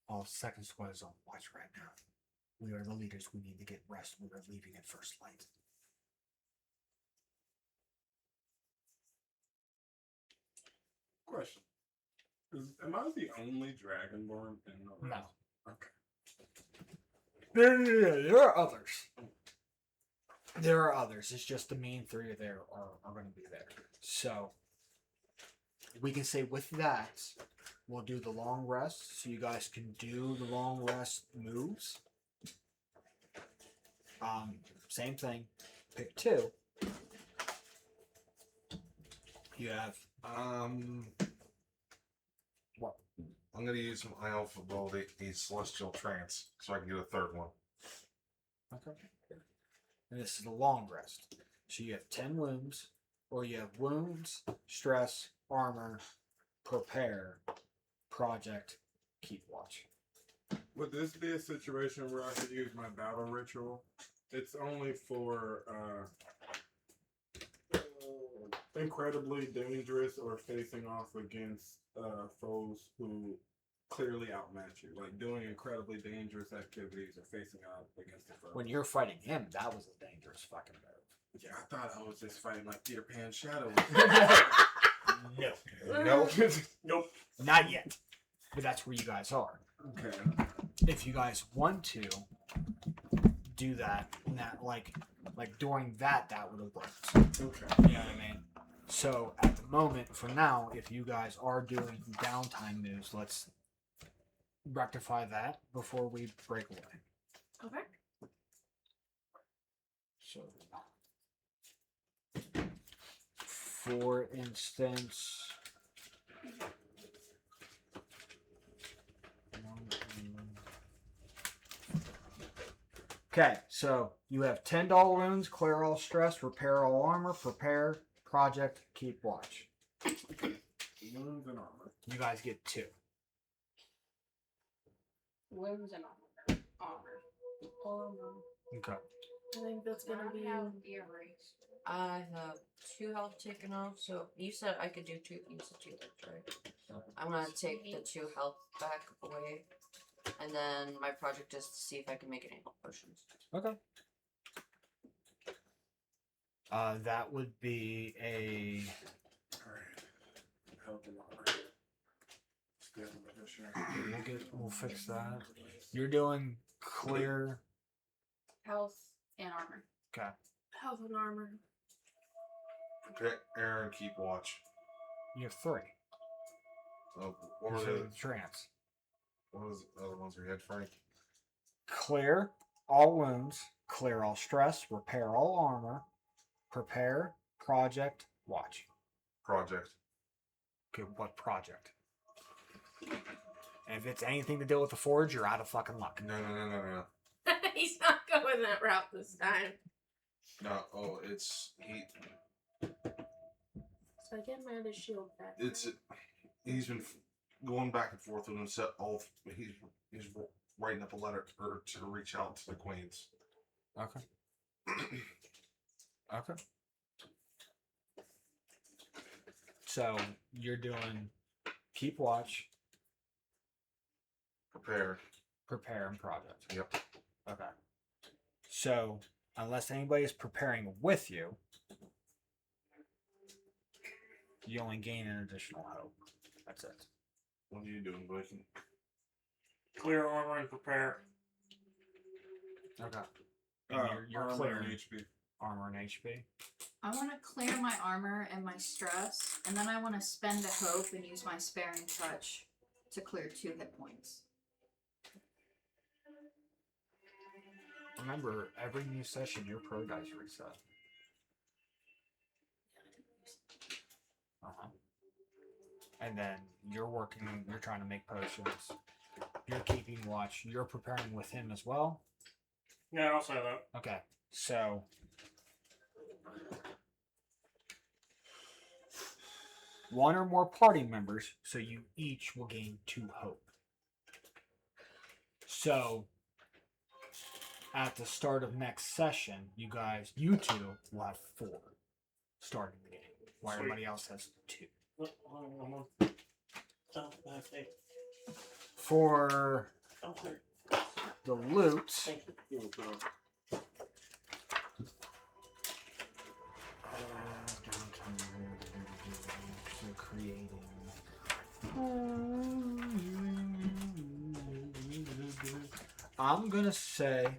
All second squad is on watch right now. We are the leaders. We need to get rest. We are leaving at first light. Question. Am I the only Dragonborn in the No. Okay. There are others. There are others. It's just the main three there are going to be there. So we can say with that, we'll do the long rest, so you guys can do the long rest moves. Same thing. Pick two. You have what? I'm gonna use some high elf ability, a celestial trance, so I can get a third one. Okay. And this is the long rest. So you have 10 wounds, or you have wounds, stress, armor, prepare, project, keep watch. Would this be a situation where I could use my battle ritual? It's only for incredibly dangerous or facing off against foes who clearly outmatch you, like doing incredibly dangerous activities or facing out against the foe. When you're fighting him, that was a dangerous fucking move. Yeah, I thought I was just fighting like Peter Pan's shadow. No. Nope. Nope. Not yet. But that's where you guys are. Okay. If you guys want to do that, like during that would have worked. Okay. You know what I mean? So at the moment, for now, if you guys are doing downtime moves, let's rectify that before we break away. Okay. So, for instance, okay, so you have $10 wounds, clear all stress, repair all armor, prepare, project, keep watch. Wounds and armor. You guys get 2. Wounds and armor. Okay. I think that's gonna be. I have 2 health taken off, so you said I could do 2. You said 2 health, right? I'm gonna take the 2 health back away, and then my project is to see if I can make any health potions. Okay. That would be a. Alright. Health and armor. We'll fix that. You're doing clear. Health and armor. Okay. Health and armor. Protect, Aaron, keep watch. You have 3. So, what were So the the trance. what was the other ones we had, Frank? Clear all wounds, clear all stress, repair all armor, prepare, project, watch. Project. Okay, what project? And if it's anything to do with the forge, you're out of fucking luck. No. He's not going that route this time. No, oh, it's he. So I get my other shield back. He's been going back and forth with himself. He's writing up a letter to reach out to the queens. Okay. Okay. So you're doing keep watch, prepare, and project. Yep. Okay. So unless anybody is preparing with you, you only gain an additional hope. That's it. What are you doing, Blakey? Clear armor and prepare. Okay. And you're armor clearing and HP. armor and HP. I want to clear my armor and my stress, and then I want to spend a hope and use my sparing touch to clear 2 hit points. Remember, every new session, your pro dice reset. And then you're trying to make potions. You're keeping watch. You're preparing with him as well. Yeah, I'll say that. Okay, so one or more party members, so you each will gain 2 hope. So at the start of next session, you two will have 4 starting the game, while Sweet. everybody else has 2. Oh, okay. For the loot. Thank you. So creating. I'm gonna say.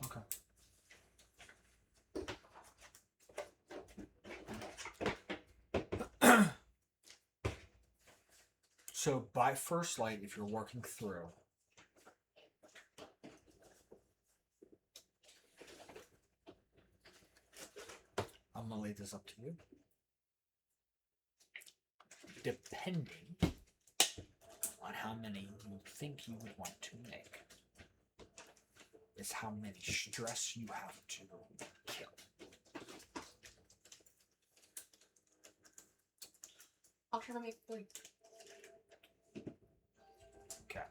Okay. So by first light, if you're working through, I'm gonna leave this up to you. Depending on how many you think you would want to make, is how many stress you have to kill. I'll try to make 3. Okay.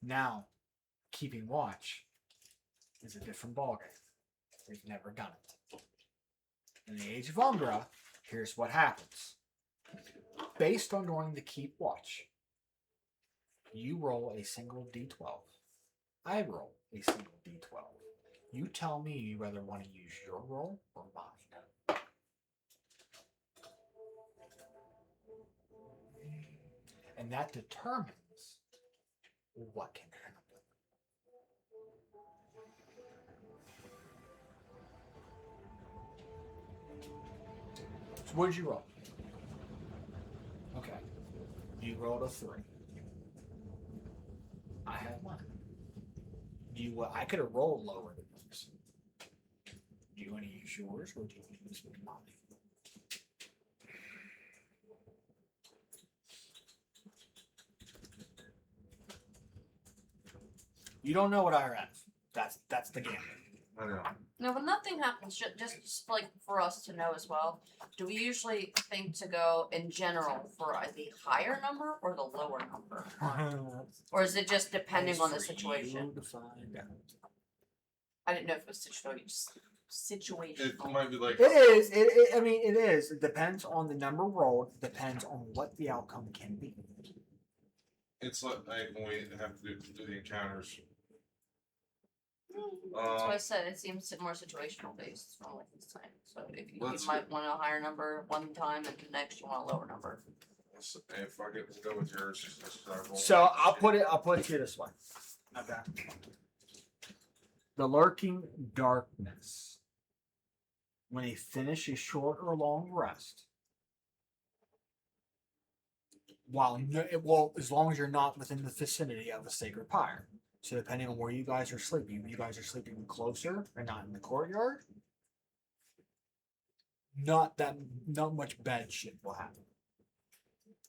Now, keeping watch is a different ballgame. We've never done it. In the Age of Umbra, here's what happens. Based on going to keep watch, you roll a single d12. I roll a single d12. You tell me you whether want to use your roll or mine. And that determines what can happen. So what did you roll? Okay. You rolled a 3. I had 1. I could have rolled lower than this. Do you want to use yours or do you want to use mine? You don't know what I have. That's the game. I know. No, but nothing happens. Just like for us to know as well. Do we usually think to go in general for the higher number or the lower number, or is it just depending on the situation? To find out. I didn't know if it was situational. It might be like It is. I mean, it is. It depends on the number rolled. It depends on what the outcome can be. it's like when we have to do the encounters. That's why I said it seems more situational based from like this time. So if you might want a higher number one time and the next you want a lower number. And fuck it, we'll go with yours. Just So I'll put it to you this way. Okay. The lurking darkness. When you finish a short or long rest, as long as you're not within the vicinity of a sacred pyre. So depending on where you guys are sleeping, if you guys are sleeping closer and not in the courtyard, not much bad shit will happen.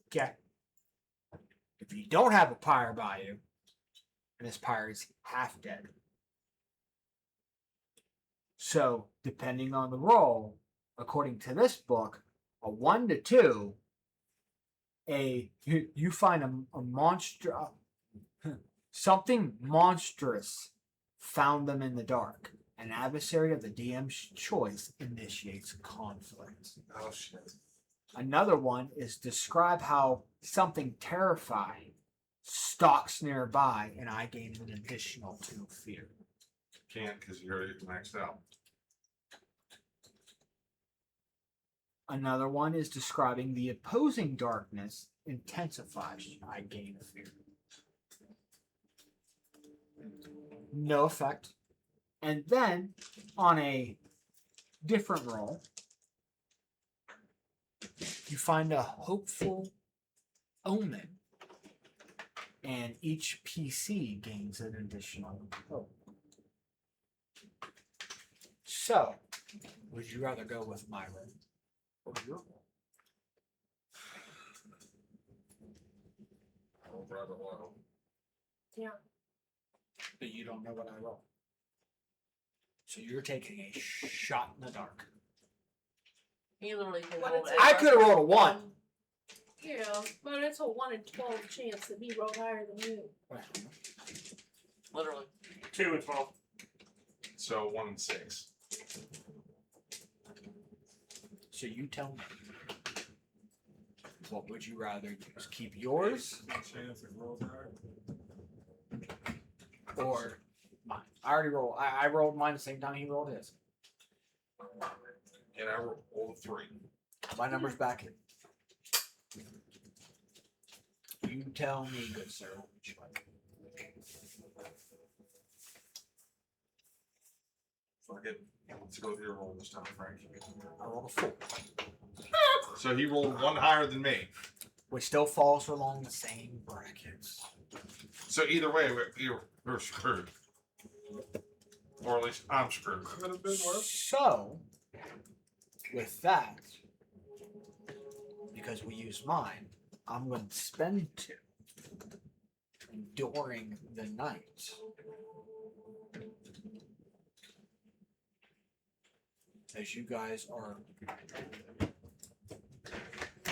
Okay. If you don't have a pyre by you, and this pyre is half dead. So depending on the roll, according to this book, a 1 to 2, you find a monster. Something monstrous found them in the dark. An adversary of the DM's choice initiates conflict. Oh shit. Another one is describe how something terrifying stalks nearby and I gain an additional 2 fear. Can't because you already maxed out. Another one is describing the opposing darkness intensifies I gain a fear. No effect. And then on a different roll, you find a hopeful omen, and each PC gains an additional hope. So, would you rather go with my roll or your roll? Oh, brother, wow. Yeah. But you don't know what I roll. So you're taking a shot in the dark. You literally can What roll is it. it? I could have rolled a 1. Yeah, but it's a 1 in 12 chance that he rolled higher than you. Literally. 2 and 12. So 1 and 6. So you tell me. What would you rather use? Keep yours Chance it rolls higher. or mine? I already rolled. I rolled mine the same time he rolled his. And I rolled a 3. My number's back in. You tell me, good sir. What would you like? Fuck it. Let's go with your roll this time, Frank. I rolled a 4, So he rolled 1 higher than me. which still falls along the same brackets. So either way, we're screwed. Or at least I'm screwed. Could have been worse. So, with that, because we used mine, I'm going to spend 2 during the night. As you guys are,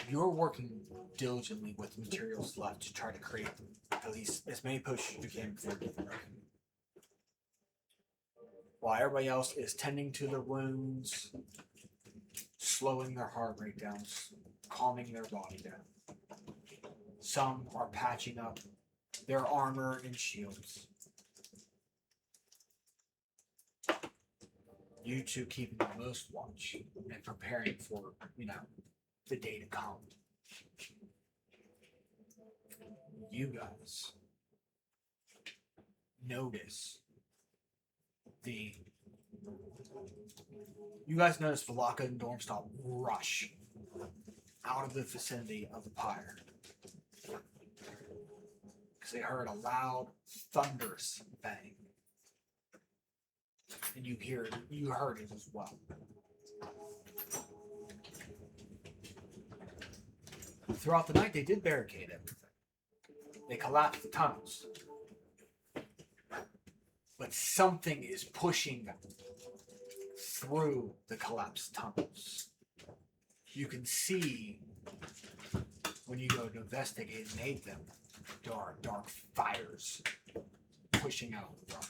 you're working diligently with materials left to try to create at least as many potions as you can before getting broken. While everybody else is tending to their wounds, slowing their heart rate down, calming their body down. Some are patching up their armor and shields. You two keeping the most watch and preparing for, the day to come. You guys notice you guys notice Valaka and Dormstop rush out of the vicinity of the pyre because they heard a loud, thunderous bang, and you heard it as well. Throughout the night, they did barricade everything. They collapsed the tunnels. But something is pushing through the collapsed tunnels. You can see when you go to investigate and aid them, there are dark fires pushing out the dark.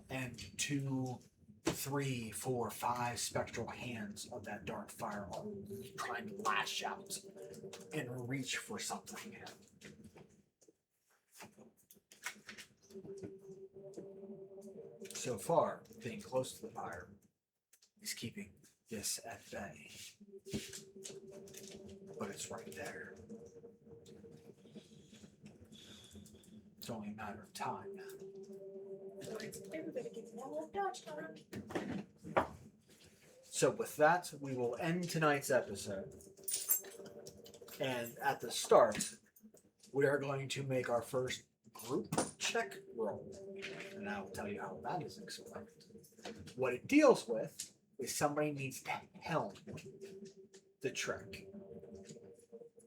And 2, 3, 4, 5 spectral hands of that dark fire are trying to lash out and reach for something. So far, being close to the fire is keeping this at bay. But it's right there. It's only a matter of time. Everybody gets one more dodge time. So with that, we will end tonight's episode. And at the start, we are going to make our first group check roll. And I will tell you how that is explained. What it deals with is somebody needs to helm the trek.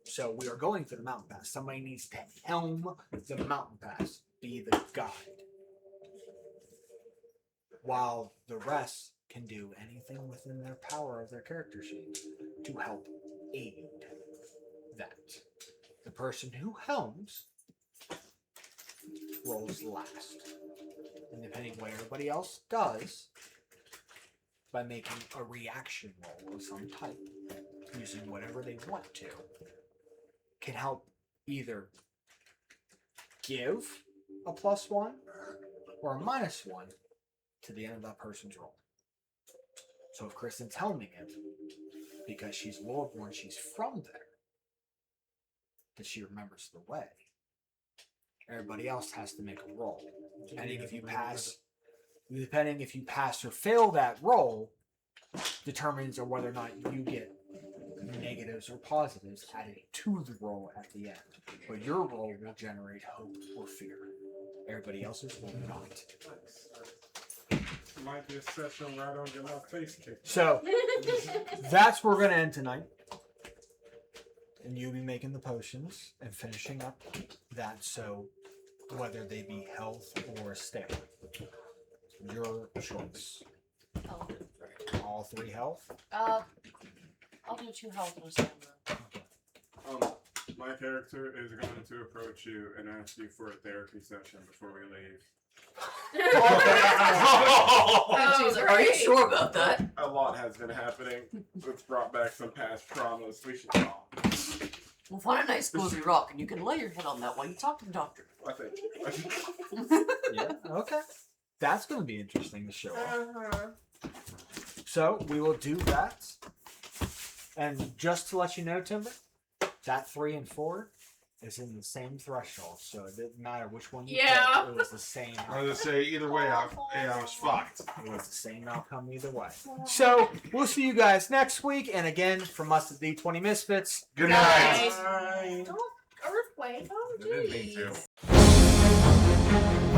So we are going for the mountain pass. Somebody needs to helm the mountain pass, be the guide. While the rest can do anything within their power of their character sheet to help aid that. The person who helms rolls last. And depending what everybody else does, by making a reaction roll of some type, using whatever they want to, can help either give a +1 or a -1 to the end of that person's roll. So if Kristen's helming it, because she's Lordborn, she's from there, that she remembers the way. Everybody else has to make a roll. Depending if you pass or fail that roll, determines on whether or not you get negatives or positives added to the roll at the end. But your roll will generate hope or fear. Everybody else's will not. Might be a session where I don't get my face kicked. So that's where we're gonna end tonight. And you'll be making the potions and finishing up that, so whether they be health or stay. Your choice. All 3 health? I'll do 2 health and a stamina. My character is going to approach you and ask you for a therapy session before we leave. She's like, are you sure about that? A lot has been happening. It's brought back some past traumas. We should talk. We'll find a nice cozy rock and you can lay your head on that while you talk to the doctor. I think. Yeah. Okay. That's going to be interesting to show off. Uh-huh. So we will do that. And just to let you know, Timber, that 3 and 4 is in the same threshold, so it didn't matter which one you Yeah. picked. It was the same. I was gonna say either way, I was fucked. It was the same outcome either way. So we'll see you guys next week, and again from us at D20 Misfits. Good night. Don't earthquake. Oh, I didn't mean jeez. to.